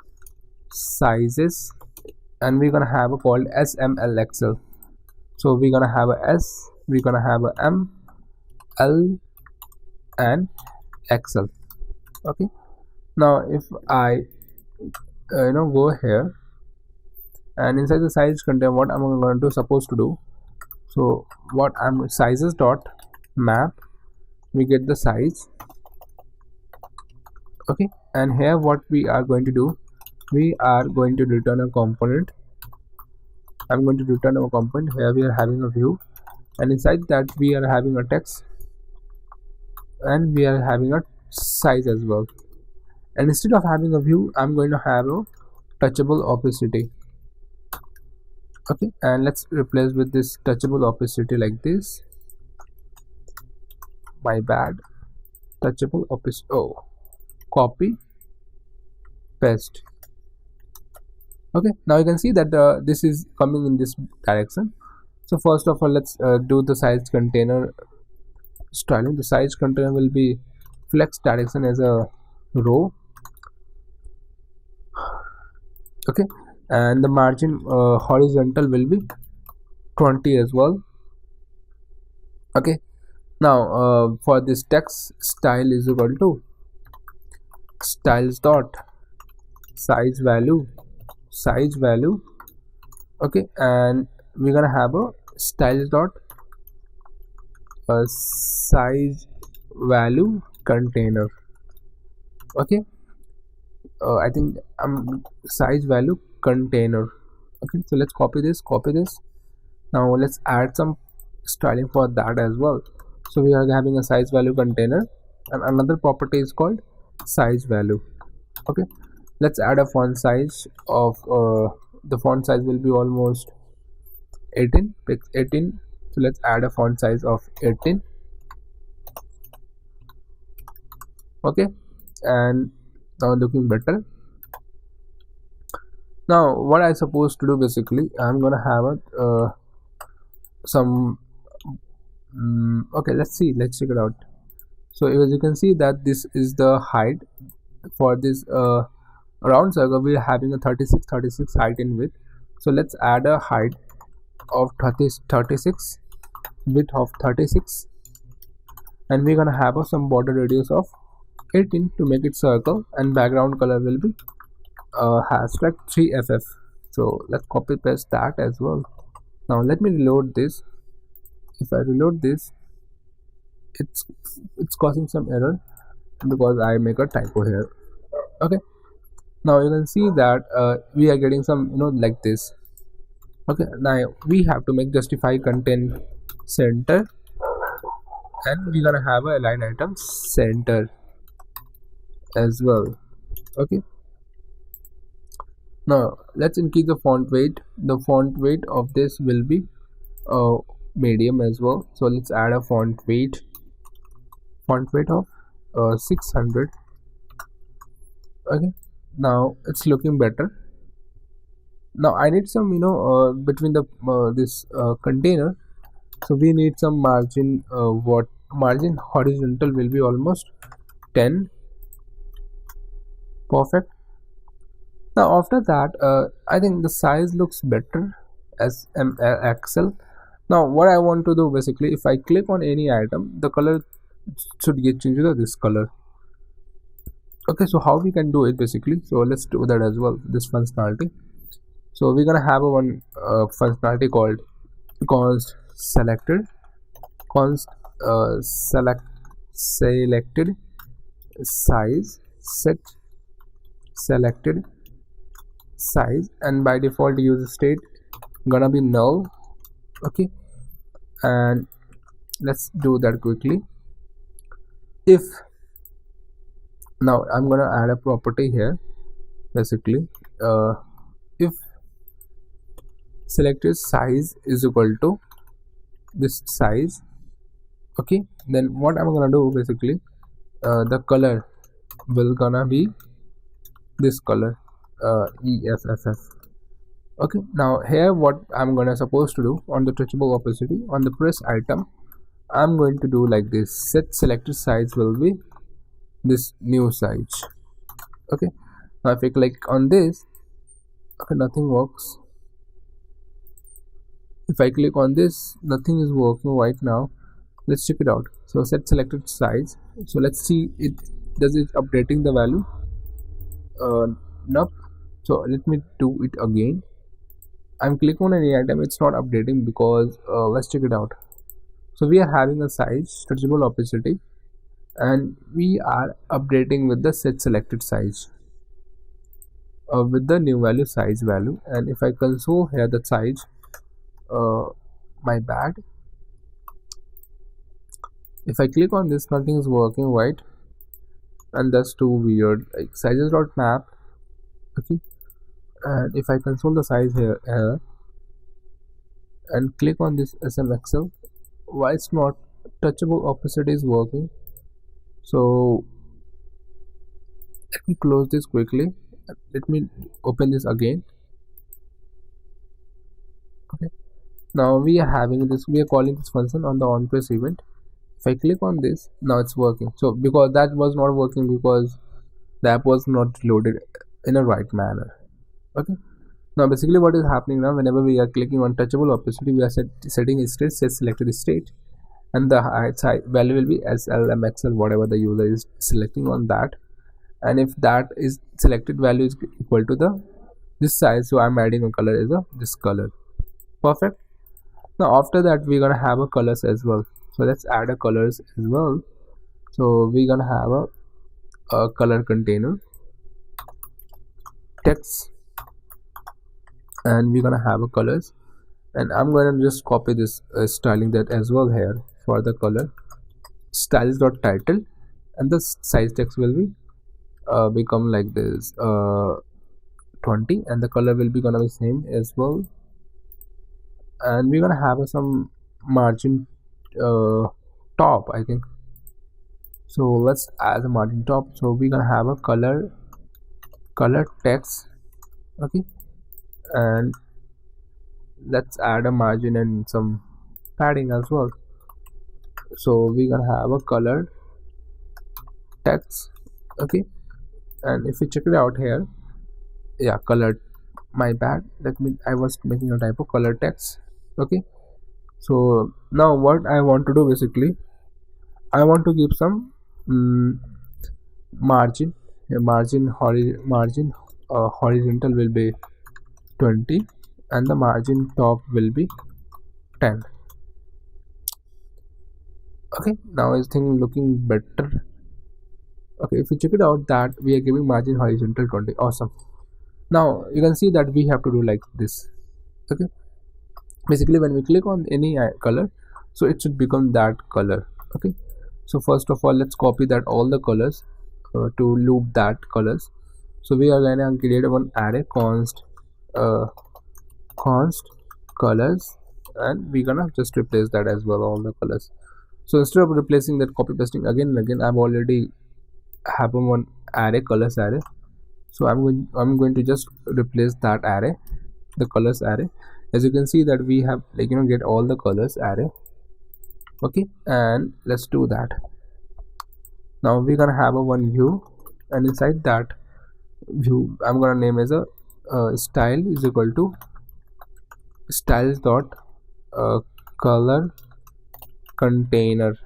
sizes, and we're gonna have a called SMLXL. So we're gonna have a S, we're gonna have a M, L, and XL. Okay, now if I go here, and inside the size container, what I'm going to supposed to do, so what I'm sizes dot map, we get the size. Okay, and here what we are going to do, we are going to return a component. I'm going to return a component. Here we are having a view, and inside that we are having a text, and we are having a size as well. And instead of having a view, I'm going to have a touchable opacity. Okay, and let's replace with this touchable opacity like this. My bad, touchable opacity. Oh, copy, paste. Okay, now you can see that this is coming in this direction. So first of all, let's do the size container styling. The size container will be flex direction as a row. Okay, and the margin horizontal will be 20 as well. Okay, now for this text, style is equal to styles dot size value. Okay, and we're gonna have a styles dot size value container. Okay, I think size value container. Okay, so let's copy this. Now let's add some styling for that as well. So we are having a size value container, and another property is called size value. Okay, let's add a font size of the font size will be almost 18. So let's add a font size of 18. Okay, and now looking better. Now what I supposed to do, basically I'm gonna have a some okay, let's check it out. So as you can see that this is the height for this round circle. We're having a 36 height in width. So let's add a height of 36, width of 36, and we're gonna have some border radius of 18 to make it circle, and background color will be hashtag 3ff. So let's copy paste that as well. Now let me reload this. If I reload this, it's causing some error because I make a typo here. Okay, now you can see that we are getting some like this. Okay, now we have to make justify content center, and we're gonna have a line item center as well. Okay, now let's increase the font weight. The font weight of this will be medium as well. So let's add a font weight of 600. Okay, now it's looking better. Now I need some between the this container, so we need some margin. What margin horizontal will be almost 10. Perfect. Now after that, I think the size looks better as Excel. Now what I want to do, basically, if I click on any item, the color should get changed to this color. Okay, so how we can do it, basically? So let's do that as well, this functionality. So we're gonna have one functionality called const selected selected size, set selected size, and by default use state gonna be null. Okay, and let's do that quickly. If now I'm gonna add a property here, basically if selected size is equal to this size, okay, then what I'm gonna do, basically the color will gonna be this color, EFFF. Okay, now here what I'm gonna supposed to do on the touchable opacity, on the press item, I'm going to do like this. Set selected size will be this new size. Okay, now if I click on this, okay, nothing works. If I click on this, nothing is working right now. Let's check it out. So set selected size. So let's see it does it updating the value. Nope. So let me do it again. I'm clicking on any item, it's not updating because let's check it out. So we are having a size, touchable opacity, and we are updating with the set selected size with the new value size value. And if I console here the size, my bad, if I click on this, nothing is working right, and that's too weird. Like sizes.map. Okay, and if I console the size here and click on this SMXL, why it's not touchable opacity is working? So let me close this quickly. Let me open this again. Okay, now we are having this, we are calling this function on the onPress event. If I click on this, now it's working. So because that was not working because the app was not loaded in a right manner. Okay, now basically what is happening now, whenever we are clicking on touchable opacity, we are setting a state, set selected state, and the height value will be SLMXL, whatever the user is selecting on that. And if that is selected value is equal to the this size, so I'm adding a color as a this color. Perfect. Now after that we're gonna have a colors as well. So let's add a colors as well. So we're gonna have a color container text, and we're gonna have a colors, and I'm gonna just copy this styling that as well here for the color styles.title, and the size text will be become like this 20, and the color will be gonna be same as well. And we're gonna have some margin top, I think. So let's add a margin top. So we're gonna have a color text. Okay, and let's add a margin and some padding as well. So we're gonna have a color text. Okay, and if you check it out here, yeah, color, my bad, let me, I was making a typo, color text. Okay, so now what I want to do, basically I want to give some margin horizontal will be 20, and the margin top will be 10. Okay, now is thing looking better. Okay, if you check it out, that we are giving margin horizontal 20. Awesome. Now you can see that we have to do like this. Okay, basically when we click on any color, so it should become that color. Okay, so first of all, let's copy that all the colors to loop that colors. So we are gonna create one array const colors, and we're gonna just replace that as well, all the colors. So instead of replacing that, copy pasting again and again, I've already have one array, colors array. So I'm going to just replace that array, the colors array. As you can see that we have, like, get all the colors array. Okay, and let's do that. Now we're gonna have a one view, and inside that view I'm gonna name as a style is equal to styles dot color container.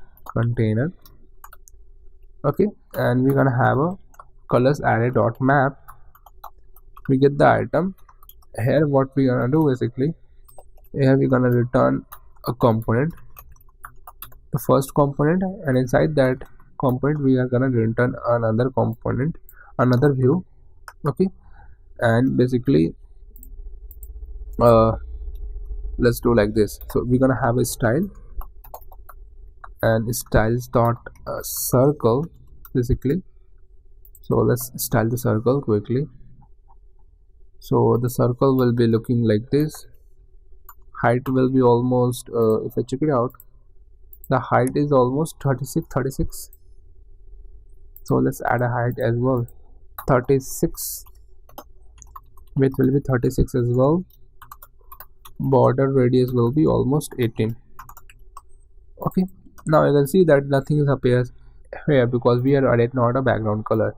Okay, and we're gonna have a colors array dot map. We get the item here. What we're gonna do, basically here we're gonna return a component, the first component, and inside that component we are gonna return another component, another view. Okay, and basically let's do like this. So we're gonna have a style and styles dot circle, basically. So let's style the circle quickly. So the circle will be looking like this. Height will be almost if I check it out, the height is almost 36. So let's add a height as well, 36. Width will be 36 as well. Border radius will be almost 18. Okay, now you can see that nothing appears here because we are adding not a background color.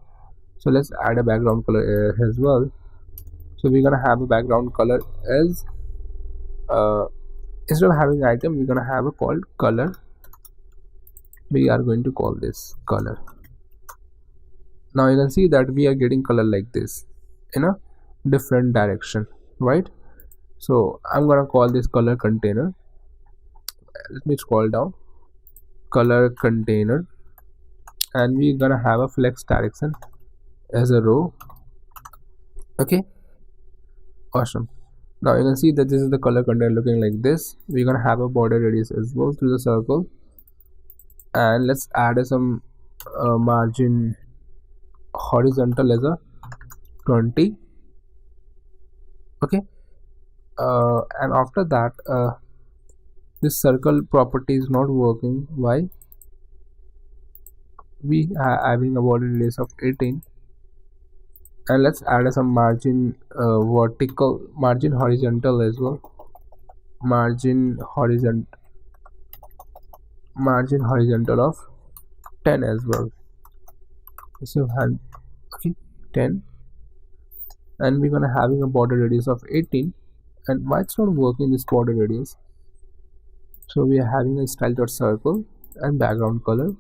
So let's add a background color as well. So we're gonna have a background color as instead of having item, we're gonna have a called color. We are going to call this color. Now you can see that we are getting color like this in a different direction, right? So I'm gonna call this color container. Let me scroll down, color container, and we're gonna have a flex direction as a row. Okay, awesome. Now you can see that this is the color container looking like this. We're gonna have a border radius as well to the circle, and let's add some margin horizontal as a 20. Okay, and after that this circle property is not working. Why? We are having a border radius of 18, and let's add some margin vertical, margin horizontal as well. margin horizontal of 10 as well. So okay, 10, and we're gonna having a border radius of 18. And why it's not working, this border radius? So we are having a style.circle and background color.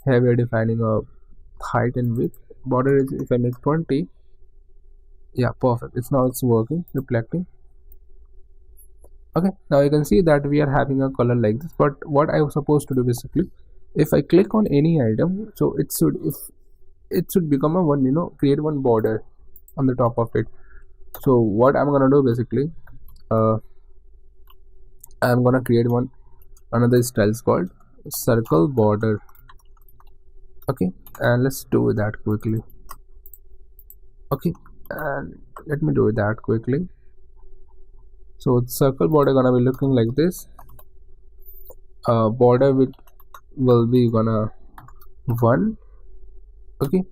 Here we are defining a height and width. Border is, if I make 20, yeah, perfect, it's working, reflecting. Okay, now you can see that we are having a color like this. But what I was supposed to do basically, if I click on any item, so it should become a one, create one border on the top of it. So what I'm gonna do basically, I'm gonna create another styles called circle border. Okay, and let's do that quickly. Okay, and let me do that quickly. So circle border gonna be looking like this. Border width will be gonna 1. Okay,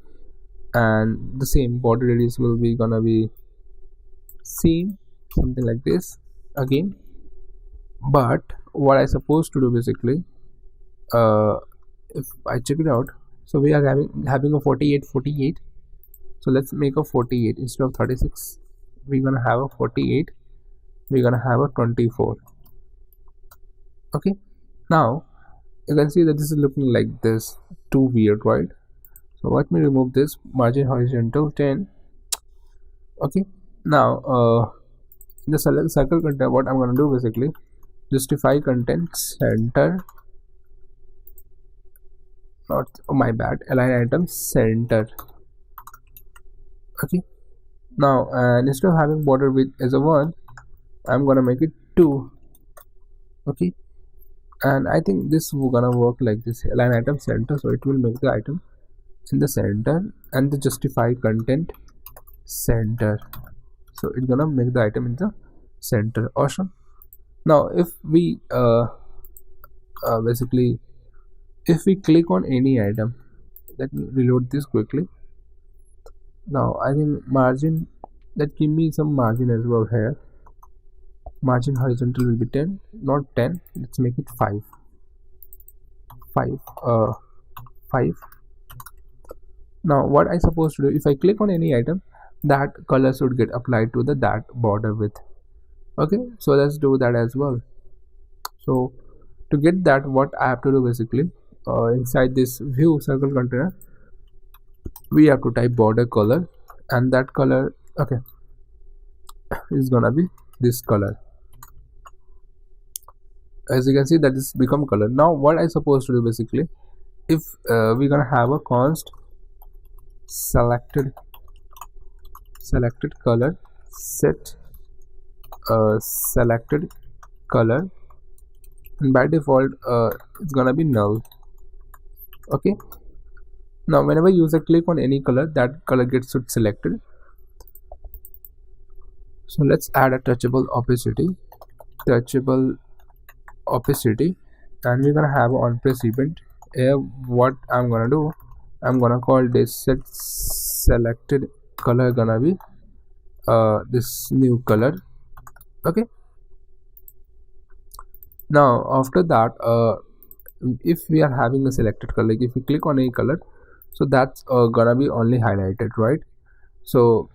and the same border radius will be gonna be same, something like this again. But what I supposed to do basically, if I check it out, so we are having a 48. So let's make a 48 instead of 36. We're gonna have a 48. We're gonna have a 24. Okay, now you can see that this is looking like this, too weird, right? So let me remove this margin horizontal 10. Okay, now in the circle content, what I'm gonna do basically, justify content center, not, oh my bad, align item center. Okay, now instead of having border width as a 1, I'm gonna make it 2. Okay, and I think this will gonna work like this, align item center, so it will make the item in the center, and the justify content center, so it's gonna make the item in the center. Awesome. Now if we basically, if we click on any item, let me reload this quickly. Now I think margin, that give me some margin as well here. Margin horizontal will be 10, not 10, let's make it 5. 5. Now what I supposed to do, if I click on any item, that color should get applied to that border width. Okay, so let's do that as well. So to get that, what I have to do basically, inside this view circle container, we have to type border color, and that color, okay, is gonna be this color. As you can see, that is become color. Now what I supposed to do basically, if we're gonna have a const selected color, set selected color, and by default it's gonna be null. Okay, now whenever user click on any color, that color gets selected. So let's add a touchable opacity, and we're gonna have an on-press event. Here what I'm gonna do, I'm gonna call this set selected color gonna be this new color. Okay, now after that, if we are having a selected color, like if we click on any color, so that's gonna be only highlighted, right? So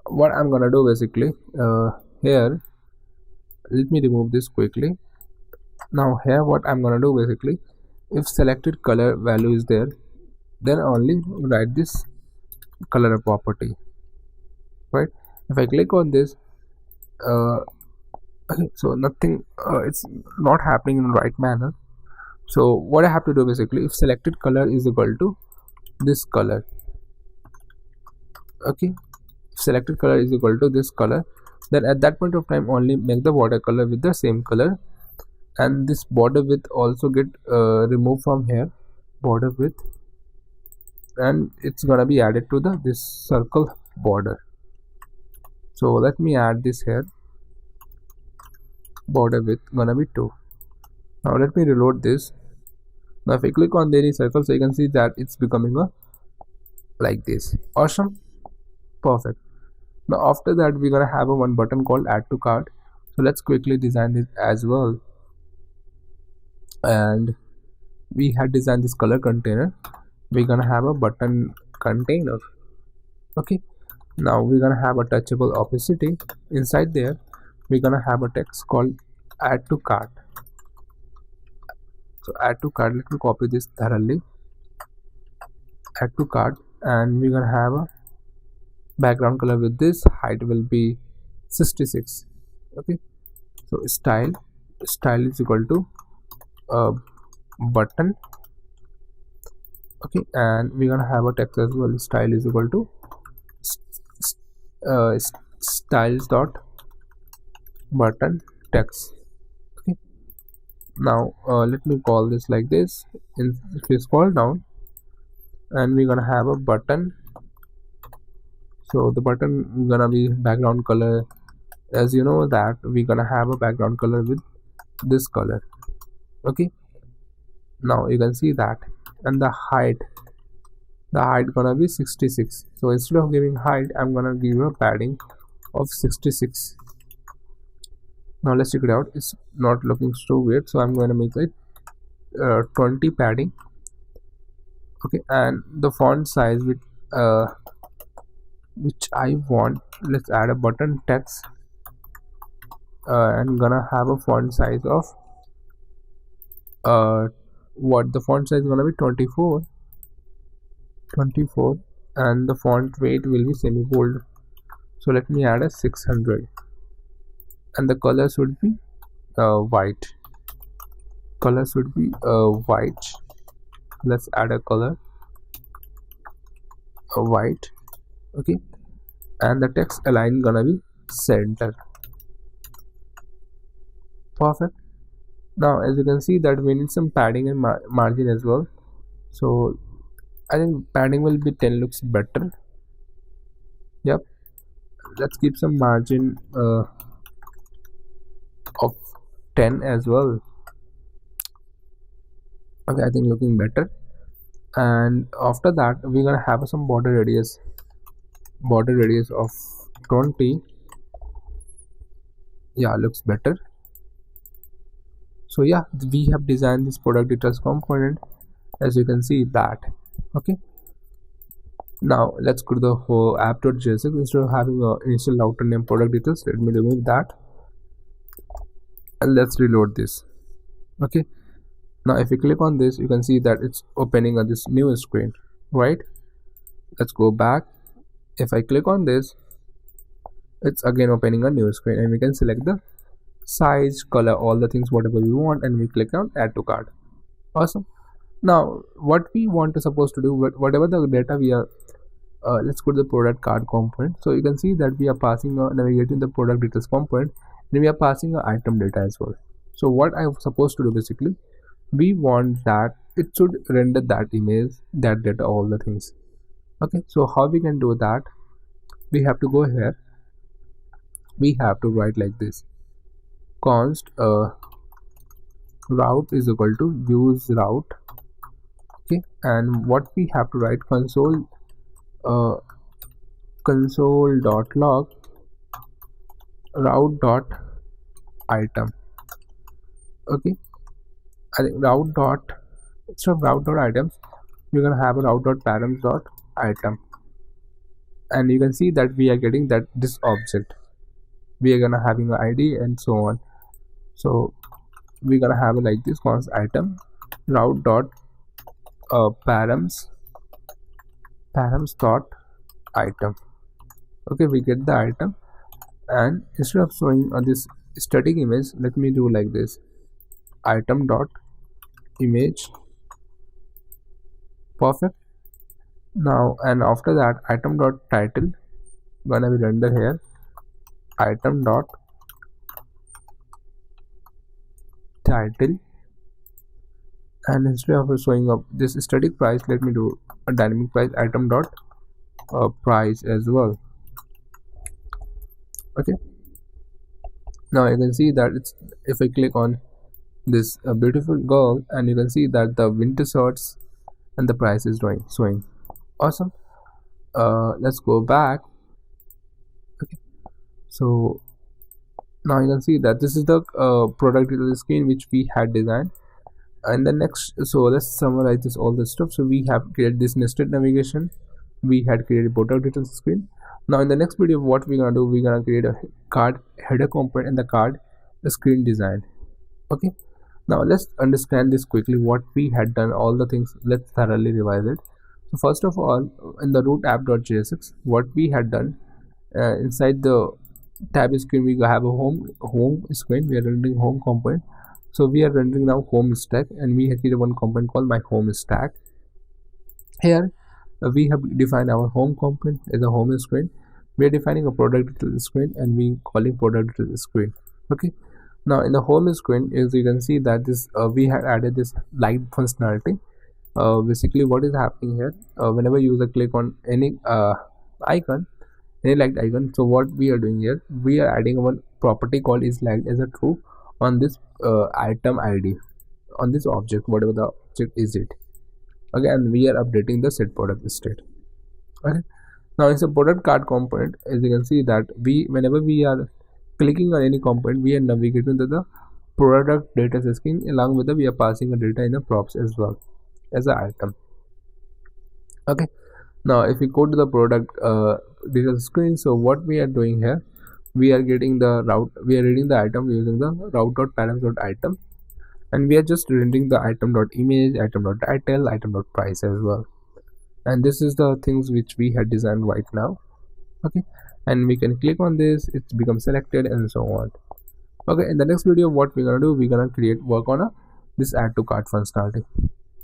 what I'm gonna do basically, here, let me remove this quickly. Now here what I'm gonna do basically, if selected color value is there, then only write this color property, right? If I click on this, okay, so nothing, it's not happening in the right manner. So what I have to do basically, if selected color is equal to this color, okay, if selected color is equal to this color, then at that point of time only make the border color with the same color, and this border width also get removed from here, border width, and it's gonna be added to this circle border. So let me add this here, border width gonna be 2. Now let me reload this. Now if I click on any circle, so you can see that it's becoming a like this. Awesome, perfect. Now after that, we're gonna have one button called add to cart. So let's quickly design this as well. And we had designed this color container. We're gonna have a button container. Okay, now we're gonna have a touchable opacity. Inside there we're gonna have a text called add to cart. So add to cart, let me copy this thoroughly. Add to cart, and we're gonna have a background color with this. Height will be 66. Okay, so style is equal to button. Okay, and we're gonna have a text as well. Style is equal to styles dot button text. Okay, now let me call this like this. If we scroll down, and we're gonna have a button. So the button gonna be background color. As you know that we're gonna have a background color with this color. Okay, now you can see that. And the height gonna be 66. So instead of giving height, I'm gonna give you a padding of 66. Now let's check it out. It's not looking so weird, so I'm going to make it 20 padding. Okay, and the font size which I want, let's add a button text. I'm gonna have a font size of what the font size is gonna be 24, and the font weight will be semi bold. So let me add a 600, and the color should be white. Let's add a color white. Okay, and the text align gonna be center. Perfect. Now as you can see that we need some padding and margin as well. So I think padding will be 10, looks better. Yep, let's keep some margin of 10 as well. Okay, I think looking better. And after that we're gonna have some border radius of 20. Yeah, looks better. So yeah, we have designed this product details component, as you can see that. Okay, now let's go to the whole app.js. Instead of having a initial router name product details, let me remove that, and let's reload this. Okay, now if you click on this, you can see that it's opening on this new screen, right? Let's go back. If I click on this, it's again opening a new screen, and we can select the size, color, all the things whatever we want, and we click on add to cart. Awesome. Now what we want to supposed to do, whatever the data we are let's go to the product card component. So you can see that we are passing navigating the product details component, and we are passing an item data as well. So what I'm supposed to do, basically we want that it should render that image, that data, all the things. Okay, so how we can do that? We have to go here, we have to write like this: const route is equal to use route. Okay, and what we have to write, console dot log route dot item. Okay, I think route dot, instead of route dot items, we're gonna have a route dot params dot item, and you can see that we are getting that this object, we are gonna having an ID and so on. So we're gonna have it like this: const item route dot params dot item. Okay, we get the item, and instead of showing this static image, let me do like this: item dot image. Perfect. Now, and after that, item dot title gonna be render here, item dot title, and instead of showing up this static price, let me do a dynamic price, item dot price as well. Okay, now you can see that it's, if I click on this beautiful girl, and you can see that the winter shirts and the price is showing. Awesome. Let's go back. Okay, so Now you can see that this is the product detail screen which we had designed. And the next, so let's summarize this all this stuff. So we have created this nested navigation, we had created product details screen. Now in the next video what we're gonna do, we're gonna create a card header component and the card screen design. Okay, now let's understand this quickly what we had done, all the things. Let's thoroughly revise it. So first of all, in the root app.jsx, what we had done, inside the tab screen we have a home screen. We are rendering home component, so we are rendering now home stack, and we have created one component called my home stack. Here we have defined our home component as a home screen. We are defining a product detail screen and we calling product detail screen. Okay, now in the home screen, as you can see that this we had added this light functionality. Basically what is happening here, whenever user click on any icon, any light icon, so what we are doing here, we are adding one property called is light as a true on this item id, on this object, whatever the object is it. Okay, and we are updating the set product state. Okay, now it's a product card component. As you can see that we, whenever we are clicking on any component, we are navigating to the product data screen, along with the we are passing a data in the props as well as an item. Okay, now if we go to the product data screen, so what we are doing here, we are getting the route, we are reading the item using the route.params.item, and we are just rendering the item.image, item.title, item.price as well. And this is the things which we had designed right now. Okay, and we can click on this, it becomes selected and so on. Okay, in the next video what we're gonna do, we're gonna work on this add to cart functionality.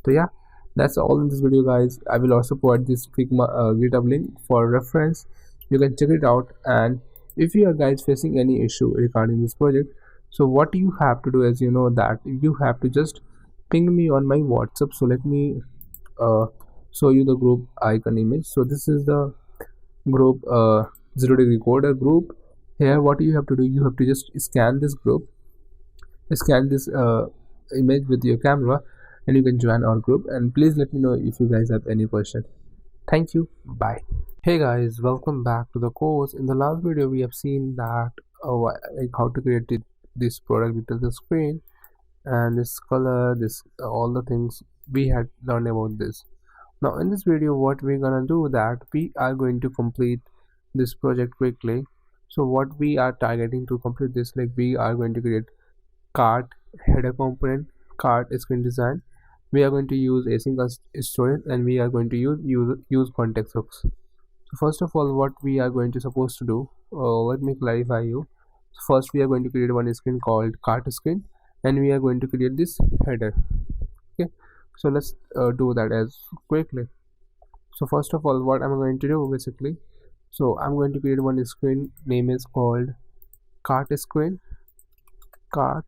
So yeah, that's all in this video guys. I will also provide this Figma GitHub link for reference. You can check it out, and if you are guys facing any issue regarding this project, so what you have to do is, you know, that you have to just ping me on my WhatsApp. So let me show you the group icon image. So this is the group 0 degree coder group. Here what you have to do, you have to just scan this group, scan this image with your camera, and you can join our group. And please let me know if you guys have any question. Thank you, bye. Hey guys, welcome back to the course. In the last video we have seen that like how to create this product detail screen and this color, this all the things we had learned about this. Now in this video what we're gonna do, that we are going to complete this project quickly. So what we are targeting to complete this, like we are going to create cart header component, cart screen design. We are going to use async storage, and we are going to use context hooks. So first of all, what we are going to supposed to do, let me clarify you. So first we are going to create one screen called cart screen, and we are going to create this header. Okay, so let's do that as quickly. So first of all, what I'm going to do basically, so I'm going to create one screen, name is called cart screen, cart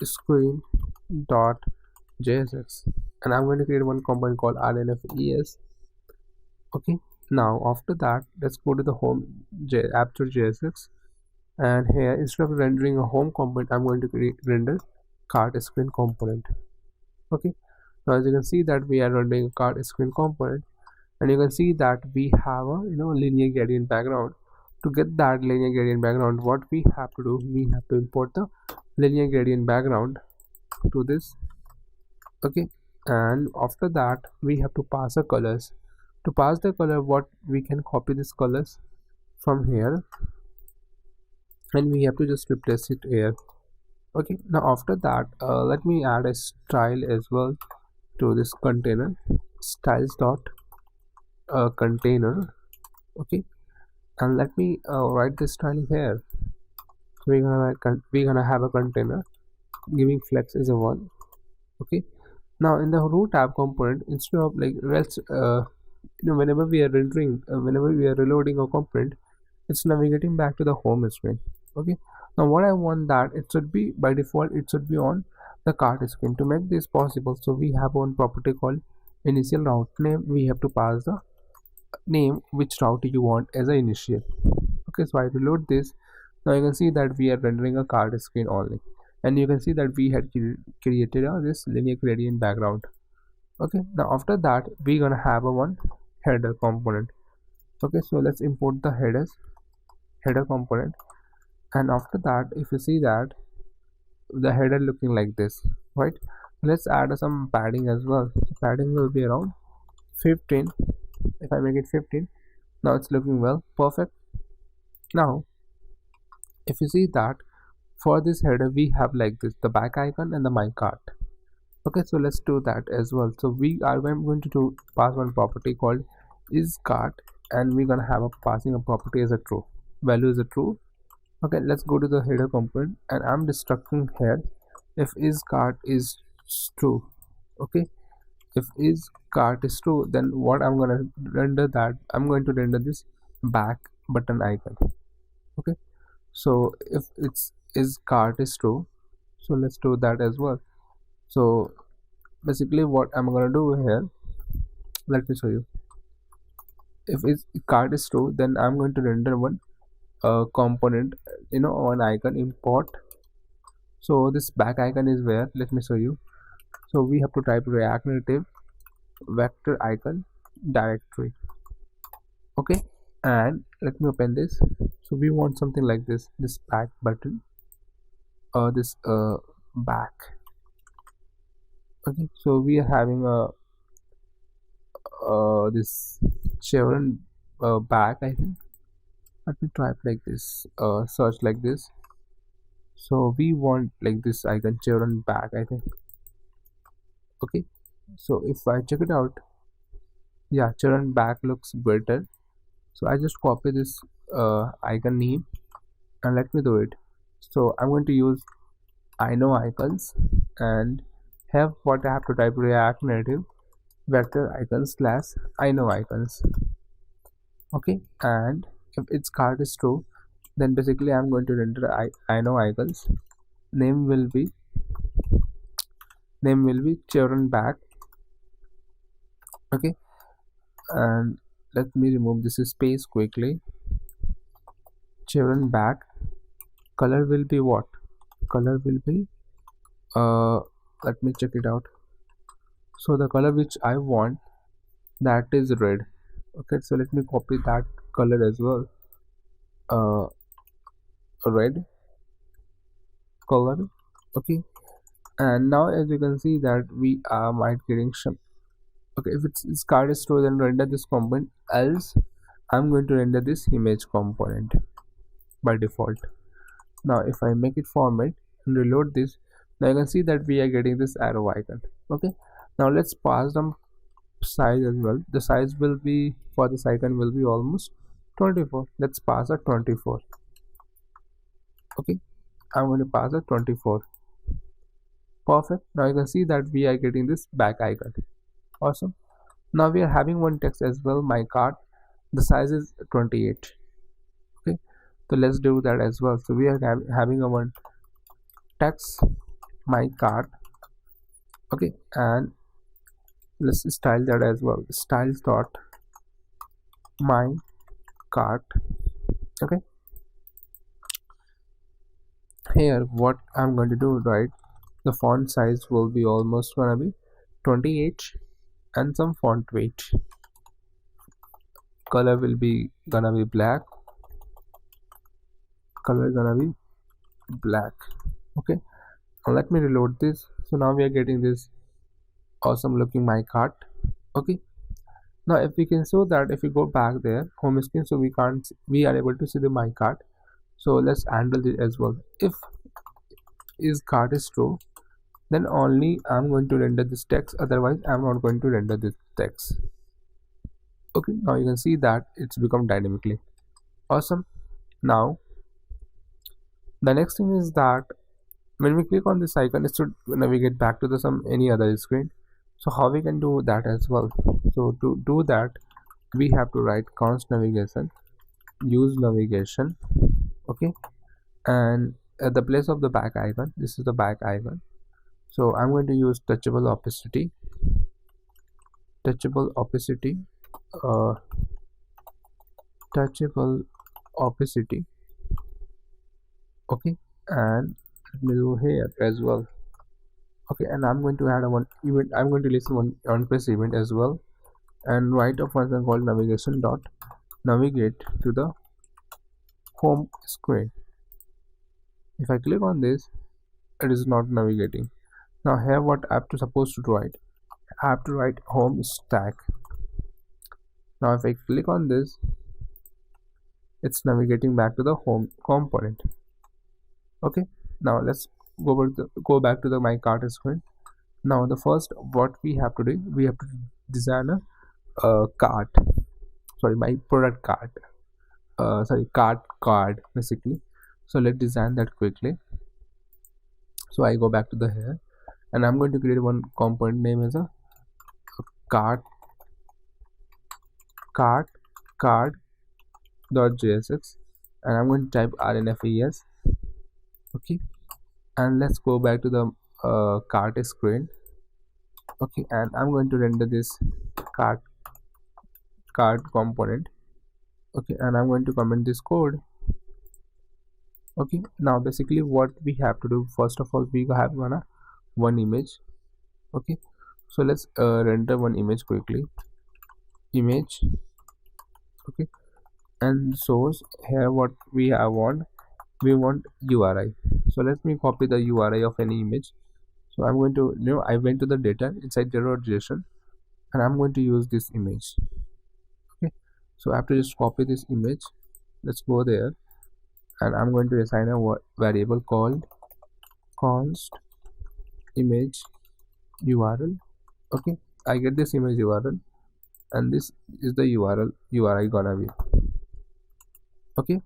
screen dot jsx, and I'm going to create one component called rnfes. Okay, now after that let's go to the home app.jsx, and here instead of rendering a home component, I'm going to render cart screen component. Okay, now as you can see that we are rendering a cart screen component, and you can see that we have a linear gradient background. To get that linear gradient background, what we have to do, we have to import the linear gradient background to this. Okay, and after that we have to pass the colors. To pass the color, what we can copy this colors from here, and we have to just replace it here. Okay, now after that let me add a style as well to this container, styles dot container. Okay, and let me write this style here. So we're gonna have a container giving flex is a 1. Okay, now in the root tab component, instead of like whenever we are rendering, whenever we are reloading a component, it's navigating back to the home screen. Okay, now what I want, that it should be by default, it should be on the cart screen. To make this possible, so we have one property called initial route name. We have to pass the name which route you want as an initial. Okay, so I reload this. Now you can see that we are rendering a cart screen only, and you can see that we had created this linear gradient background. Okay, now after that we're gonna have a one header component. Okay, so let's import the header component. And after that, if you see that the header looking like this, right? Let's add some padding as well. So padding will be around 15. If I make it 15, now it's looking well, perfect. Now if you see that for this header we have like this, the back icon and the my cart. Okay, so let's do that as well. So I'm going to pass one property called is cart, and we're gonna have a passing a property as a true, value is a true. Okay, let's go to the header component, and I'm destructing here if is cart is true. Okay, if is cart is true, then what I'm gonna render, that I'm going to render this back button icon. Okay, so if it's is cart is true, so let's do that as well. So basically what I'm gonna do here, let me show you. If its cart is true, then I'm going to render one component, one icon import. So this back icon is where, let me show you. So we have to type React Native vector icon directory. Okay, and let me open this. So we want something like this back button, this back. Okay, so we are having a this chevron back, I think. Let me type like this, search like this. So we want like this icon chevron back, I think. Okay, so if I check it out, yeah, chevron back looks better. So I just copy this icon name and let me do it. So I'm going to use I know icons and have what I have to type React Native vector icons slash I know icons. Okay, and if its card is true, then basically I'm going to render I know icons. Name will be children back. Okay, and let me remove this space quickly. Children back. Color will be what? Color will be let me check it out. So the color which I want, that is red. Okay, so let me copy that color as well. Red color. Okay, and now as you can see that we are might getting some. Okay, if its card is true, then render this component, else I'm going to render this image component by default. Now if I make it format and reload this, now you can see that we are getting this arrow icon. Okay, now let's pass them size as well. The size will be for this icon will be almost 24. Let's pass a 24. Okay, I'm going to pass a 24. Perfect. Now you can see that we are getting this back icon. Awesome. Now we are having one text as well, my cart. The size is 28. Okay, so let's do that as well. So we are having a one text, my cart. Okay, and let's style that as well. Styles dot my cart. Okay, here what I'm going to do, right, the font size will be almost gonna be 28 and some font weight. Color will be gonna be black. Color gonna be black. Okay, now let me reload this. So now we are getting this awesome looking my cart. Okay, now if we can show that, if we go back there home screen, so we are able to see the my cart. So let's handle it as well. If is cart is true, then only I'm going to render this text, otherwise I'm not going to render this text. Okay, now you can see that it's become dynamically awesome. Now the next thing is that when we click on this icon, it should navigate back to the any other screen. So how we can do that as well? So to do that, we have to write const navigation, use navigation. Okay, and at the place of the back icon, this is the back icon. So I'm going to use touchable opacity, touchable opacity. Okay, and let me do here as well. Okay, and I'm going to add a one event. I'm going to list one on-press event as well, and write a function called navigation dot navigate to the home screen. If I click on this, it is not navigating. Now here what I have to supposed to write, I have to write home stack. Now if I click on this, it's navigating back to the home component. Okay, now let's go back to the my cart screen. Now the first what we have to do, we have to design a cart, sorry, my product cart, sorry, card basically. So let's design that quickly. So I go back to the here, and I'm going to create one component name as a cart card dot jsx, and I'm going to type rnfes. Okay, and let's go back to the cart screen. Okay, and I'm going to render this cart component. Okay, and I'm going to comment this code. Okay, now basically what we have to do, first of all, we have one image. Okay, so let's render one image quickly. Image. Okay, and source here what we want URI. So let me copy the URI of any image. So I'm going to, I went to the data inside JSON, and I'm going to use this image. Okay, so I have to just copy this image. Let's go there, and I'm going to assign a variable called const image URL. Okay, I get this image URL, and this is the URI gonna be. Okay,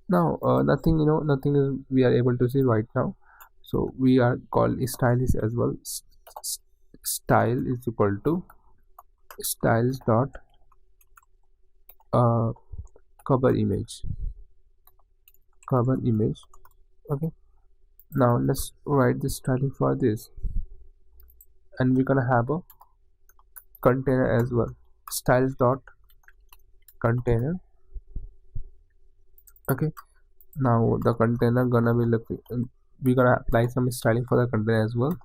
now nothing is we are able to see right now. So we are called styles as well. Style is equal to styles dot cover image. Okay, now let's write the styling for this, and we're gonna have a container as well. Styles dot container. Okay, now the container gonna be looking, we're gonna apply some styling for the container as well,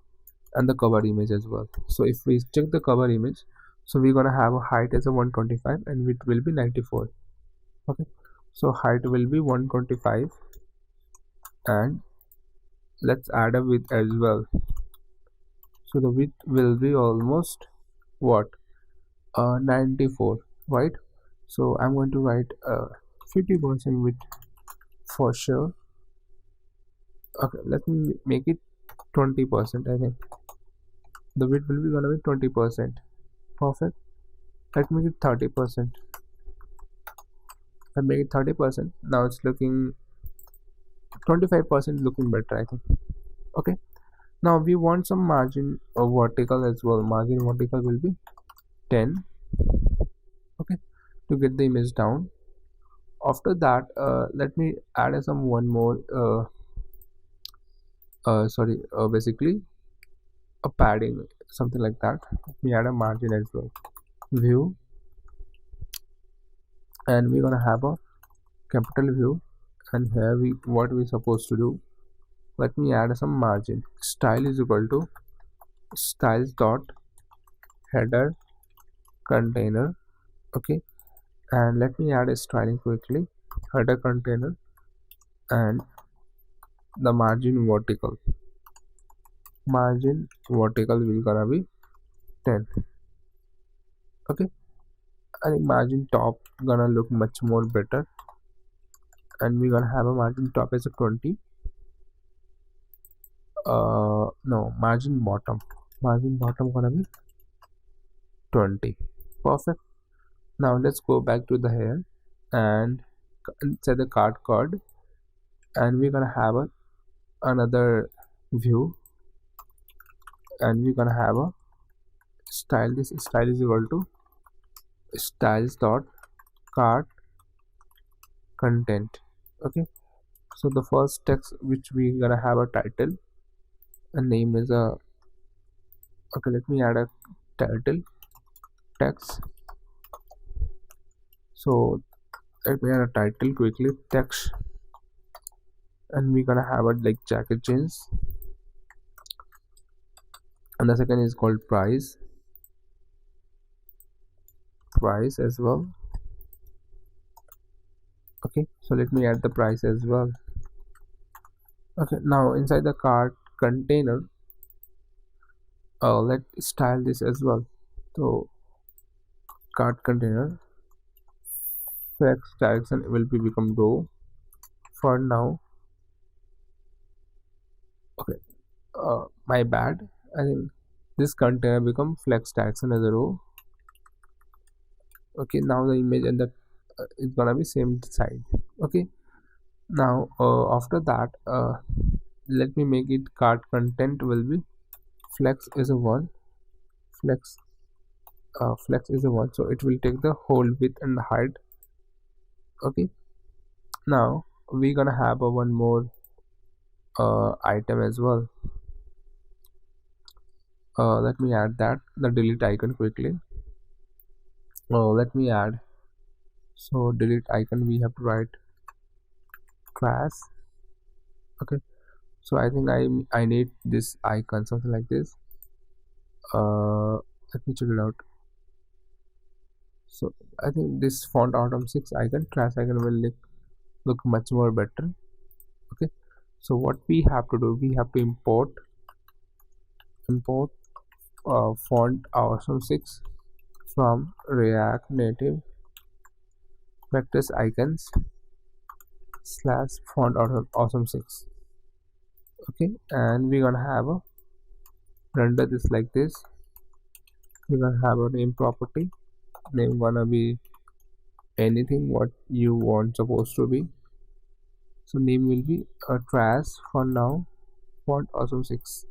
and the cover image as well. So if we check the cover image, so we're gonna have a height as a 125 and width will be 94. Okay, so height will be 125, and let's add a width as well. So the width will be almost what 94, right? So I'm going to write 50% width for sure. Okay, let me make it 20%. I think the width will be gonna be 20%. Perfect. Let me make it 30%. I make it 30%. Now it's looking 25%, looking better, I think. Okay, now we want some margin vertical as well. Margin vertical will be 10. Okay, to get the image down. After that, let me add some one more basically a padding, something like that. Let me add a margin as well. View, and we're gonna have a capital view, and here what we supposed to do, let me add some margin. Style is equal to styles dot header container. Okay, and let me add a styling quickly. Header container, and the margin vertical will gonna be 10. Okay, I think margin top gonna look much more better, and we're gonna have a margin top as a 20. No, margin bottom gonna be 20. Perfect. Now let's go back to the here and set the card, and we're gonna have another view, and we're gonna have a style. This style is equal to styles dot cart content. Okay, so the first text which we gonna have a title, and name is a, okay, let me add a title text. So let me add a title quickly, text, and we're gonna have it like jacket jeans, and the second is called price as well. Okay, so let me add the price as well. Okay, now inside the cart container, let's style this as well. So cart container flex direction will be become row for now. Okay, my bad. I think this container become flex direction as a row. Okay, now the image and the it's gonna be same side. Okay, now after that, let me make it cart content will be flex is a 1, flex flex is a 1, so it will take the whole width and the height. Okay, now we're gonna have a one more item as well. Let me add that the delete icon quickly. Let me add, so delete icon we have to write trash. Okay, so I think I need this icon, something like this. Let me check it out. So I think this font autumn 6 icon, trash icon will look much more better. Okay, so what we have to do, we have to import font awesome 6 from React Native vectors icons / font awesome 6. Okay, and we're gonna have a render this like this. We're gonna have a name property, name gonna be anything what you want supposed to be. So name will be a trash for now, font awesome 6.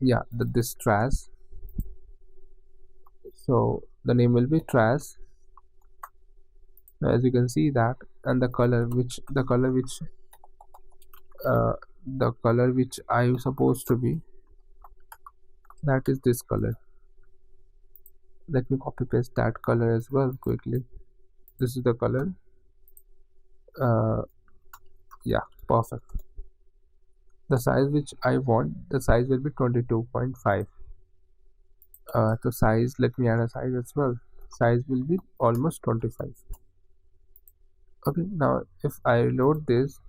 Yeah, this trash, so the name will be trash, as you can see that, and the color which I supposed to be, that is this color. Let me copy paste that color as well quickly. This is the color. Yeah, perfect. The size which I want, the size will be 22.5. The size, let me add a size as well. Size will be almost 25. Okay, now if I reload this,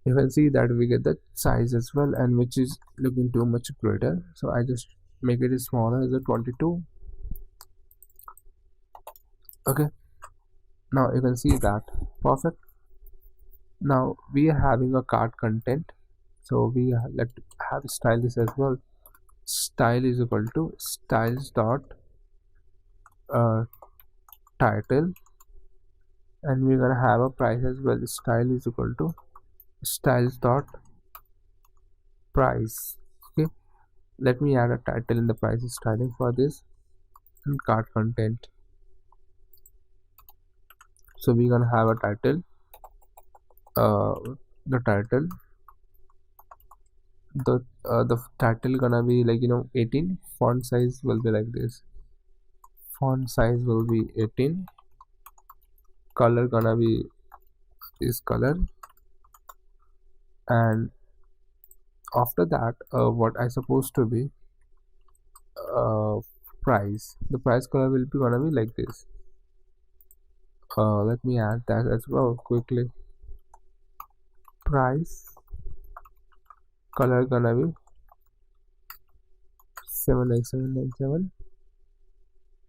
you can see that we get the size as well, and which is looking too much greater, so I just make it smaller as a 22. Okay, now you can see that, perfect. Now we are having a cart content, so we let have style this as well. Style is equal to styles dot title, and we're gonna have a price as well. Style is equal to styles dot price. Okay, let me add a title in the price styling for this, and cart content. So we're gonna have a title, the title, the title gonna be like 18. Font size will be like this, font size will be 18. Color gonna be this color, and after that what I supposed to be price, the price color will be gonna be like this. Let me add that as well quickly. Price color gonna be 79797,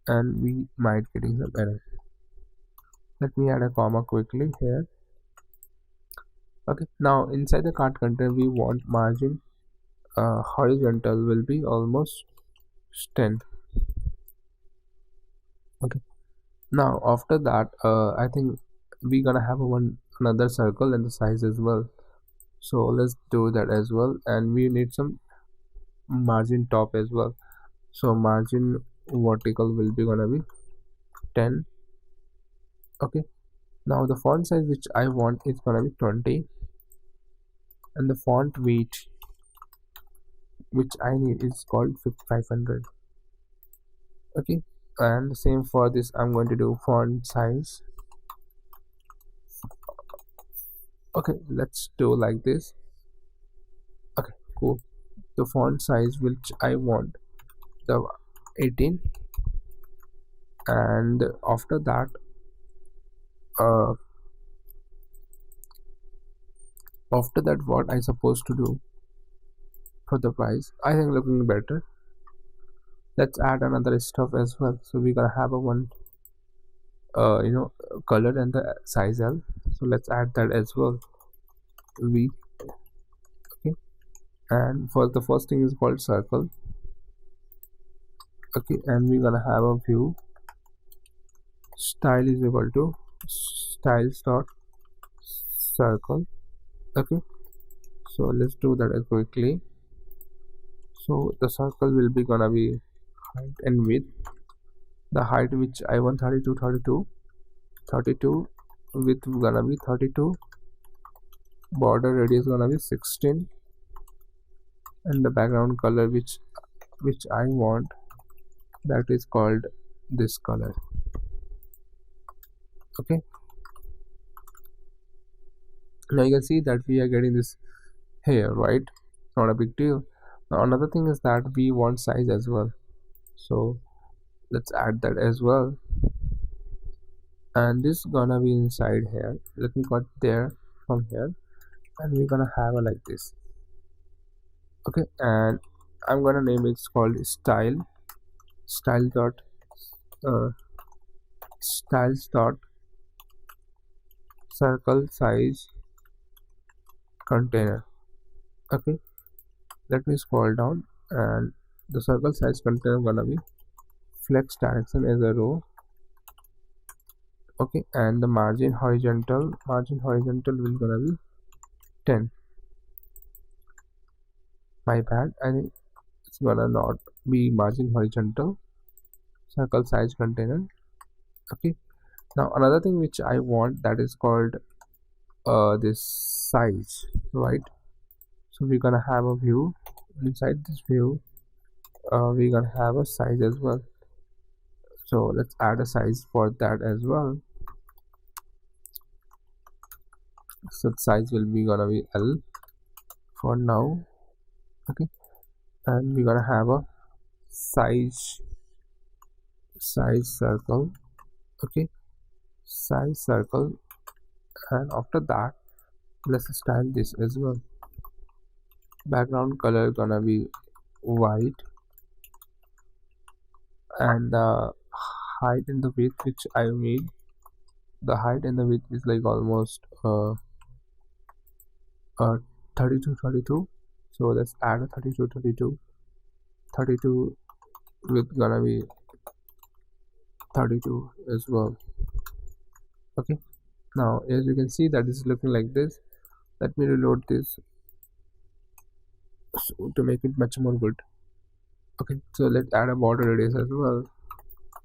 and we might getting some error. Let me add a comma quickly here. Okay, now inside the cart container we want margin horizontal will be almost 10. Okay, now after that I think we're gonna have another circle and the size as well, so let's do that as well, and we need some margin top as well. So margin vertical will be gonna be 10. Okay, now the font size which I want is gonna be 20, and the font weight which I need is called 500. Okay, and the same for this, I'm going to do font size. Okay, let's do like this. Okay, cool. The font size which I want, the 18, and after that After that, what I supposed to do for the price? I think looking better. Let's add another stuff as well. So we're gonna have a one color and the size L. So let's add that as well. V. Okay, and for the first thing is called circle. Okay, and we're gonna have a view style is equal to styles dot circle. Okay, so let's do that as quickly. So the circle will be gonna be height and width. The height which I want 32, width gonna be 32, border radius gonna be 16, and the background color which I want, that is called this color. Okay, now you can see that we are getting this here, right? Not a big deal. Now another thing is that we want size as well, so let's add that as well, and this gonna be inside here. Let me cut there from here, and we're gonna have a like this. Okay, and I'm gonna name it's called style dot styles dot circle size container. Okay, let me scroll down, and the circle size container gonna be flex direction as a row. Okay, and the margin horizontal will gonna be 10. My bad, I think it's gonna not be margin horizontal, circle size container. Okay, now another thing which I want, that is called this size, right? So we're gonna have a view. Inside this view we're gonna have a size as well, so let's add a size for that as well. So the size will be gonna be L for now. Okay, and we're gonna have a size circle. Okay, size circle, and after that let's style this as well. Background color gonna be white, and the height and the width which I made, the height and the width is like almost 32. So let's add a 32 width gonna be 32 as well. Okay, now as you can see that is looking like this. Let me reload this so to make it much more good. Okay, so let's add a border radius as well.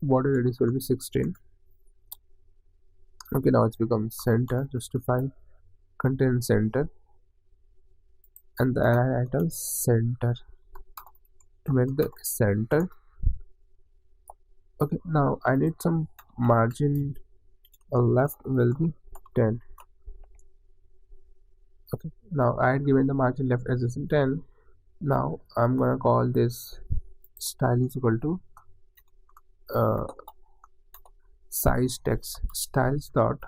Border radius will be 16. Okay, now it's become center, justify content center, and the align item center to make the center. Okay, now I need some margin left will be 10. Okay, now I had given the margin left as 10. Now I'm gonna call this style is equal to size text, styles dot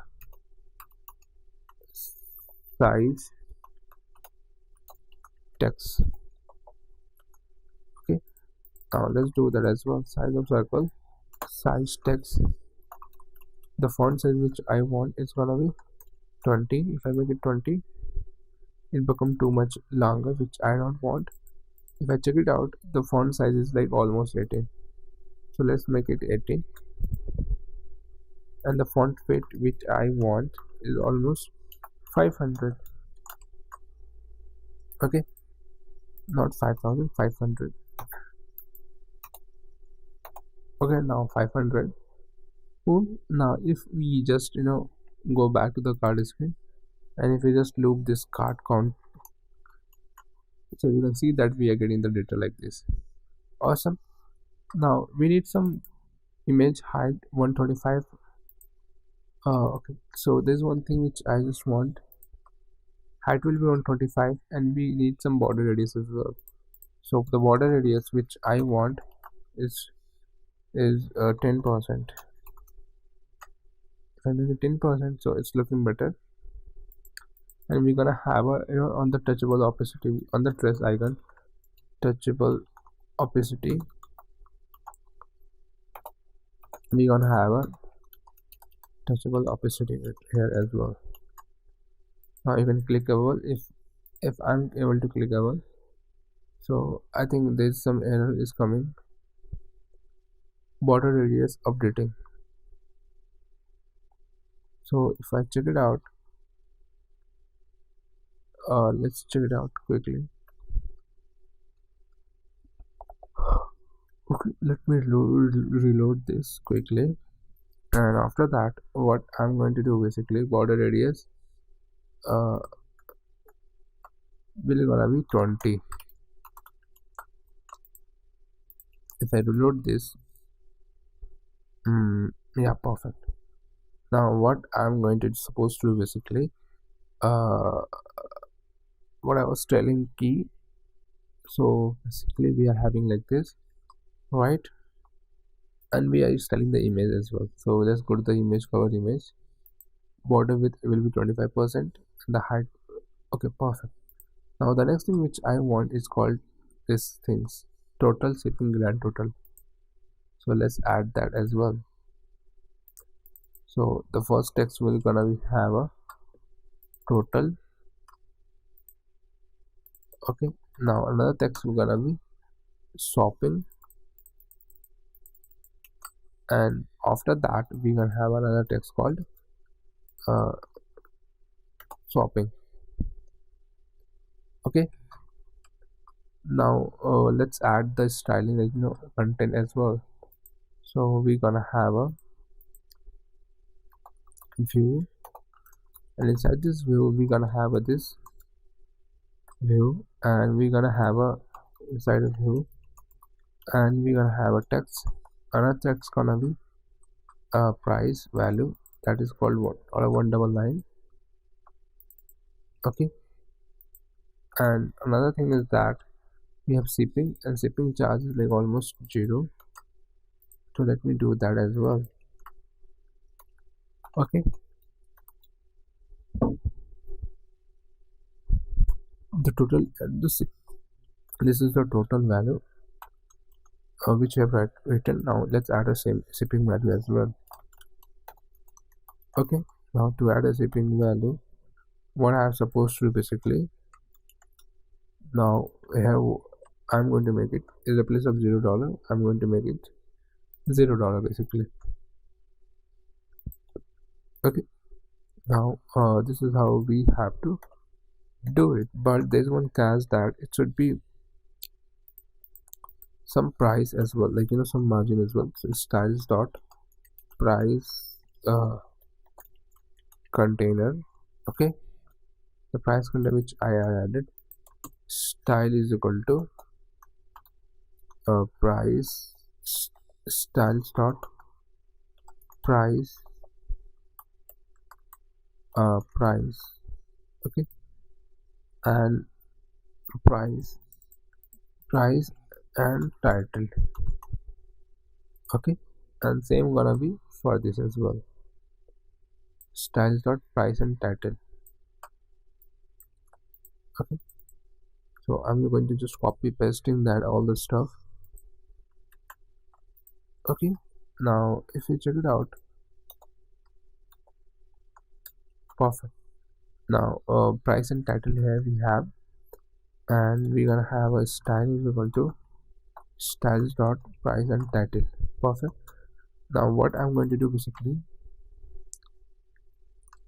size text. Okay, now let's do that as well. Size of circle, size text. The font size which I want is gonna be 20. If I make it 20, it become too much longer, which I don't want. If I check it out, the font size is like almost 18, so let's make it 18. And the font weight which I want is almost 500. Okay, not 5000, 500. Okay, now 500. Cool. Now if we just go back to the card screen, and if we just loop this card count, so you can see that we are getting the data like this. Awesome. Now we need some image height 125. Okay, so there's one thing which I just want. Height will be 125, and we need some border radius as well. So the border radius which I want is 10%. If I make it 10%, so it's looking better. and we're gonna have a, on the touchable opacity, on the trace icon, touchable opacity, we're gonna have a touchable opacity here as well. Now you can clickable if I'm able to clickable. So I think there's some error is coming. Border radius updating. So if I check it out, let's check it out quickly. Okay, let me reload this quickly, and after that what I'm going to do, basically border radius uh will gonna be 20. If I reload this, yeah, perfect. Now what I'm going to supposed to do, basically what I was telling key. So basically we are having like this, right? And we are styling the image as well. So let's go to the image, cover image. Border width will be 25%, the height, okay, perfect. Now the next thing which I want is called this things, total shipping grand total. So let's add that as well. So the first text will gonna be have a total. Okay, now another text will gonna be shopping, and after that we're gonna have another text called uh, shopping. Okay, now let's add the styling, like content as well. So we're gonna have a view, and inside this view we're gonna have a this view, and we're gonna have a inside a view, and we're gonna have a text. Another text gonna be price value, that is called what, or a 199. Okay, and another thing is that we have shipping, and shipping charge is like almost 0. So let me do that as well. Okay, the total this is the total value which I have written. Now let's add a same shipping value as well. Okay, now to add a shipping value, what I am supposed to do, basically, now I'm going to make it, in the place of $0, I'm going to make it $0 basically. Okay, now this is how we have to do it, but there's one catch, that it should be some price as well, like some margin as well. So styles dot price container. Okay, the price container which I added, style is equal to price styles dot price price. Okay, and price and title. Okay, and same gonna be for this as well, styles dot price and title. Okay, so I'm going to just copy pasting that all the stuff. Okay, now if you check it out, perfect. Now price and title here we have, and we're gonna have a style is equal to styles dot price and title. Perfect. Now what I'm going to do, basically,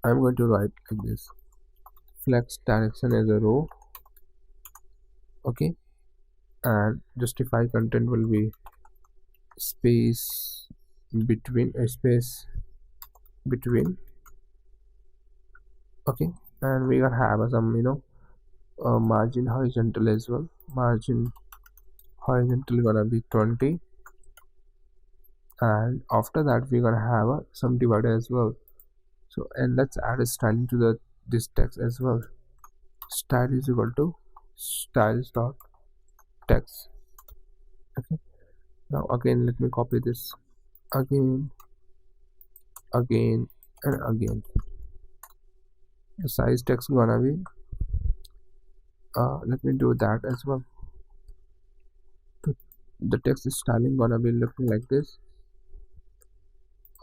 I'm going to write like this, flex direction as a row. Okay, and justify content will be space between, a space between. Okay, and we gonna have some margin horizontal as well. Margin horizontal gonna be 20, and after that we're gonna have some divider as well. So, and let's add a styling to this text as well. Style is equal to styles dot text. Okay, now again let me copy this again and again. the size text gonna be let me do that as well. The text styling gonna be looking like this.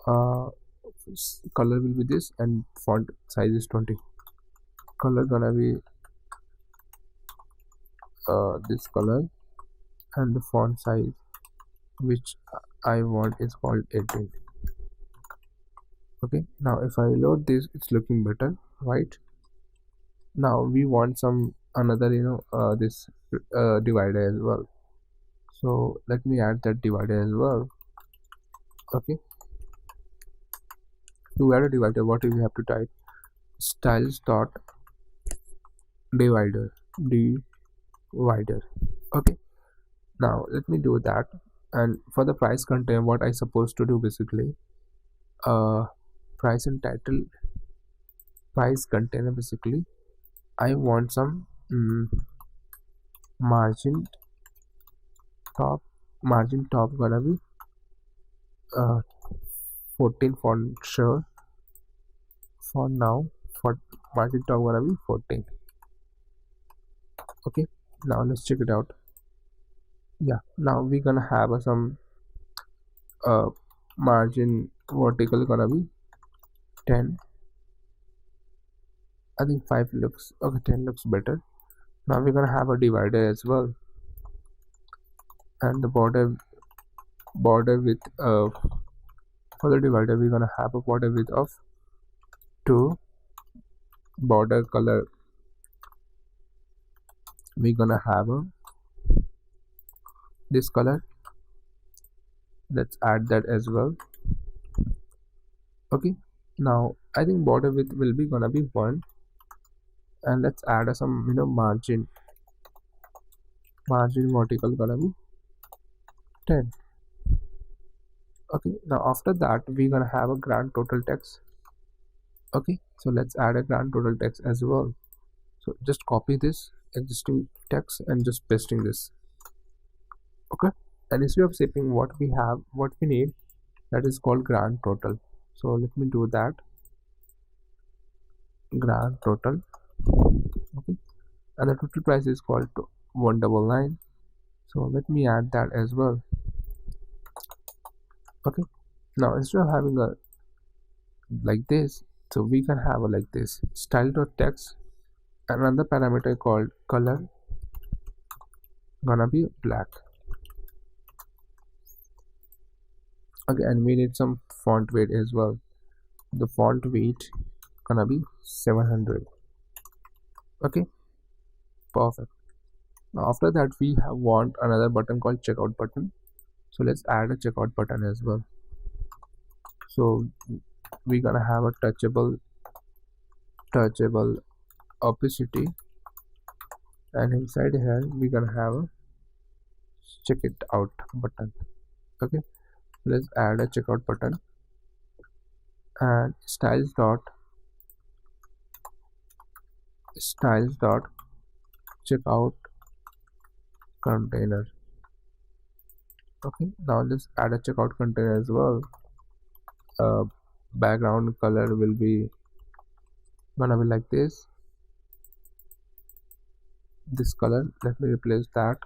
Color will be this, and font size is 20. Color gonna be this color, and the font size which I want is called 18. Okay, now if I load this, it's looking better, right? Now we want some another this divider as well, so let me add that divider as well. Okay, to add a divider, what do we have to type? Styles dot divider. Okay, now let me do that. And for the price container, what I supposed to do basically, price and title, price container, basically I want some margin top gonna be 14 font sure for now. For margin top gonna be 14. Okay, now let's check it out. Yeah, now we're gonna have some margin vertical gonna be 10. I think 5 looks okay, 10 looks better. Now we're gonna have a divider as well, and the border width for the divider we're gonna have a border width of 2. Border color we're gonna have this color. Let's add that as well. Okay, now I think border width will be gonna be 1, and let's add some margin vertical gonna be 10. Okay, now after that we're gonna have a grand total text. Okay, so let's add a grand total text as well. So just copy this existing text and just pasting this. Okay, and instead of saving what we need, that is called grand total. So let me do that, grand total. Okay, and the total price is called 199. So let me add that as well. Okay, now instead of having a like this, so we can have a like this style.text, another parameter called color gonna be black. Okay, and we need some font weight as well. The font weight gonna be 700. Okay, perfect. Now after that we want another button called checkout button. So let's add a checkout button as well. So we're gonna have a touchable opacity, and inside here we're gonna have a check it out button. Okay, let's add a checkout button, and styles dot checkout container. Okay, now let's add a checkout container as well. Background color will be gonna be like this color. Let me replace that.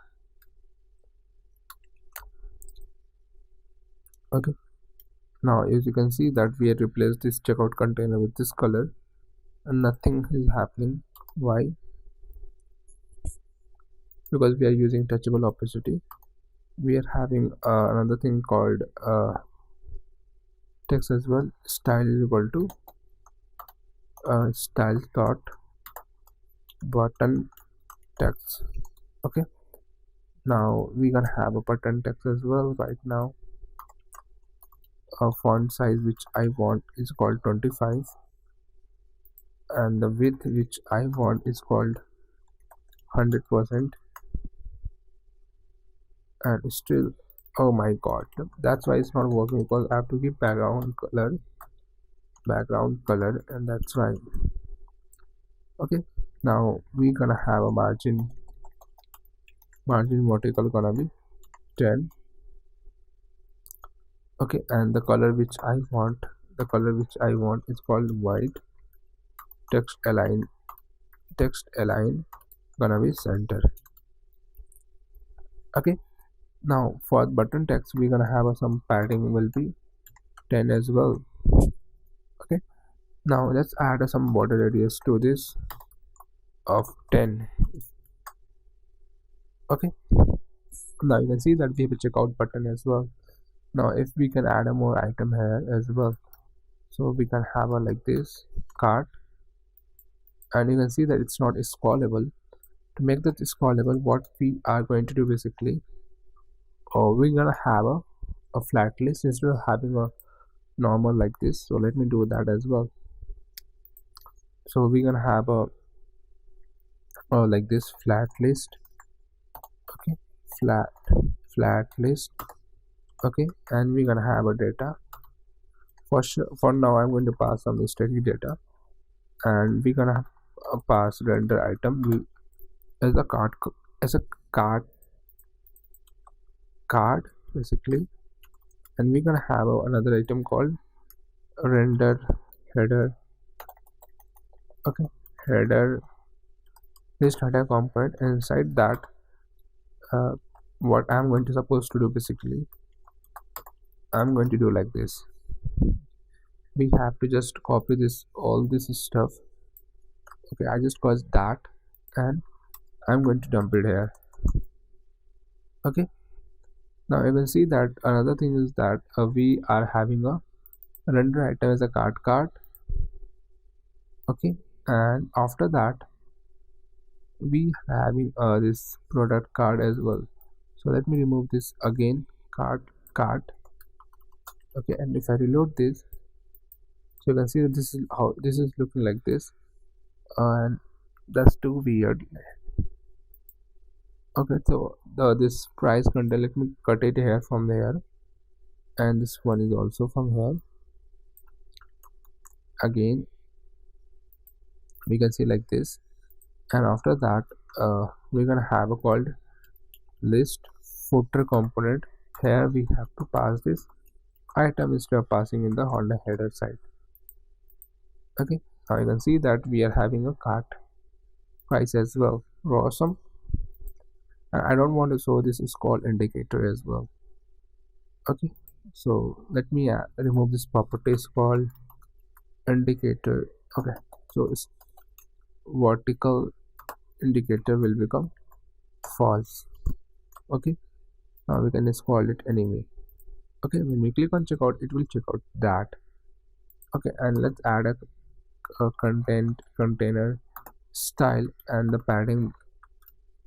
Okay, now as you can see that we have replaced this checkout container with this color, and nothing is happening. Why? Because we are using touchable opacity. We are having another thing called text as well. Style is equal to style dot button text. Okay, now we're gonna have a button text as well. Right now a font size which I want is called 25, and the width which I want is called 100%, and still, oh my god, that's why it's not working, because I have to give background color, and that's why. Okay, now we're gonna have a margin vertical gonna be 10. Okay, and the color which I want is called white. text align gonna be center. Okay, now for button text we're gonna have some padding will be 10 as well. Okay, now let's add some border radius to this of 10. Okay, now you can see that we have a checkout button as well. Now if we can add a more item here as well, so we can have a like this cart, and you can see that it's not scrollable. To make that scrollable, what we are going to do basically, we're gonna have a flat list instead of having a normal like this. So let me do that as well. So we're gonna have a like this flat list. Okay, flat list. Okay, and we're gonna have a data. For sure, for now I'm going to pass some static data, and we're gonna pass render item as a card basically, and we're gonna have another item called render header. Okay, header list header component, and inside that what I'm going to supposed to do basically, I'm going to do like this. We have to just copy this all this stuff. Okay, I just caused that, and I'm going to dump it here. Okay, now you can see that another thing is that we are having a render item as a card. Okay, and after that we are having this product card as well. So let me remove this again, card. Okay, and if I reload this, so you can see that this is how this is looking like this, and that's too weird. Okay, so this price content, let me cut it here from there, and this one is also from here. Again we can see like this, and after that we're gonna have a called list footer component. Here we have to pass this item instead of passing in the Honda header side. Okay, now you can see that we are having a cart price as well. Awesome. And I don't want to show this scroll indicator as well. Okay, so let me remove this property scroll indicator. Okay, so it's vertical indicator will become false. Okay, now we can scroll it anyway. Okay, when we click on checkout, it will check out that. Okay, and let's add a container style, and the padding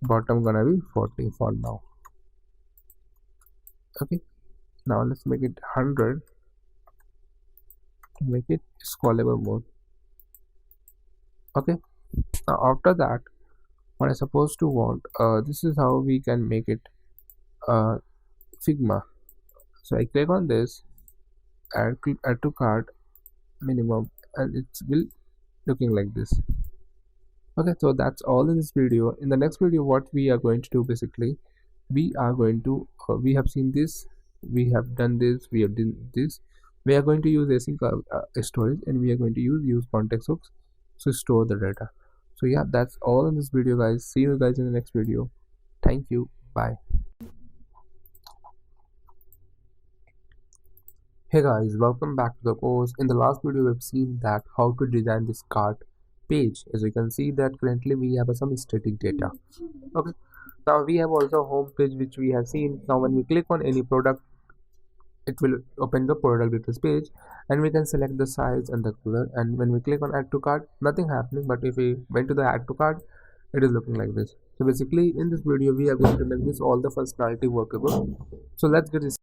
bottom gonna be 40 for now. Okay, now let's make it 100 to make it scrollable mode. Okay, now after that what I supposed to want, this is how we can make it Figma. So I click on this, add to cart minimum, and it will looking like this. Okay, so that's all in this video. In the next video, what we are going to do basically, we are going to we have seen this, we have done this, we have done this. We are going to use async storage, and we are going to use context hooks to store the data. So yeah, that's all in this video guys. See you guys in the next video. Thank you, bye. Hey guys, welcome back to the course. In the last video we've seen that how to design this cart page. As you can see that currently we have some static data. Okay, now we have also a home page which we have seen. Now when we click on any product, it will open the product details page, and we can select the size and the color, and when we click on add to cart, nothing happening. But if we went to the add to cart, it is looking like this. So basically in this video we are going to make this all the functionality workable. So let's get this.